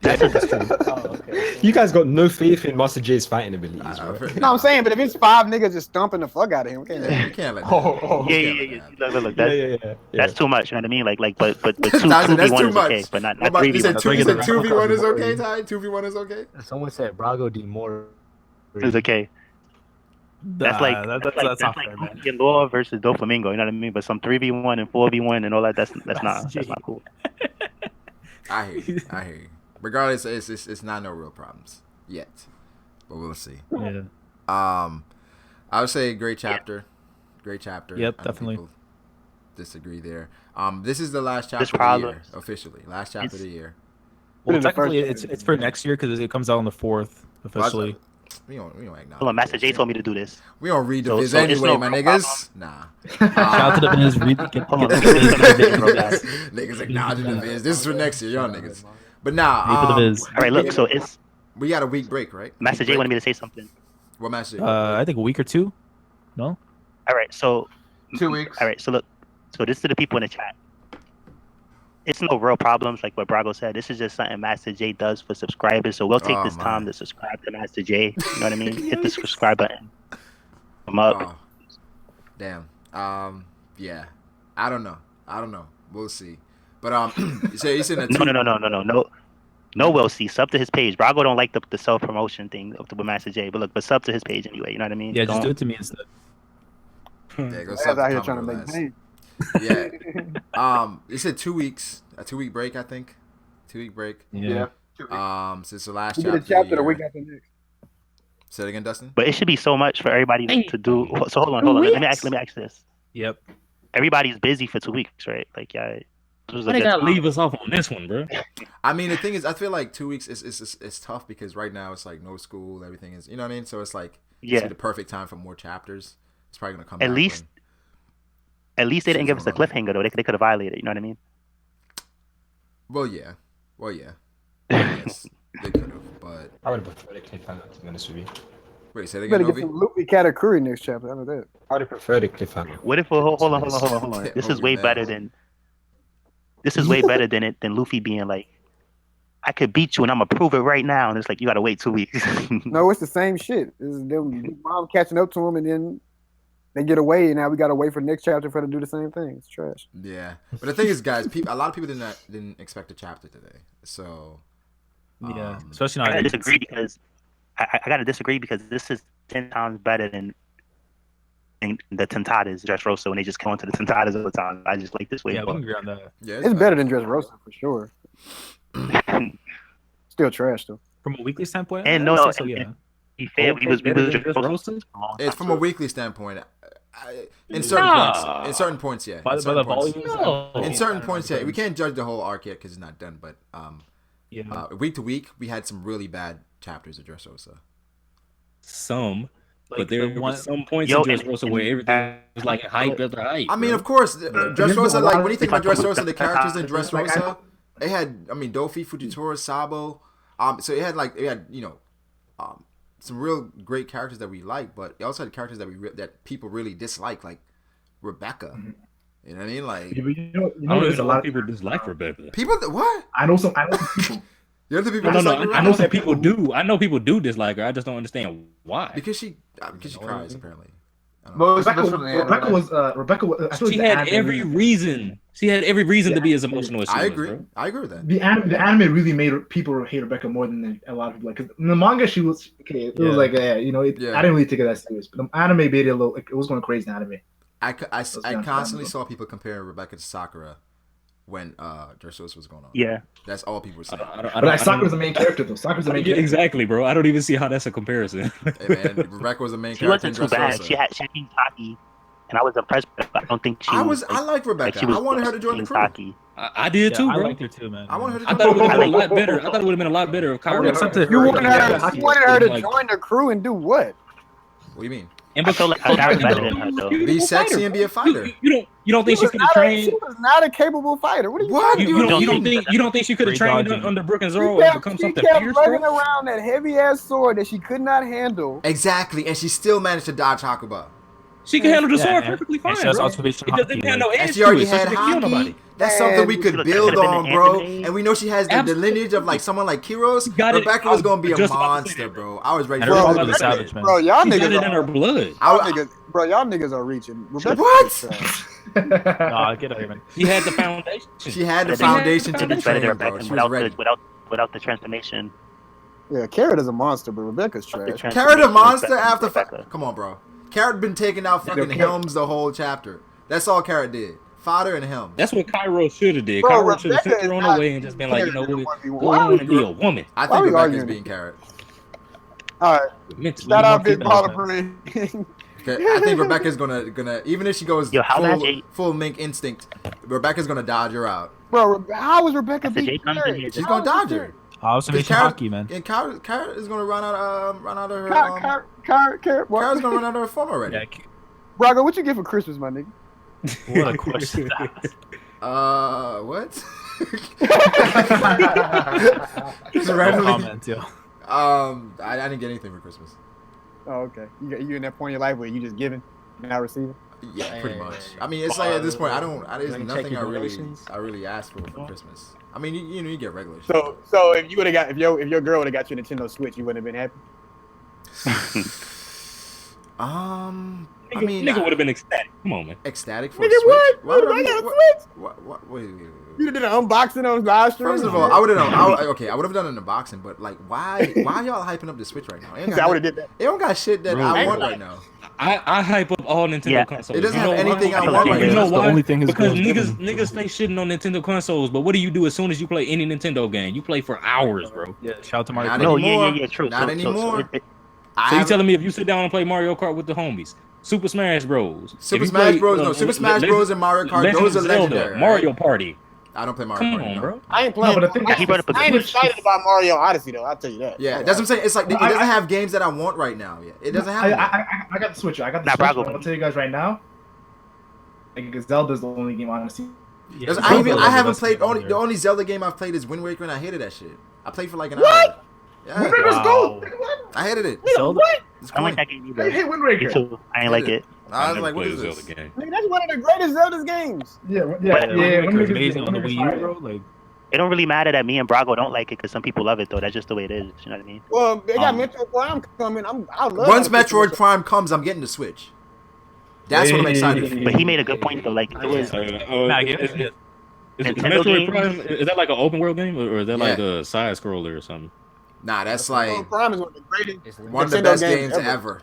That's true. Oh, okay. You guys got no faith in Master J's fighting abilities, right? No, I'm saying, but if it's 5 niggas just stomping the fuck out of him, we can't You can't let that. Yeah. Look, Yeah. that's too much. You know what I mean? Like, but two Tyson, that's 2v1 too is much. okay, but not What about- 3v1. you said That's why you get the 2v1 is Brago okay, Ty? 2v1 is okay? Someone said Brago Demore. It's okay. That's like that's that's not like fair, man. Goofy and Law versus Doflamingo. You know what I mean? But some 3v1 and 4v1 and all that. That's not cool. I hear you. Regardless, it's not no real problems yet, but we'll see. Yeah. I would say great chapter. Great chapter. Yep, I know definitely. people disagree there. This is the last chapter This of the problem- year, officially. Last chapter of the year. Well, in the technically, first- it's for next year because it comes out on the 4th officially. We don't acknowledge. Hold on, Master J told me to do this. We don't read the So- viz so it's anyway, no my real niggas. Nah. Shout out to the Biz. Hold on, Niggas acknowledging the viz. This is for next year, y'all niggas. But nah. Read for the Biz. All right, look. So it's We got a week break, right? Master Week J break? wanted me to say something. What Master J? I think a week or two. No. All right, so 2 weeks. all right, so look. So this is to the people in the chat. It's no real problems like what Brago said. This is just something Master J does for subscribers. So we'll take Oh, this time my. to subscribe to Master J. You know what I mean? Hit the subscribe button. Come up. Oh, damn. Yeah. I don't know. We'll see. But you said that No, we'll see. Sub to his page. Brago don't like the self promotion thing with Master J, but sub to his page anyway. You know what I mean? Yeah, just Don't- do it to me instead. Yeah, go I sub was out to here Tom trying to make Relax. money. Yeah. You said 2 weeks. A 2-week break, I think. 2-week break. Yeah. 2 weeks. Since the last We chapter. did a chapter the year. week after next. Say it again, Dustin. But it should be so much for everybody to do. So hold on. Let me ask this. Yep. Everybody's busy for 2 weeks, right? Like, yeah. Why they gotta leave us off on this one, bro? I mean, the thing is, I feel like 2 weeks is tough because right now it's like no school, everything is, you know what I mean. So it's like it's the perfect time for more chapters. It's probably gonna come at back least. At least they didn't give us a cliffhanger though. They could have violated. You know what I mean? Well, yeah. Yes, they could have, but I would have preferred a cliffhanger, to be honest with you. Wait, say it Better again, get Ovi? some Luffy Katakuri next chapter. How about that? I would have preferred a cliffhanger. What if hold on. This is way better than. This is way better than Luffy being like, I could beat you and I'm gonna prove it right now, and it's like you gotta wait 2 weeks. No, it's the same shit. It's them mom catching up to him, and then they get away, and now we gotta wait for the next chapter for them to do the same thing. It's trash. Yeah, but the thing is, guys, a lot of people didn't expect a chapter today, so yeah, especially not. I gotta disagree because I gotta disagree because this is 10 times better than the Tentadas Dressrosa when they just come into the Tentadas all the time. I just like this way. Yeah, we can agree on that. Yeah, it's better than Dressrosa for sure. Still trash though. From a weekly standpoint, and no, so yeah. Be fair, we was Dressrosa. It's from a weekly standpoint. In certain points, yeah. By the volume, in certain points, yeah. We can't judge the whole arc yet because it's not done. But week to week, we had some really bad chapters of Dressrosa. But there were some points in Dressrosa where everything was like hype after hype. I mean, of course, Dressrosa. Like when you think about Dressrosa, the characters in Dressrosa, they had. I mean, Dofi, Fujitora, Sabo. So it had some real great characters that we like, but it also had characters that people really dislike, like Rebecca. Mm-hmm. You know what I mean? Like, I don't know a lot of people dislike Rebecca. People what? I know some people. You're the people. I know some people do. I know people do dislike her. I just don't understand why. Because she cries apparently. Rebecca was. She had every reason. She had every reason to be as emotional as she was. I agree with that. The anime really made people hate Rebecca more than a lot of people. Like, because in the manga, she was okay. It was like, I didn't really take it that serious. But the anime made it a little. Like, it was going crazy in anime. I constantly saw people comparing Rebecca to Sakura when Dressrosa was going on. Yeah, that's all people were saying. But Sakura's the main character, though. Sakura's the main character. Exactly, bro. I don't even see how that's a comparison. Hey, man, Rebecca was the main she character. She wasn't too bad. She had Taki, and I was impressed. But I don't think she. I like Rebecca. I wanted her to join the crew. Taki. I did too, bro. I liked her too, man. I wanted her to. I thought it would have been a lot better. I thought it would have been a lot better if Kyra. You wanted her to join the crew and do what? What do you mean? And I feel like Kyra's better than her, though. Be sexy and be a fighter. You don't think she could have trained? She was not a capable fighter. What are you doing? You don't think she could have trained under Brook and Zoro and become something fierce? She kept running around that heavy ass sword that she could not handle. Exactly, and she still managed to dodge Hakuba. She can handle the sword perfectly fine, bro. It doesn't have no edge. And she already had Haki. That's something we could build on, bro. And we know she has the lineage of like someone like Kiros. Rebecca was gonna be a monster, bro. I was ready for it. Bro, y'all niggas in her blood. Y'all niggas are reaching. What? Nah, get out here, man. She had the foundation. She had the foundation to be trained, bro. She was ready. Without the transformation. Yeah, Carrot is a monster, but Rebecca's trash. Carrot a monster after. Come on, bro. Carrot been taking out fucking Helms the whole chapter. That's all Carrot did. Fodder and Helms. That's what Cairo should have did. Cairo should have sent her on her way and just been like, you know what? Go on and be a woman. I think Rebecca's being Carrot. All right. Shout out Big Baller. I think Rebecca's gonna even if she goes full mink instinct, Rebecca's gonna dodge her out. Bro, how is Rebecca being Carrot? She's gonna dodge her. Observation hockey, man. And Carrot is gonna run out of her. Carrot's gonna run out of her form already. Yeah. Brago, what you get for Christmas, my nigga? What a question. What? Just randomly. Comment, yo. I didn't get anything for Christmas. Oh, okay. You in that point in your life where you just giving, not receiving? Yeah, pretty much. I mean, it's like at this point, there's nothing I really asked for Christmas. I mean, you get regular. So if you would have got if your girl would have got you a Nintendo Switch, you wouldn't have been happy. I mean, nigga would have been ecstatic. Come on, man. Ecstatic for a Switch? What? I got a Switch. What? Wait. You did an unboxing on live stream. First of all, I would have done an unboxing, but like, why y'all hyping up the Switch right now? I would have did that. It don't got shit that I want right now. I hype up all Nintendo consoles. It doesn't have anything I want right now. You know why? The only thing is because niggas stay shitting on Nintendo consoles, but what do you do as soon as you play any Nintendo game? You play for hours, bro. Yeah, shout out to Mario Kart. No, yeah, true. Not anymore. So you telling me if you sit down and play Mario Kart with the homies, Super Smash Bros. Super Smash Bros and Mario Kart, those are legendary. Mario Party. I don't play Mario Come Party. on, no. bro. I ain't playing. but the thing I, is, he brought up a I ain't good excited about Mario Odyssey though. I'll tell you that. Yeah, that's what I'm saying. It's like it doesn't have games that I want right now. Yet it doesn't have. I got the Switch. I got the Nah, Switch. Brago. But I'll tell you guys right now. Like Zelda's the only game honestly. Yeah, I haven't played. Zelda The only Zelda game I've played is Wind Waker, and I hated that shit. I played for like an What? hour. Yeah, Wind Waker's Wow. gold. What? I hated it. Zelda. It's I don't like corny. that game I either. hate Wind Me Waker. too. I ain't like it. I was never like, what played is a this? Zelda game. Nigga, that's one of the greatest Zelda games. Yeah, But yeah. Wind Wind Waker's Waker's amazing on the Wind Wii Waker's U, bro. fire. Like, It don't really matter that me and Brago don't like it because some people love it though. That's just the way it is. You know what I mean? Well, they got Metro Prime coming. I love Once that. Metroid Prime comes, I'm getting the Switch. That's what I'm excited for. But he made a good point though. Like it was Nah, give it- Is Nintendo Metroid games? Prime, is that like an open world game, or is that like Yeah. a side scroller or something? Nah, that's Metro like Prime is one of the greatest. It's one of the Nintendo best games games ever.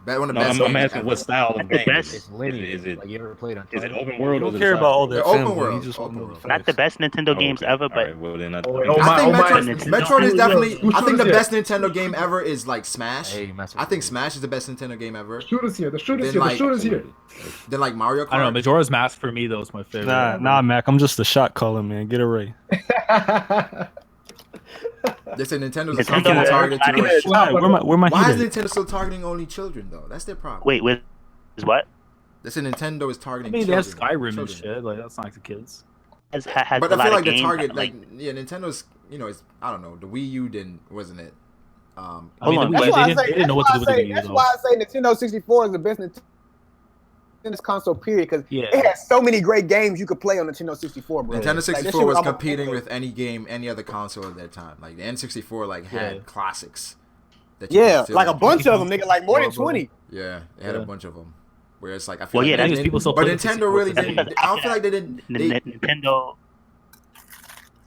One of the No, best I'm games asking ever. what style of The game best- is It's linear. it? Is it Like you ever played on? is it Titan? open You world? don't or care is it about all side that Open fanboy. world, You just want open to know world. the not the facts. best Nintendo scroller? games Okay, ever, all but right, well then Oh, I my- I think oh, my- Metroid is definitely. Who's I think the here? best Nintendo game ever is like Smash. Hey, Master I think Chief. Smash is the best Nintendo game ever. The shooter's here. The shooter's Then, here. The like- shooter's here. Then like Mario Kart. I don't know. Majora's Mask for me though is my favorite. Nah, Mac. I'm just a shot caller, man. Get a ray. They say Nintendo's Nintendo still has targeted a lot of to. Where my Why is heat at? Nintendo still targeting only children though? That's their problem. wait, with is what? They say Nintendo is I targeting. mean, they have children. Skyrim and Children. shit. Like that's not like the kids. Has But a I lot feel of like the games target, that, like yeah, Nintendo's. You know, it's I don't know. The Wii U wasn't it? I mean, Hold on, the Wii, That's why I they say. didn't know what to do with the Wii U, That's though. why I say Nintendo 64 is the best Nintendo console. Period. Because Yeah. it has so many great games you could play on Nintendo 64, bro. Nintendo Like, that 64 shit was almost competing perfect. with any game, any other console at that time. Like the N64, like had Yeah. classics. That you Yeah, could still like a enjoy. bunch of them, nigga. Like more than Bro. 20. Yeah, it had a Yeah. bunch of them. Where it's like I feel Well, like yeah, they that's- didn't- people still but play the Nintendo 64 really today. didn't. I don't feel like they didn't.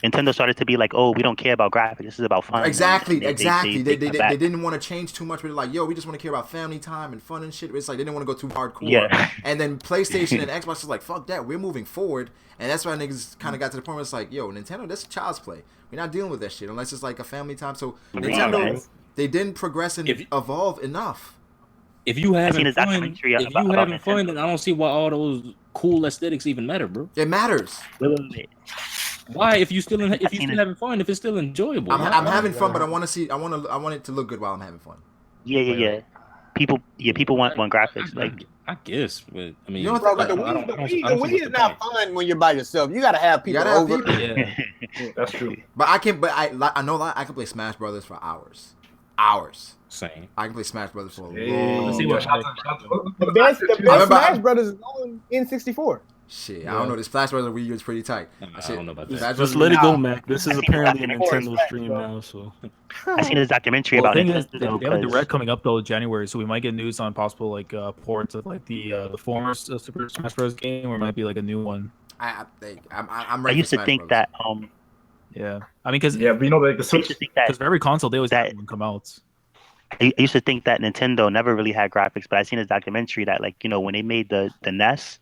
Nintendo started to be like, oh, we don't care about graphics. This is about fun. Exactly, And exactly. They cut back. didn't want to change too much, but they're like, yo, we just want to care about family time and fun and shit. It's like they didn't want to go too hardcore. Yeah. And then PlayStation and Xbox was like, fuck that, we're moving forward. And that's why niggas kind of got to the point where it's like, yo, Nintendo, that's child's play. We're not dealing with that shit unless it's like a family time. So Nintendo, man. they didn't progress and evolve enough. If you seen having a fun, documentary if about you having Nintendo. fun, then I don't see why all those cool aesthetics even matter, bro. It matters. Wait. Why, if you still seen still it. having fun, if it's still enjoyable? I'm having fun, but I want it to look good while I'm having fun. Yeah. People want graphics. Like I guess, but I mean, You don't Bro, think but the I don't- Wii, I don't- the I don't see Wii what's is the not point. fun when you're by yourself. You gotta have people gotta have over. people. Yeah. That's true. But I can. But I know I can play Smash Brothers for hours. Same. I can play Smash Brothers for a Hey, long Let's see yo, what- shout out- The best remember- Smash Brothers is on N64. shit. I don't know. This Smash Brothers Wii U is pretty tight. I Shit. don't know about Smash that. Brothers Just let Wii it U- go, Mac. This is apparently a Nintendo stream now, so. I seen this documentary Well, the about thing is, Nintendo. they have a 'cause- direct coming up though January, so we might get news on possible like ports of like the former Super Smash Bros. Game, or it might be like a new one. I think I'm I ready. used for to Smash think Brothers. that Yeah, I mean, because Yeah, but you know, like the I Switch. used to think that for every console they always that- have one come out. I used to think that Nintendo never really had graphics, but I seen this documentary that like when they made the NES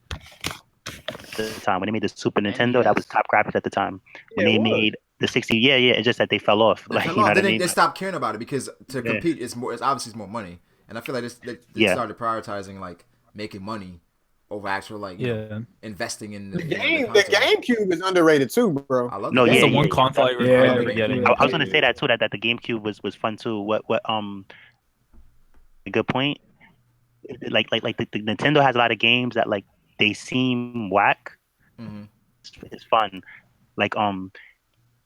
at the time, when they made the Super Nintendo, that was top graphics at the time. When Yeah, they it was. made the 60, it's just that they fell off. They Like fell you know off. what I They mean? stopped caring about it because to Yeah. compete, it's obviously more money, and I feel like they Yeah. started prioritizing like making money over actual like Yeah, investing in The console. GameCube is underrated too, bro. I love No, the that's yeah, the one yeah. console I Yeah, remember yeah, getting. yeah. I was gonna say that too. That the GameCube was fun too. What a good point. Like the Nintendo has a lot of games that like they seem whack. Mhm. It's fun. Like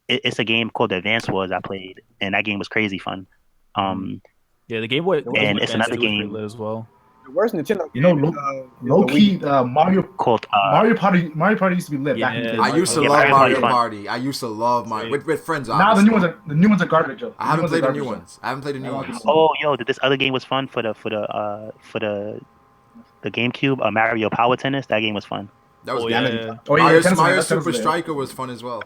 it's a game called Advance Wars I played, and that game was crazy fun. Yeah, the Game Boy And it's another Advance was pretty game. lit as well. The worst Nintendo. You know, game low is the key, Wii. Mario called Mario Party used to be lit back in the Yeah. day. I used to Yeah, love Mario Mario Party's fun. Party. I used to love Mario with friends. Now the Obviously. new ones are garbage. Joe. I haven't ones are played the new garbage, ones. I haven't played the new ones. Oh, yo, this other game was fun for the GameCube. Mario Power Tennis. That game was fun. That was Oh, good. yeah. Oh yeah, Mario, Tennis Mario Tennis Super was lit. Striker was fun as well.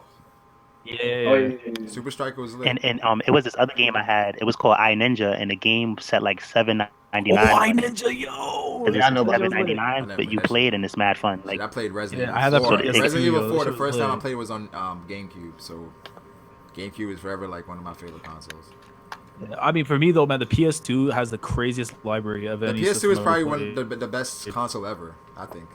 Yeah, Oh, yeah. Super Striker was lit. And it was this other game I had. It was called iNinja, and the game set like $7.99. Ninja, yo. It's Yeah, I know about that. $7.99, I but never you played that played and it's mad fun. Like Shit, I played Resident Yeah, I had that Evil 4. for PS2, Resident Evil yo, 4, that the shit first was time I lit. played was on GameCube. So GameCube is forever like one of my favorite consoles. I mean, for me though, man, the PS2 has the craziest library of The any. PS2 system is I've probably ever one played. the best console ever, I think.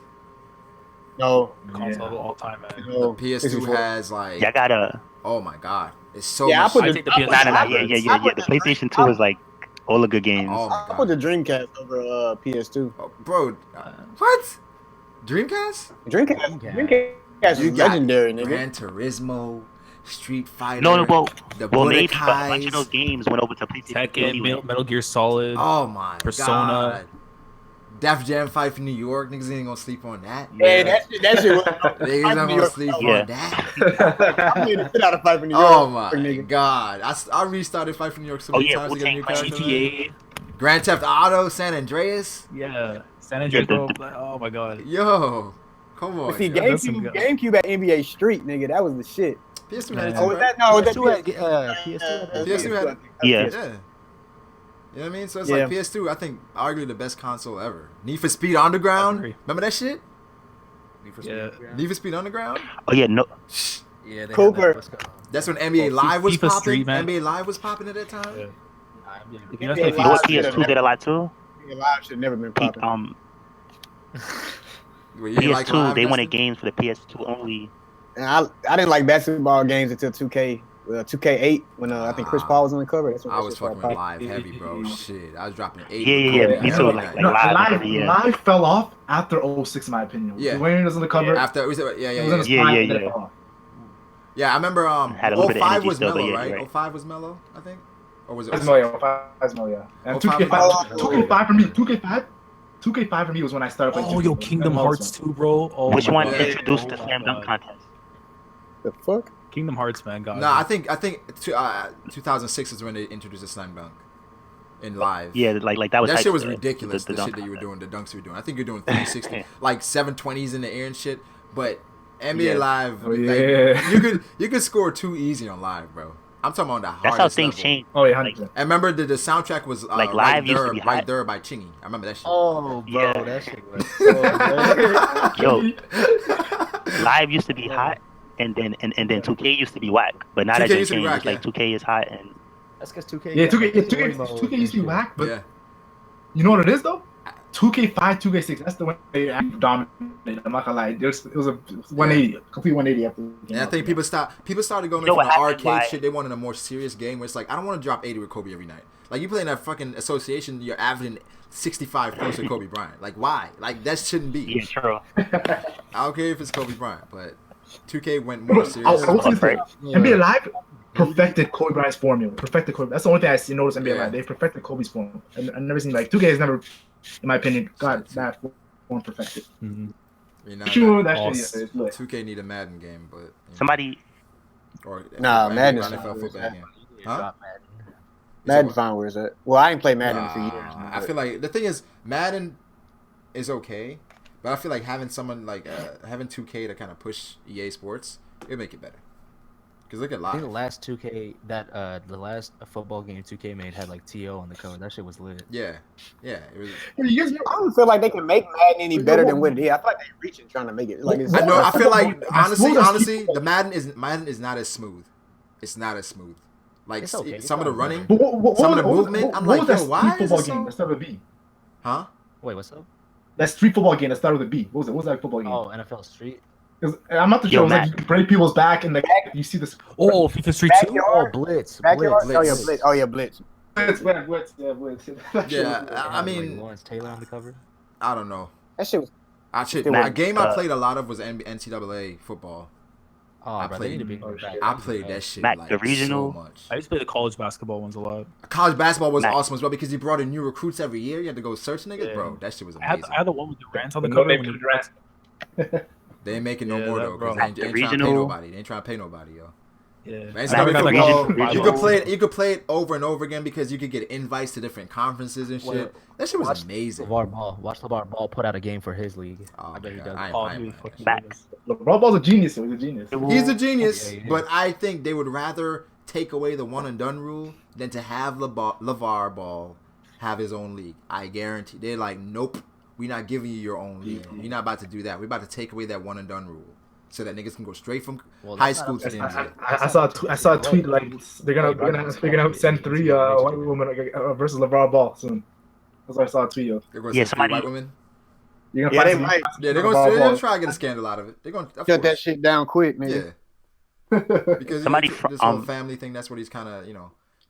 No, console of all time, man. The PS2 has like. Yeah, I gotta. Oh my god, it's so. Yeah, much I I take the Nah, PS2. nah, nah. Yeah. The PlayStation 2 is like all the good games. Oh my I put god, the Dreamcast over PS2. oh, bro. What? Dreamcast? Dreamcast is You got legendary, nigga. Gran Turismo, Street Fighter. No, the maybe, but a bunch of Budokais. those games went over to PlayStation 2 Tekken, anyway. Metal Gear Solid. Oh my Persona. god. Def Jam Fight for New York. Niggas ain't gonna sleep on that. Hey, that shit was. Niggas not gonna sleep Yeah. on that. I made a shit out of Fight for New York. Oh my nigga. god. I restarted Fight for New York so many times to get a new character. GTA. Grand Theft Auto, San Andreas. Yeah. San Andreas. Oh my god. Yo. Come on. See, yo. GameCube at NBA Street, nigga. That was the shit. PS2 had it Oh, too, was right? that? No, was that PS2 had it. Yeah. Yeah. You know what I mean? So it's Yeah. like PS2, I think, arguably the best console ever. Need for Speed Underground. Remember that shit? Need for Speed Underground? Oh yeah, no. Yeah, they Cooper. That's when NBA Live was FIFA popping. Street, man. NBA Live was popping at that time. Yeah. You know You know what PS2 did a lot too? Live should never been popping. Well, you didn't like PS2 Live, they wanted Justin? games for the PS2 only. And I didn't like basketball games until 2K8 when I think Chris Paul was on the cover. That's when I that was shit fucking started with popping. Live heavy, bro. Shit, I was dropping 80. Yeah. Me too. Like live. Yeah. Live fell off after 06, in my opinion. Yeah. Dwayne was on the cover. After it was, It was in yeah. his prime, and then it Yeah. fell off. Yeah, I remember. Had a little bit of 05 energy was still, but mellow, yeah, right? you're right. 05 was mellow, I think, or was it? That's Mello, that's Mello, yeah. And 05 2K5 for me. 2K5 for me was when I started playing. Oh, 2K. yo, Kingdom Hearts 2, bro. Oh, Which my one God. introduced the Oh, slam my dunk God. contest? The fuck? Kingdom Hearts, man. God. Nah, I think 2006 is when they introduced the slam dunk in Live. Yeah, like that was That hype, shit was the ridiculous. The dunk shit that you were contest. doing, the dunks you were doing. I think you're doing 360, like 720s in the air and shit. But NBA Yeah. Live, Oh, like, yeah. you could score too easy on Live, bro. I'm talking about the hardest That's how things level. change. Oh yeah, Like, 100%. I remember the soundtrack was Like, right Live used to there, be right hot. there by Chingy. I remember that shit. Oh, bro, Yeah. that shit was so good. Yo, Live used to be hot, and then 2K used to be whack. But now that 2K just used to be changed, whack, it's like yeah. 2K is hot, and That's because 2K. Yeah, got, 2K, like, 2K, story 2K used to be whack, but Yeah. you know what it is though? 2K5, 2K6, that's the one they actually dominated. I'm not gonna lie. It was a 180, complete 180 after. And I think people started going You know from what the happened, arcade why? shit. They wanted a more serious game where it's like, I don't want to drop 80 with Kobe every night. Like, you playing that fucking association, you're averaging 65 points with Kobe Bryant. Like, why? Like, that shouldn't be. yeah, true. I don't care if it's Kobe Bryant, but 2K went more serious. I will say this, Right. NBA Live perfected Kobe Bryant's formula. Perfected Kobe. That's the only thing I see notice NBA Yeah. Live. They perfected Kobe's formula. And I've never seen like 2K has never, in my opinion, got that form perfected. Mhm. You know, Sure, that Awesome. shit. Yeah, it's lit. 2K need a Madden game, but you know, Somebody, or Nah, or Madden's NFL not football good. game. Huh? Madden fine, where's that? Well, I ain't played Madden for years. I feel like the thing is Madden is okay, but I feel like having someone like having 2K to kind of push EA Sports, it'll make it better. Cause look at I think the live. last 2K the last football game 2K made had like TO on the cover. That shit was lit. Yeah, it was. You guys know, I don't feel like they can make Madden any better than what it is. I feel like they're reaching trying to make it. Like it's, I know. I feel like Smooth as honestly, the Madden is not as smooth. It's not as smooth. Like It's okay. some of the running, But what some of the was- movement. what I'm was like, that yo, why street is football it game so? that started with a B? Huh? Wait, what's up? That street football game that started with a B. What was it? What was that football game? Oh, NFL Street. I'm not too Yo, sure. It was like Matt. you break people's back and you see this. Oh, FIFA Street 2? Oh, Blitz. backyard. Blitz. Oh yeah, Blitz. Oh yeah, Blitz. Blitz. Yeah, It I had, mean, like, Lawrence Taylor on the cover. I don't know. That shit was. A game I played a lot of was NCAA football. Oh, I bro, played- they need to bring oh, it back. shit. I played that shit Mac, like the regional- so much. I used to play the college basketball ones a lot. College basketball was Mac. awesome as well because you brought in new recruits every year. You had to go search niggas, Yeah. bro. That shit was I had, amazing. I had the one with the rant on the No cover. baby When to you, the draft. They ain't making no Yeah, more that- though bro. because they ain't The trying to pay regional- nobody. They ain't trying to pay nobody, yo. yeah. Man, Mac, NCAA the football, regional- you could play it. You could play it over and over again because you could get invites to different conferences and shit. Well, That shit was watch amazing. LeVar Ball. Watch LeVar Ball put out a game for his league. Oh, I bet he my does. God. I ain't Oh, buying dude, that fucking shit. Mac. genius. LeBron Ball's a genius. He's a genius. He's a genius, Yeah, he is. but I think they would rather take away the one and done rule than to have LeVar Ball have his own league. I guarantee. They're like, nope, we're not giving you your own league. You're not about to do that. We're about to take away that one and done rule so that niggas can go straight from Well, high that's not school up to to the them. NBA. I saw a tweet like they're gonna send 3 white women versus LeBron Ball soon. That's why I saw a tweet. Yo. They're going Yeah, to see somebody- white women. You're gonna Yeah, they find might Yeah, they're gonna try to get a scandal out of it. They're gonna shut that shit down quick, nigga. Yeah, because Somebody this whole family thing, that's what he's kind of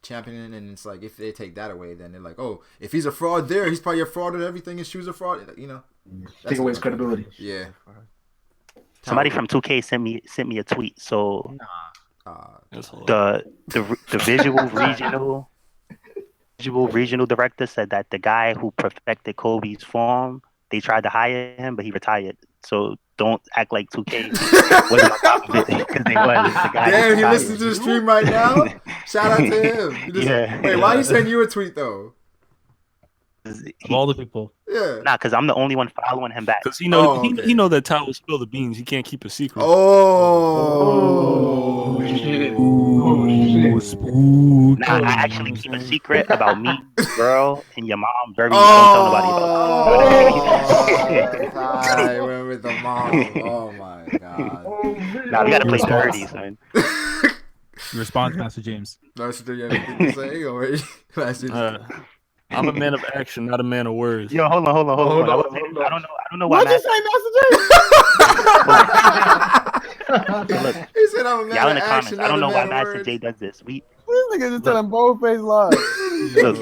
championing, and it's like if they take that away, then they're like, oh, if he's a fraud there, he's probably a fraud at everything. His shoes are fraud, Take away his credibility. Yeah. Somebody from 2K sent me a tweet. So the visual regional director said that the guy who perfected Kobe's form, they tried to hire him, but he retired. So don't act like 2K wasn't on top of it because they was. The guy Damn, he listens to the stream right now. Shout out to him. Yeah. Wait, why he send you a tweet though? Of all the people. Yeah. Nah, because I'm the only one following him back. Because he know he know that Ty will spill the beans. He can't keep a secret. Oh shit. Nah, I actually keep a secret about me, girl, and your mom. Very don't tell nobody about I went with the mom. Oh my god. Nah, we gotta play dirty, son. Your response, Master James. Master James, you have anything to say? Or Master James? I'm a man of action, not a man of words. Yo, hold on. I don't know why. What'd you say, Master J? Look, He said I'm a man y'all in of the action, comments. I don't know not a why man of Master words. J does this. This nigga just telling bold-faced lies. Look,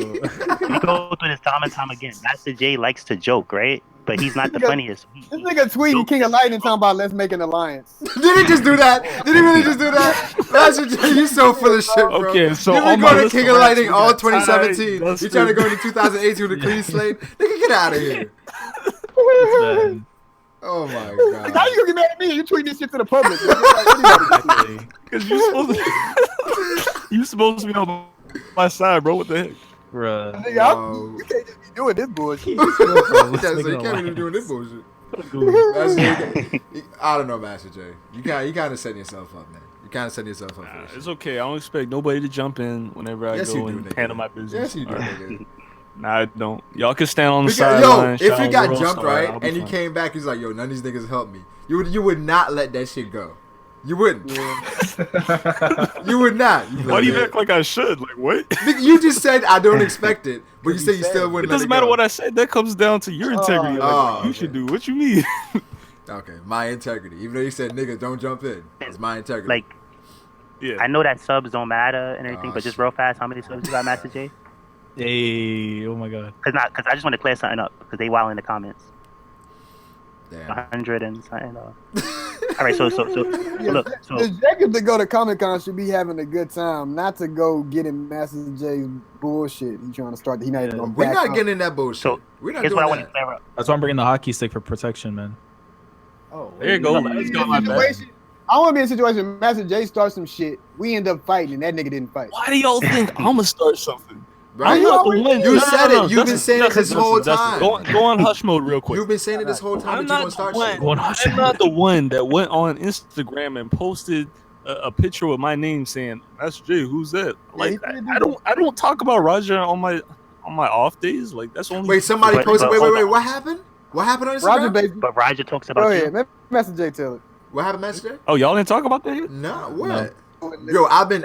we go through this time and time again. Master J likes to joke, right? But he's not the funniest. This nigga tweeting King of Lightning talking about let's make an alliance. Did he just do that? Did he really just do that? Master J, you so full of shit, bro. Okay, so you been going to King of Lightning all 2017. Ty, You trying to go into 2018 with a clean slate? Nigga, get out of here. Oh my god. How you gonna get mad at me? You tweet this shit to the public. Because you supposed to be on my side, bro. What the heck? Bruh. Nigga, you can't just be doing this bullshit. You can't be doing this bullshit. I don't know, Master J. You kind of setting yourself up, man. You kind of setting yourself up. For It's okay. I don't expect nobody to jump in whenever I go and handle my business. Yes, you do, Right. nigga. Nah, I don't. Y'all can stand on the Because, sideline. if you got jumped right and you came back, he's like, "Yo, none of these niggas help me." You would not let that shit go. You wouldn't. You would not. Why do you act like I should? Like what? You just said I don't expect it, but you said you still It wouldn't. doesn't matter what I said. That comes down to your integrity. Like, you should do what you mean. Okay, my integrity. Even though you said nigga, don't jump in. It's my integrity. Like, yeah. I know that subs don't matter and everything, but just real fast, how many subs you got, Master J? Hey, oh my god. Because I just want to clear something up because they wild in the comments. Damn. 100 and something. All right, so look, so The executive to go to Comic Con should be having a good time, not to go getting Master J's bullshit. He trying to start. He not even gonna We're back not up. getting in that bullshit. So we're not here's doing what I want that. to clear up. That's why I'm bringing the hockey stick for protection, man. Oh, There you go. Let's go, my bad. I want to be in a situation where Master J starts some shit. We end up fighting, and that nigga didn't fight. Why do y'all think I'm gonna start something? Right? I'm not the one. You said it. You've been saying it this whole Dustin, time. Go on hush mode real quick. You've been saying it this whole time. I'm That you not gonna start the shit. one. I'm not the one that went on Instagram and posted a picture with my name saying, "That's Jay. Who's that?" Like I don't talk about Roger on my off days. Like that's only. Wait, somebody But- posted. but Wait. hold on. What happened? What happened on Instagram? Roger, baby. But Roger talks Go about you. ahead, let Master J tell it. What happened, Master? Oh, y'all didn't talk about that yet? No, what? Yo, I've been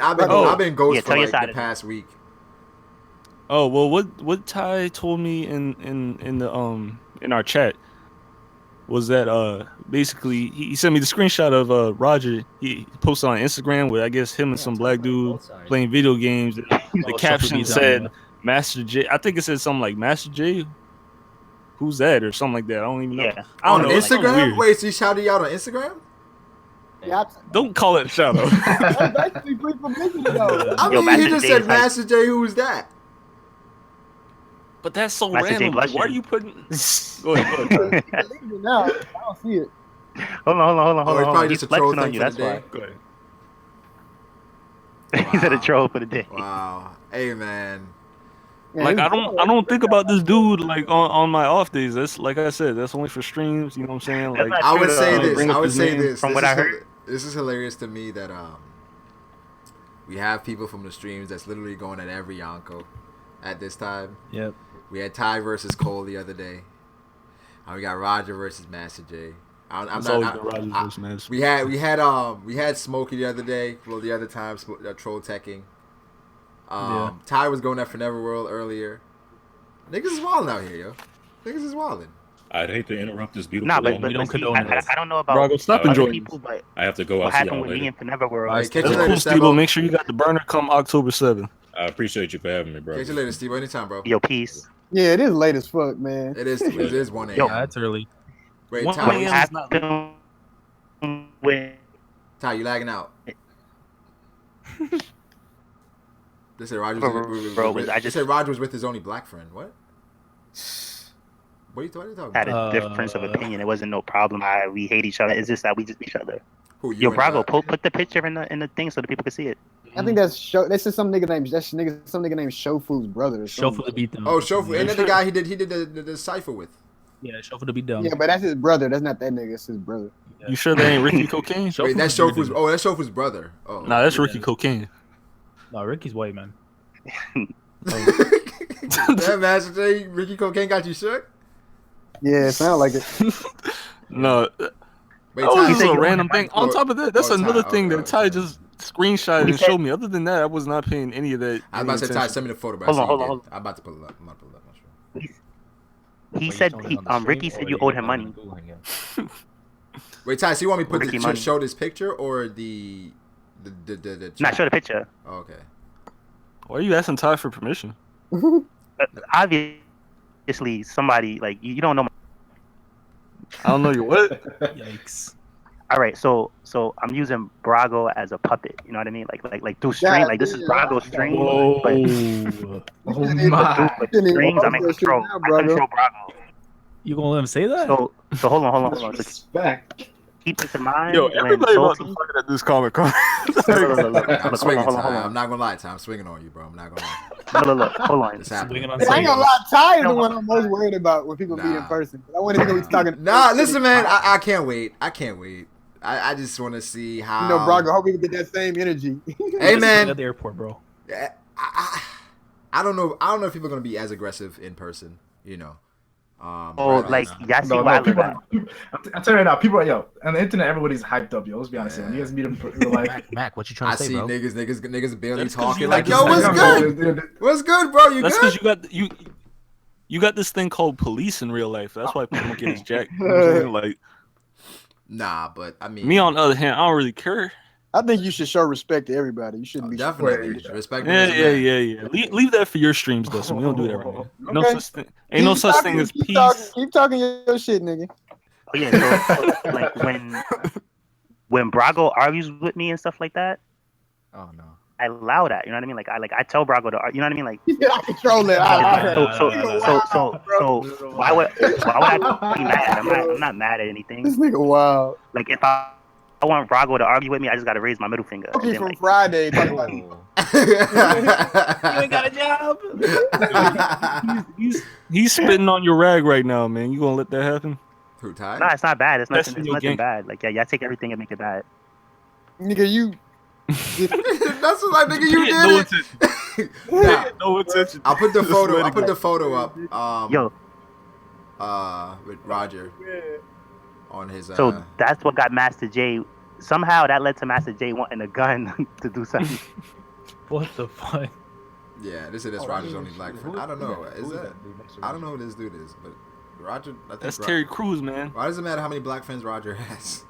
ghost Yeah, for tell your like side the of it. past week. Oh well, what Ty told me in the in our chat was that basically he sent me the screenshot of Roger. He posted on Instagram with I guess him and some black dude playing video games. The caption said Master J. I think it said something like Master J. Who's that or something like that? I don't even know. Yeah. I don't On know, like, something Instagram? weird. Wait, so you shouted you out on Instagram? Yeah, Don't call it a shout out. that's actually free publicity though. I Yo, mean, Master he just J said is like- Master J. Who's that? But that's so Master J random. blushing. Why are you putting? Go ahead, go ahead. Now I don't see it. Hold on. Oh, it's probably He's just a troll flexing on thing you. for That's the why. day. Go ahead. He said a troll for the day. Wow. Hey, man. Yeah, Like he I was- don't think about this dude like on my off days. That's like I said, that's only for streams. You know what I'm saying? That's Like not I would true, say though. this. Bring up I would his say name. this. From This what is I heard. This is hilarious to me that we have people from the streams that's literally going at every Yonko at this time. Yep. We had Ty versus Cole the other day. And we got Roger versus Master J. It's always been Rogers versus Master. We had Smokey the other day. Well, the other time troll teching. Ty was going at for Neverworld earlier. Niggas is wilding out here, yo. Niggas is wilding. I'd hate to interrupt this beautiful. Nah, but we don't see, condone this. I don't know about Brago, stop other enjoying people, but I have to go. what I'll see happened y'all with later. me and Forever World? All right, catch you That's later, cool, Steve. Steve. Make sure you got the burner come October 7th. I appreciate you for having me, bro. Catch you later, Steve. Anytime, bro. Yo, peace. Yeah, it is late as fuck, man. It is 1 Yo, a.m. That's early. Wait, 1 Ty, a.m. is not late. happened with Ty, you lagging out. They said Roger was with his only black friend. What? What are you talking about? had a difference of opinion. It wasn't no problem. We hate each other. It's just that we just each other. Who, you Yo, and, Brago, put the picture in the thing so the people can see it. I think that's some nigga named Shofu's brother. Or Show for something. the beatdown. Oh, Shofu. And then the guy he did the cipher with. Yeah, show for the beatdown. Yeah, but that's his brother. That's not that nigga. It's his brother. Yeah. You sure that ain't Ricky Cocaine? Wait, that's Shofu's. Oh, that's Shofu's brother. Oh, Nah, that's Ricky Cocaine. No, Ricky's white, man. That Master J, Ricky Cocaine got you shook? Yeah, it sound like it. No, Wait, that was Ty, just a random thing. On top of that, that's another thing that Ty okay. just screenshotted and showed me. Other than that, I was not paying any of that. I was about to say, Ty, send me the photo, but Hold on. I'm about to pull it up. I'm about to pull it up. I'm not sure. He said Ricky said you owed him money. Wait, Ty, so you want me to put Ricky money. show this picture or the Not show the picture. Oh, okay. Why are you asking Ty for permission? Obviously, somebody like you don't know. I don't know your what? Yikes. All right, so I'm using Brago as a puppet. You know what I mean? Like through string. Like this is Brago's string. Whoa. But strings, I'm in control. I control Brago. You gonna let him say that? So hold on. So Respect. keep this in mind. Yo, when everybody about to Salty- fight at this Comic Con. Look, I'm swinging, hold Ty. on. I'm not gonna lie, Ty. I'm swinging on you, bro. I'm not gonna lie. Look, hold on. It's happening. Swinging on I ain't gonna lie, Ty is the one I'm most worried about when people meet in Nah. person. I want to be talking. Nah, listen, man. I can't wait. I can't wait. I just want to see how. You know, Brago, hope we can get that same energy. Hey, man. At the airport, bro. I don't know. I don't know if people are gonna be as aggressive in person. You know. Like y'all see why I live people, at. I'm telling you right now, people are on the internet. Everybody's hyped up, yo. Let's be honest. When you guys meet them in real life, Mac, what you trying I to say, see bro? niggas barely That's 'cause talking. you Like, like yo, this what's thing. good? What's good, bro? You That's good? because you got this thing called police in real life. That's why people don't get his jack. You know what I'm saying? Like, Nah, but I mean, me on the other hand, I don't really care. I think you should show respect to everybody. You shouldn't be definitely respect. Yeah. Leave that for your streams, Dustin. We don't do that right now. No Okay. such thing. Ain't no such thing as peace. Keep talking your shit, nigga. Oh yeah, so like when Brago argues with me and stuff like that, Oh no. I allow that. You know what I mean? Like I tell Brago to, you know what I mean? Like Yeah, I control it. So why would I be mad? I'm not mad at anything. This nigga wild. Like if I want Brago to argue with me, I just gotta raise my middle finger. Okay, And then, from like, Friday. Talking about You ain't got a job. He's spitting on your rag right now, man. You gonna let that happen? Who, Ty? nah, it's not bad. It's That's nothing. It's your nothing gang. bad. Like y'all take everything and make it bad. nigga, you. That's what like nigga you No did it. Nah, No attention. I'll put the Just photo. let I'll it put go. the photo up. Yo, With Roger on his. so that's what got Master J. Somehow that led to Master J wanting a gun to do something. What the fuck? Yeah, this is Roger's only black friend. I don't know. Is that? I don't know who this dude is, but Roger. I think That's Terry Crews, man. Why does it matter how many black friends Roger has?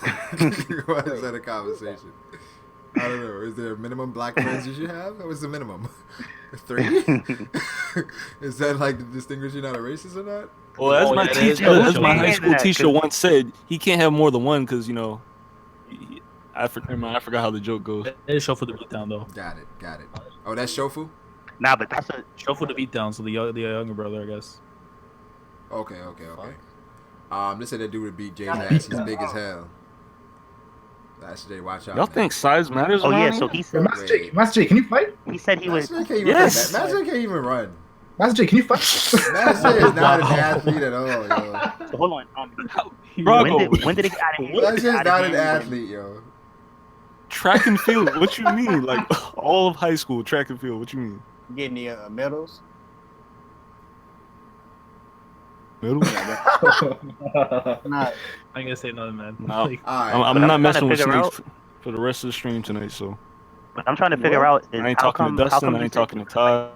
Why is that a conversation? I don't know. Is there a minimum black friends you should have? What's the minimum? 3? Is that like to distinguish you're not a racist or not? Well, as my that teacher, is as my true. high school teacher once said, he can't have more than one because I forgot how the joke goes. That is show for the beatdown though. Got it. Oh, that's Shofu? Nah, but that's a Show for the beatdown. So the younger brother, I guess. Okay. This said that dude would beat Jay's ass. He's big as hell. That's Jay, watch out. Y'all man. think size matters? Oh yeah, around so here? he said Master J, can you fight? he said he was. Master J can't even Yes. Master J can't even run. Master J, can you fight? Master J is not an athlete at all, yo. So hold on. Brago, When did it get out of hand? Master J is Out of not an hand when- athlete, yo. track and field. What you mean? Like all of high school track and field. What you mean? Getting the medals. Middle? Not. I ain't gonna say nothing, man. No. Like, All right. I'm But not I'm messing trying with to figure snakes for the rest of the stream tonight. So What I'm trying to figure out is I ain't how talking come, to how Dustin. come I you ain't said- talking to Ty.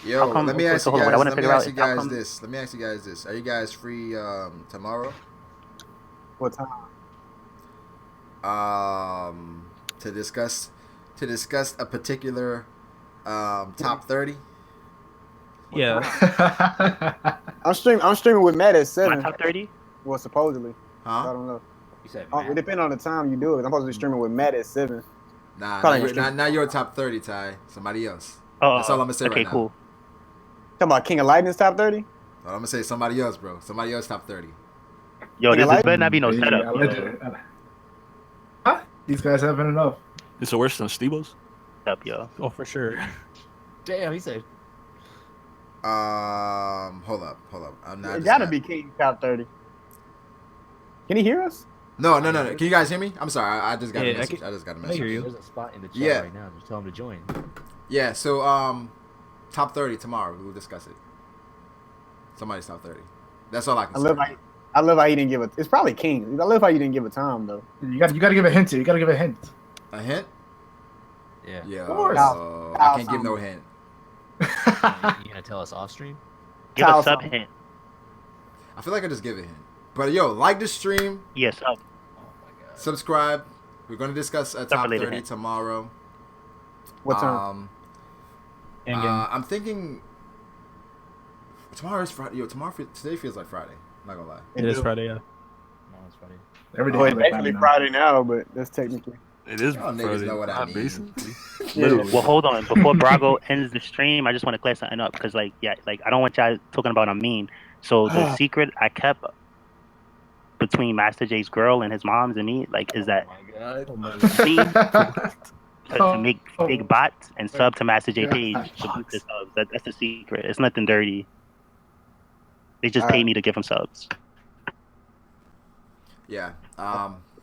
Yo, come- let me ask so you hold on, what I guys. wanna Let me figure out ask you is how guys come- this. Let me ask you guys this. Are you guys free tomorrow? What time? To discuss a particular top 30. Yeah. I'm streaming with Matt at My 7. top 30? Well, supposedly. I Huh? don't know. You said It depends on the time you do it. I'm supposed to be streaming with Matt at 7. Nah, Probably not, gonna stream- not your top 30, Ty. Somebody else. Oh, That's all I'm gonna say okay, right now. cool. Talking about King of Lightning's top 30? All I'm gonna say somebody else, bro. Somebody else top 30. Yo, King of this better Lightning? not be no Hey, setup. I yo. legit- Huh? These guys haven't enough. It's worse than Stevo's. Setup, yo. Oh, for sure. Damn, he said. Hold up. It gotta be King top 30. Can he hear us? No. Can you guys hear me? I'm sorry. I just got a Yeah, I message. can- I just got a I message. hear you. There's a spot in the chat Yeah. right now. Just tell him to join. Yeah. So top 30 tomorrow. We'll discuss it. Somebody's top 30. That's all I can I say. love how he didn't give a. It's probably King. I love how you didn't give a time though. You got to give a hint. You got to give a hint. A hint? Yeah. Yeah. Of course. I can't give no hint. You gonna tell us off stream? Give Kyle a sub Song. hint. I feel like I just give a hint. But yo, like the stream, Yeah, sub. Oh my god. subscribe. We're gonna discuss a top related 30 hint. tomorrow. What time? I'm thinking tomorrow is Friday. Yo, today feels like Friday. Not gonna lie. It is Friday, yeah. No, it's Friday. Every day. Well, feels it's like basically now. Friday now, but that's technically. It is Y'all niggas Friday. know what I Not mean. basically. Literally. Well, hold on. Before Brago ends the stream, I just want to clear something up because, like, I don't want y'all talking about I'm mean. So the secret I kept between Master J's girl and his mom's and me, like, is that Oh my god. me to make big bots and sub to Master J page to boost the subs. That's the secret. It's nothing dirty. They just pay me to give them subs. Yeah.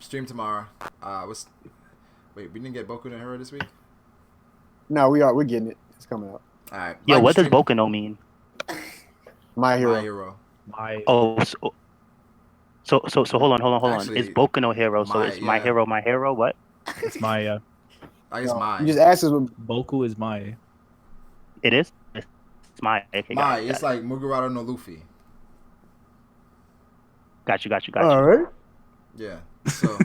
Stream tomorrow. Wait, we didn't get Boku no Hero this week? No, we're getting it. It's coming out. Alright. Yo, like what the does stream- Boku no mean? My Hero. My Hero. Oh, so hold on. Actually, It's Boku no Hero, so it's my hero, my hero. What? It's my I guess my. You just asked us what Boku is my. It is. It's my. Okay, My. got It's it. like Mugiwara no Luffy. Got you. All right. Yeah. So,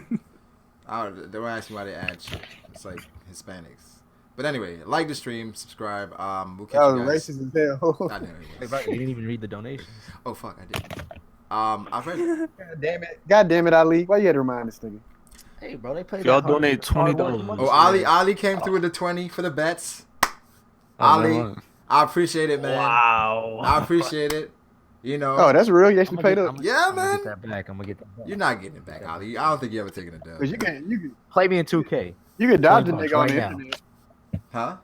they were asking why they add shit. It's like Hispanics. But anyway, like the stream, subscribe. We'll catch That you was guys. racist as hell. I know it Hey, was. bro, you didn't even read the donations. Oh fuck, I did. I've read. God damn it, Ali. Why you had to remind this nigga? Hey, bro, they played. Y'all that hard- donate hard work $20. money. Oh, Ali came through with the 20 for the bets. Oh, Ali, man. I appreciate it, man. Wow. I appreciate it. You know. Oh, that's real. You I'm actually gonna paid get- up. I'm- Yeah, I'm gonna man. get that back. I'm gonna get that back. You're not getting it back, Ali. I don't think you ever taken a dub. Cause you can Play me in 2K. dodge the 20 nigga on bucks the right now. internet. Huh?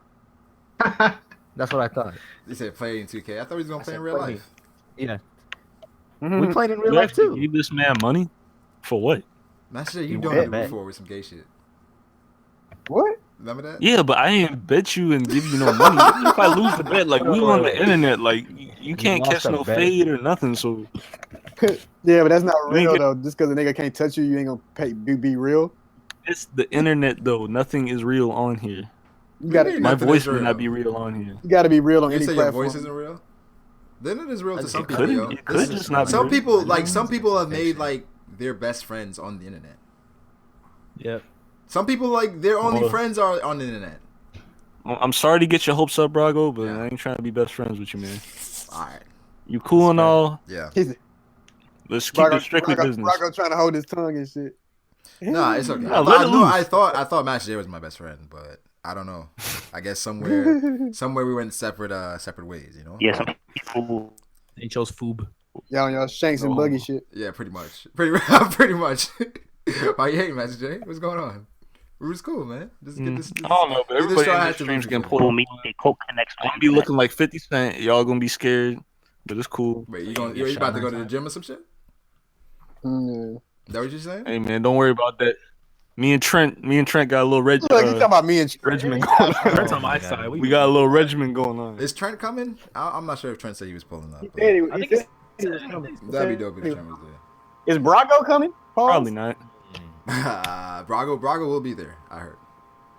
That's what I thought. You said play in 2K. I thought he was gonna play in said real play me. life. Yeah, Mhm. we played in real You life actually too. gave this man money? For what? That shit you You done bet, it bet. before with some gay shit. What? Remember that? Yeah, but I ain't bet you and give you no money. Even if I lose the bet, like we on the internet, like you can't lost catch a no bet. fade or nothing. So Yeah, but that's not You ain't real get- though. Just because a nigga can't touch you, you ain't gonna be real. it's the internet though. Nothing is real on here. You gotta mean My nothing voice is may real? not be real on here. you gotta be real on You any say your platform. voice isn't real? Then it is real to It some It people. could Yo. it could just not be Some real. people like some people have made like their best friends on the internet. Yep. Some people like their only Oh. friends are on the internet. I'm sorry to get your hopes up, Brago, but Yeah. I ain't trying to be best friends with you, man. All right. You cool and all. Yeah. He's Let's keep it strictly business. Brago trying to hold his tongue and shit. Nah, it's okay. Nah, let it loose. I thought Master J was my best friend, but I don't know. I guess somewhere we went separate ways, you know? Yeah, some people. They chose Foob. Y'all on y'all shanks and buggy shit. Yeah, pretty much. Pretty much. Why you hating, Master J? What's going on? We was cool, man. Just get this. I don't know, but get this everybody try in out this to stream's lose getting it. pulled Pull on. me, they coke connects. I'm gonna be looking like 50 Cent. Y'all gonna be scared, but it's cool. Wait, you about to go to the gym or some shit? Mm, Is that what you're saying? Hey man, don't worry about that. Me and Trent got a little Look, you talking about me and regimen going Trent's on. on my side. We got a little regimen going on. Is Trent coming? I'm not sure if Trent said he was pulling up. but I think it's That'd be dope if Trent was Is Brago coming? Pause? Probably not. there. Brago will be there. I heard.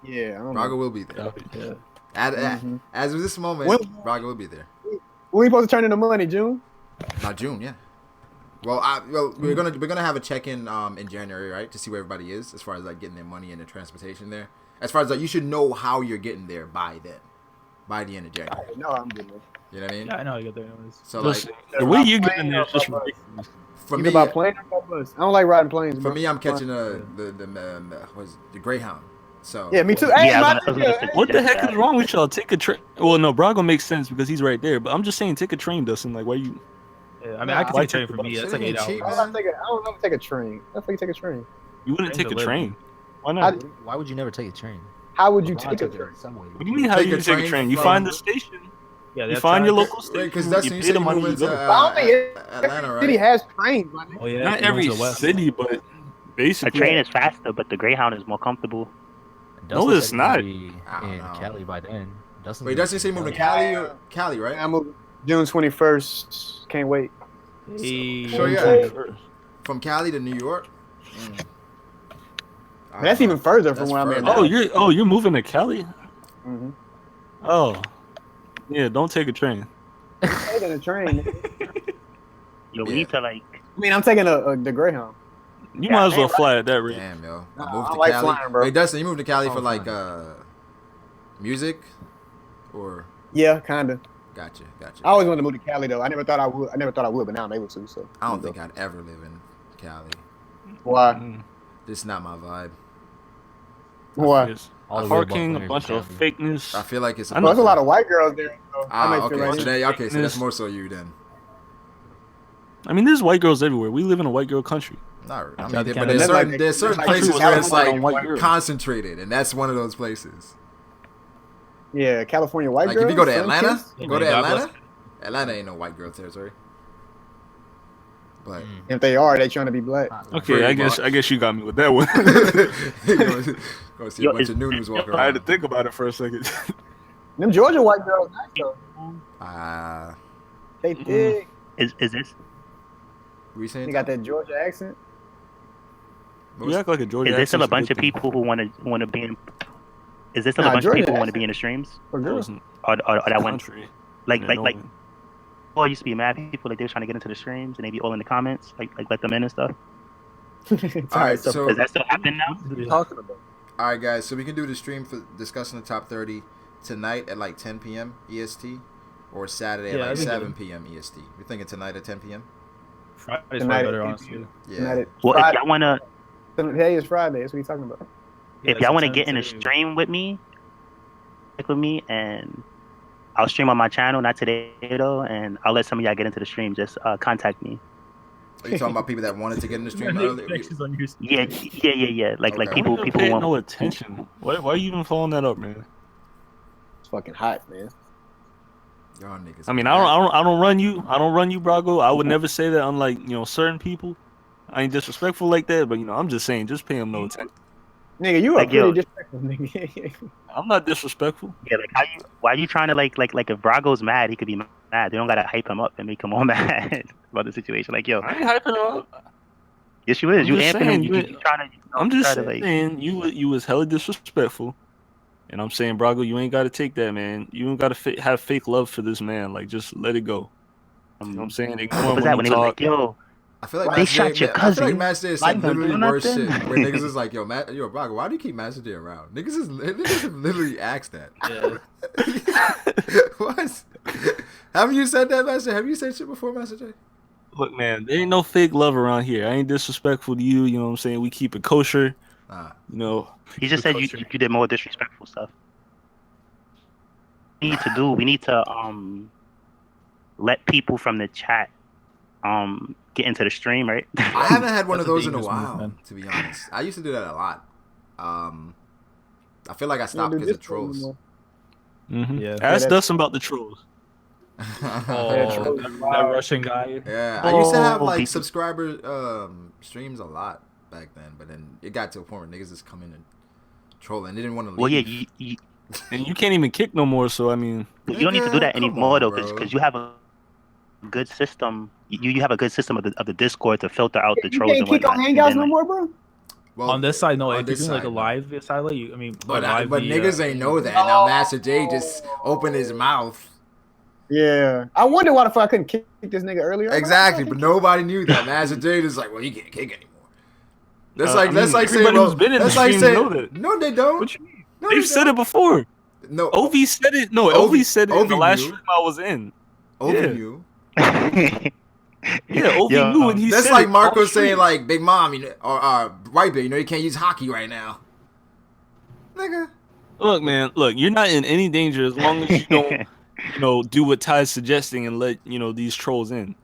Yeah, I don't know. Brago will be there. Yeah. As of this moment, Brago will be there. When we supposed to turn in the money, June? Not June, yeah. Well, we're gonna have a check-in in January, right, to see where everybody is as far as like getting their money and the transportation there. As far as like you should know how you're getting there by then, by the end of January. No, I'm getting there. You know what I mean? Yeah, I know how to get there. So Listen, like the way you get in there is just ridiculous. For Either me, by plane or by bus. I don't like riding planes. For bro. me, I'm catching the Greyhound. So Yeah, me too. Yeah, Hey, I my was gonna nigga, say What the just heck that. is wrong with y'all? Take a train. Well, no, Brago makes sense because he's right there. But I'm just saying, take a train, Dustin. Like, why you? Yeah, I mean, I can Why take a train take for the me. bus? That's like Shit 8 ain't cheap, hours. I don't know to take a train. I think take a train. You wouldn't Trains take a are lit. train. Why not? Why would you never take a train? How would you LeBron take a took train? subway. What do you mean? How Take you a take a train train? You from- find the station. Yeah, You that's find your track. local Wait, station. because You Dustin, you pay said the you money. moving You to go. Atlanta, right? City has trains, my nigga. Oh yeah, Not you're going every to the west. city, but A basically. train is faster, but the Greyhound is more comfortable. Dustin No, it's said he's gonna not. Be I don't in know. Cali by then. Dustin's Wait, gonna Dustin be said in you moving to Cali. Cali, right? I'm moving June 21st. Can't wait. Hey, So yeah, 21st. from Cali to New York. I That's don't know. even further from That's where I'm at further. now. You're moving to Cali? Mm-hmm. Oh, yeah. Don't take a train. I'm taking a train. Yo, we Yeah. need to like. I mean, I'm taking the Greyhound. You might as well fly at that rate. Damn, yo. Nah, I moved I to like Cali. flying, bro. Wait, Dustin, you moved to Cali Oh, for like flying. music, or Yeah, kinda. gotcha. I always wanted to move to Cali though. I never thought I would, but now I'm able to. So I don't think I'd ever live in Cali. Why? Mm. This is not my vibe. Why? Yes. All A the way above parking, a Larry bunch of Cali. fakeness. I feel like it's. I Well, there's a lot of white girls there. So I might fit Okay. right So in. then, so that's more so you then. I mean, there's white girls everywhere. We live in a white girl country. Not, I Shout mean, out to but Canada. there's certain Like, places where it's like white girls. concentrated, and that's one of those places. Yeah, California white Like girls. if you go to sun Atlanta, kissed. Yeah, go to man, God bless. Atlanta. Atlanta ain't no white girl territory. But If they are, they trying to be black. Okay, I guess you got me with that one. go see Yo, a bunch is- of noodles walk I had to around. think about it for a second. Them Georgia white girls, nice though. They thick. Is this We saying They got that Georgia accent. You act like a Georgia. is there still a accent's bunch good of thing. people who want to be in? Is there still Nah, a bunch Georgia of people who want to accent be in the streams? for That girls. was Or that one country. like Yeah, like no like. one. Well, I used to be mad people like they were trying to get into the streams and they be all in the comments like let them in and stuff. Alright, so Is that still happening now? What are you talking about? all right, guys. So we can do the stream for discussing the top 30 tonight at like 10 p.m. EST, or Saturday at Yeah, like that'd be 7 good. p.m. EST. We're thinking tonight at 10 p.m. Friday's Tonight probably better, at honestly. Yeah. Tonight Well, if Friday. y'all wanna Today is Friday. That's what he's talking about. if y'all wanna get in a stream with me, and I'll stream on my channel, not today though, and I'll let some of y'all get into the stream. Just contact me. Are you talking about people that wanted to get in the stream earlier? Yeah. Like Okay. people Why you people paying want. no attention. Why are you even following that up, man? It's fucking hot, man. Y'all niggas. I mean, I don't run you. I don't run you, Brago. I would never say that. Unlike certain people, I ain't disrespectful like that. But I'm just saying, just pay them no attention. Nigga, you are Like, yo. pretty disrespectful, nigga. I'm not disrespectful. Yeah, like why are you trying to like if Brago's mad, he could be mad. They don't gotta hype him up and make him all mad about the situation. Like, yo, I ain't hyping him up. yes, you is. I'm You just amping saying, him. you You trying to. I'm just try to, like, saying you was hella disrespectful, and I'm saying, Brago, you ain't got to take that, man. You ain't got to have fake love for this man. Like, just let it go. You know what I'm saying? Ignore what him was when that when he he was talk. like, yo, I feel like they Master shot J, your I feel like cousin. Master J is Like, some don't literally do worse shit. nothing. Where niggas is like, yo, Brago, why do you keep Master J around? Niggas have literally asked that. Yeah. What? Haven't you said that, Master? Have you said shit before, Master J? Look, man, there ain't no fake love around here. I ain't disrespectful to you. You know what I'm saying? We keep it kosher. He just said you did more disrespectful stuff. We need to let people from the chat get into the stream, right? I haven't had one of That's a those in a dangerous move, while, man. to be honest. I used to do that a lot. I feel like I You stopped don't do because of Discord trolls. anymore. Mm-hmm. Yeah. Ask Dustin about the trolls. Oh, that Russian guy. Yeah, I used to have like people. subscriber streams a lot back then, but then it got to a point where niggas just come in and troll, and they didn't want to leave. Well, yeah, And you can't even kick no more. So I mean, you don't need to do that Come anymore on, though, bro. because you have a good system. You have a good system of the Discord to filter out the You trolls can't and kick whatnot. on And Hangouts then, no like, more, bro. Well, on this side, no. on If you're this doing like a side, no. live satellite, I mean, But live but via- niggas ain't know that. Now Master J just opened his mouth. Yeah, I wonder why the fuck I couldn't kick this nigga earlier. Exactly, but nobody knew that. Master J is like, well, he can't kick anymore. That's like I mean, saying, everybody well, who's been in the that's like stream saying, know that. no, they don't. What you mean? No, They've they said don't. it before. No, Ov said it. No, Ov Ov said it in the Ov last knew. stream I was in. Ov Yeah. knew. Yeah, Ov Yo, knew, and he That's said like it Marco on saying stream. like, Big Mom, you know, or White Bear, you know, you can't use hockey right now. Nigga. Look, man, look, you're not in any danger as long as you don't, do what Ty's suggesting and let these trolls in.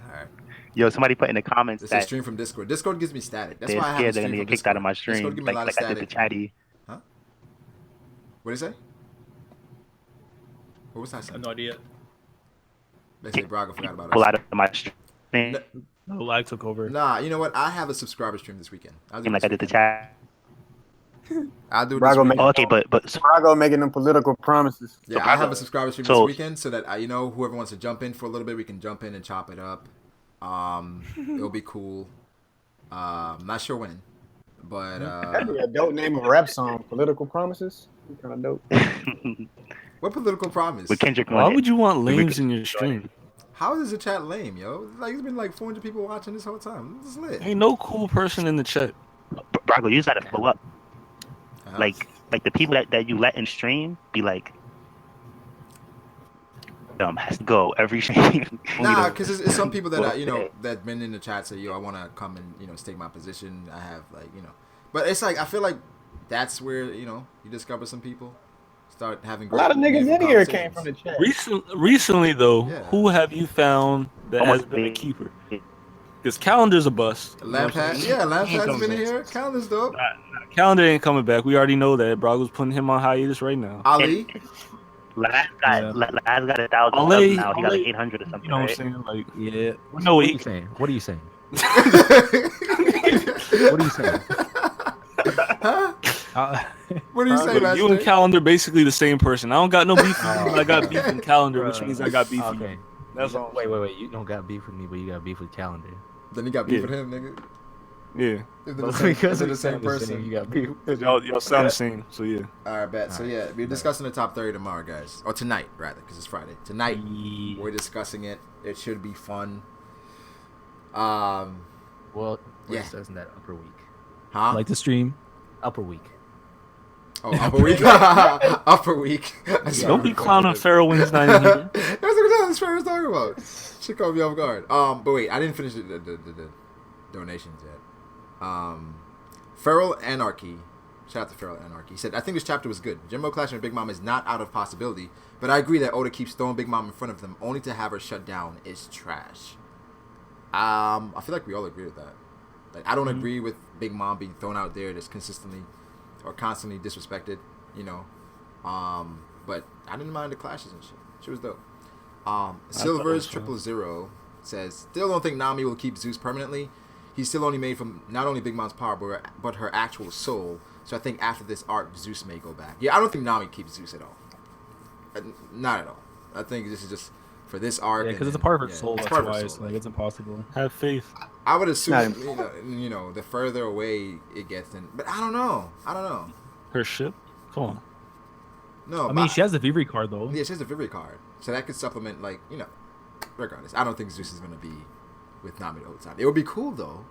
All right. Yo, somebody put in the comments This is that stream from Discord. Discord gives me static. That's they're why I have scared a they're stream gonna from get kicked out of my Discord. stream, Discord give me a lot of like I did static. to Chatty. Huh? What did he say? What was I I saying? have no idea. They say Brago forgot about Pull us. out of my stream, No lag took over. Nah, you know what? I have a subscriber stream this weekend. I'll do like this I did to weekend. Chat. I'll do this Brago weekend. Okay, but Brago making them political promises. Yeah, I have a subscriber stream this So- weekend so that whoever wants to jump in for a little bit, we can jump in and chop it up. It'll be cool. I'm not sure when, but That'd be a dope name of a rap song. Political promises. Kind of dope. what political promise? with Kendrick Why on would it. you want We lames could- in your stream? How is the chat lame, yo? Like it's been like 400 people watching this whole time. This is lit. Ain't no cool person in the chat. Brago, you just gotta flow up. Uh-huh. Like the people that you let in stream be like, has to go every stream. Nah, because it's some people that that been in the chat say, yo, I want to come and stake my position. I have but it's like I feel like that's where you discover some people start having A lot of niggas in here came from the chat. Recently though, Yeah. who have you found that has been a keeper? Because Calendar's a bust. Lampad, yeah, Lampad's been here. Calendar's dope. Calendar ain't coming back. We already know that. Brago's putting him on hiatus right now. Ali, Last got 1,000 Ali- subs now. He got like Ali- 800 or something. You know what I'm right? saying? Like, Yeah. no, What are you saying? What are you saying? What are you saying? huh? What do you say, Look, Master you and J? Calendar basically the same person. I don't got no beef with you. I got beef with Calendar, which means I got beef with Okay. you. That's all. Wait. You don't got beef with me, but you got beef with Calendar. Then you got beef Yeah. with him, nigga. Yeah. Is it the same, is it the same you person? got beef. Y'all sound the same, so yeah. All right, bet. So yeah, we're discussing the top 30 tomorrow, guys, or tonight rather, because it's Friday. Tonight we're discussing it. It should be fun. Well, we're Yeah. discussing that upper week. Huh? Like the stream. Upper week. Oh, upper week. Upper week. Don't be clowning Pharaoh when he's not in here. That's what this was talking about. She caught me off guard. But wait, I didn't finish the donations yet. Feral Anarchy. Shout out to Feral Anarchy. He said, I think this chapter was good. Jimbo clashing with Big Mom is not out of possibility, but I agree that Oda keeps throwing Big Mom in front of them only to have her shut down is trash. I feel like we all agree with that. Like, I don't agree with Big Mom being thrown out there that's consistently or constantly disrespected, but I didn't mind the clashes and shit. She was dope. Silver's 000 says, still don't think Nami will keep Zeus permanently. He's still only made from not only Big Mom's power, but her actual soul. So I think after this arc, Zeus may go back. Yeah, I don't think Nami keeps Zeus at all. Not at all. I think this is just for this arc. Yeah, because and it's a part of her yeah, soul. it's That's part of her why soul. it's like it's impossible. Have faith. I would assume, the further away it gets, but I don't know. Her ship? Come on. No, I mean, she has the Vivri card though. Yeah, she has a Vivri card, so that could supplement, regardless. I don't think Zeus is gonna be with Nami the whole time. It would be cool though.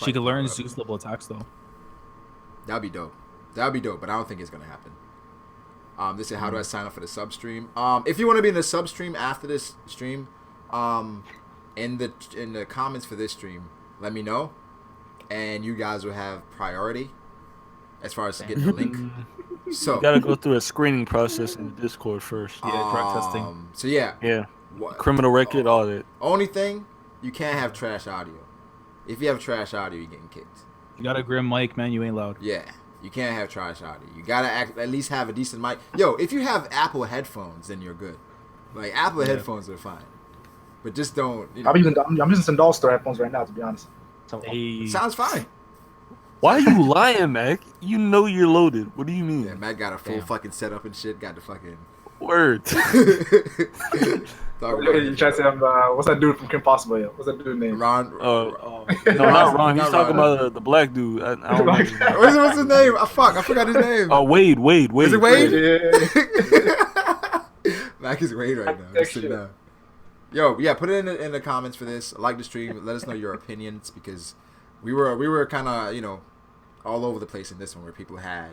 She could learn Zeus level attacks though. That'd be dope. But I don't think it's gonna happen. They say, how do I sign up for the sub stream? If you want to be in the sub stream after this stream, in the comments for this stream, let me know, and you guys will have priority as far as getting the link. So You gotta go through a screening process in the Discord first. Yeah, drug testing. So yeah, criminal record, all that. Only thing, you can't have trash audio. If you have trash audio, you're getting kicked. You got a grim mic, man. You ain't loud. Yeah, you can't have trash audio. You gotta at least have a decent mic. Yo, if you have Apple headphones, then you're good. Like Apple headphones are fine, but just don't. I'm using some Doll Store headphones right now, to be honest. Sounds fine. Why are you lying, Mac? You know you're loaded. What do you mean? Yeah, Mac got a full fucking setup and shit. Got the fucking word. the You try to say what's that dude from Kim Possible? Yo? What's that dude name? Ron. No, not Ron. He's talking about the black dude. I don't remember his name. What's his name? Fuck, I forgot his name. Oh, Wade. Is it Wade? Yeah. Mac is Wade right now. Just sitting down. Yo, yeah, put it in the comments for this. Like the stream. Let us know your opinions because we were kind of all over the place in this one where people had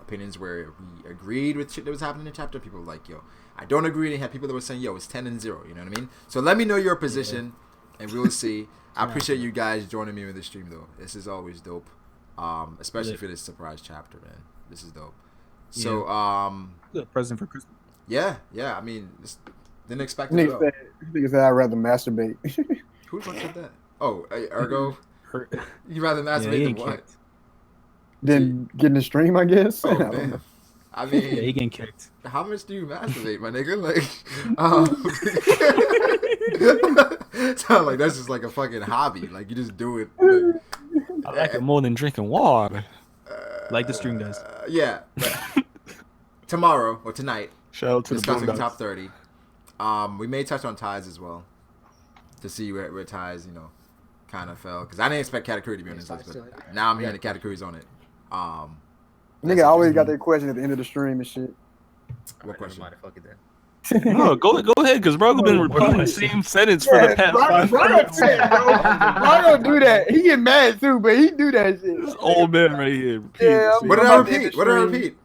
opinions where we agreed with shit that was happening in the chapter. People were like, yo, I don't agree. And you had people that were saying, yo, it's 10-0. You know what I mean? So let me know your position, and we will see. I appreciate you guys joining me with the stream though. This is always dope, especially for this surprise chapter, man. This is dope. So Good present for Christmas. Yeah. I mean, just didn't expect it. Nigga said I'd rather masturbate. Who the fuck said that? Oh, Ergo. You rather masturbate than what? Then get in the stream, I guess. Oh, damn. I mean, Yeah, he getting kicked. How much do you masturbate, my nigga? Like, sound like that's just like a fucking hobby. Like you just do it. I like it more than drinking water. Like the stream, guys. Yeah. Tomorrow or tonight, shout out to discussing the top 30. We may touch on ties as well to see where ties, kind of fell because I didn't expect category to be on this list, but now I'm hearing the categories on it. Nigga always got that question at the end of the stream and shit. What question? Fuck it then. No, go ahead, because Brago been repeating the same sentence for the past 5 minutes. Brago do that. He get mad too, but he do that shit. This old man right here. Yeah, what did I repeat? What did I repeat?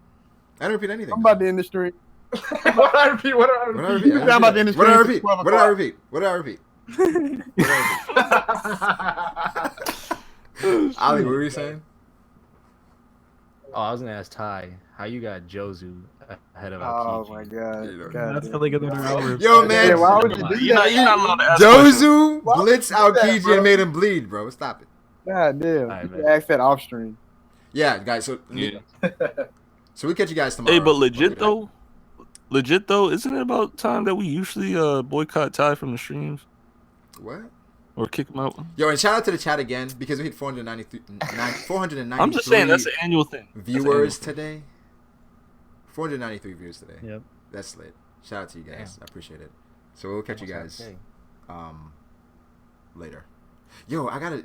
I didn't repeat anything. I'm about to end the stream. What did I repeat? What did I repeat? I'm about to end the stream. What did I repeat? What did I repeat? What did I repeat? Ali, what were you saying? Oh, I was gonna ask Ty, how you got Jozu ahead of Oh Aokiji? my god. That's really good. Yo, man. Yeah, why would you do You're that? not allowed to ask Jozu Why would blitzed you do that, Aokiji bro? and made him bleed, bro. Stop it. God damn. Alright, You man. ask that off stream. Yeah, guys. So Yeah. we'll catch you guys tomorrow. Hey, but legit though, isn't it about time that we usually boycott Ty from the streams What? or kick him out? Yo, and shout out to the chat again because we hit 493 I'm just saying that's an annual thing. viewers today. 493 views today. Yep. That's lit. Shout out to you guys. I appreciate it. So we'll catch you guys later. Yo, I gotta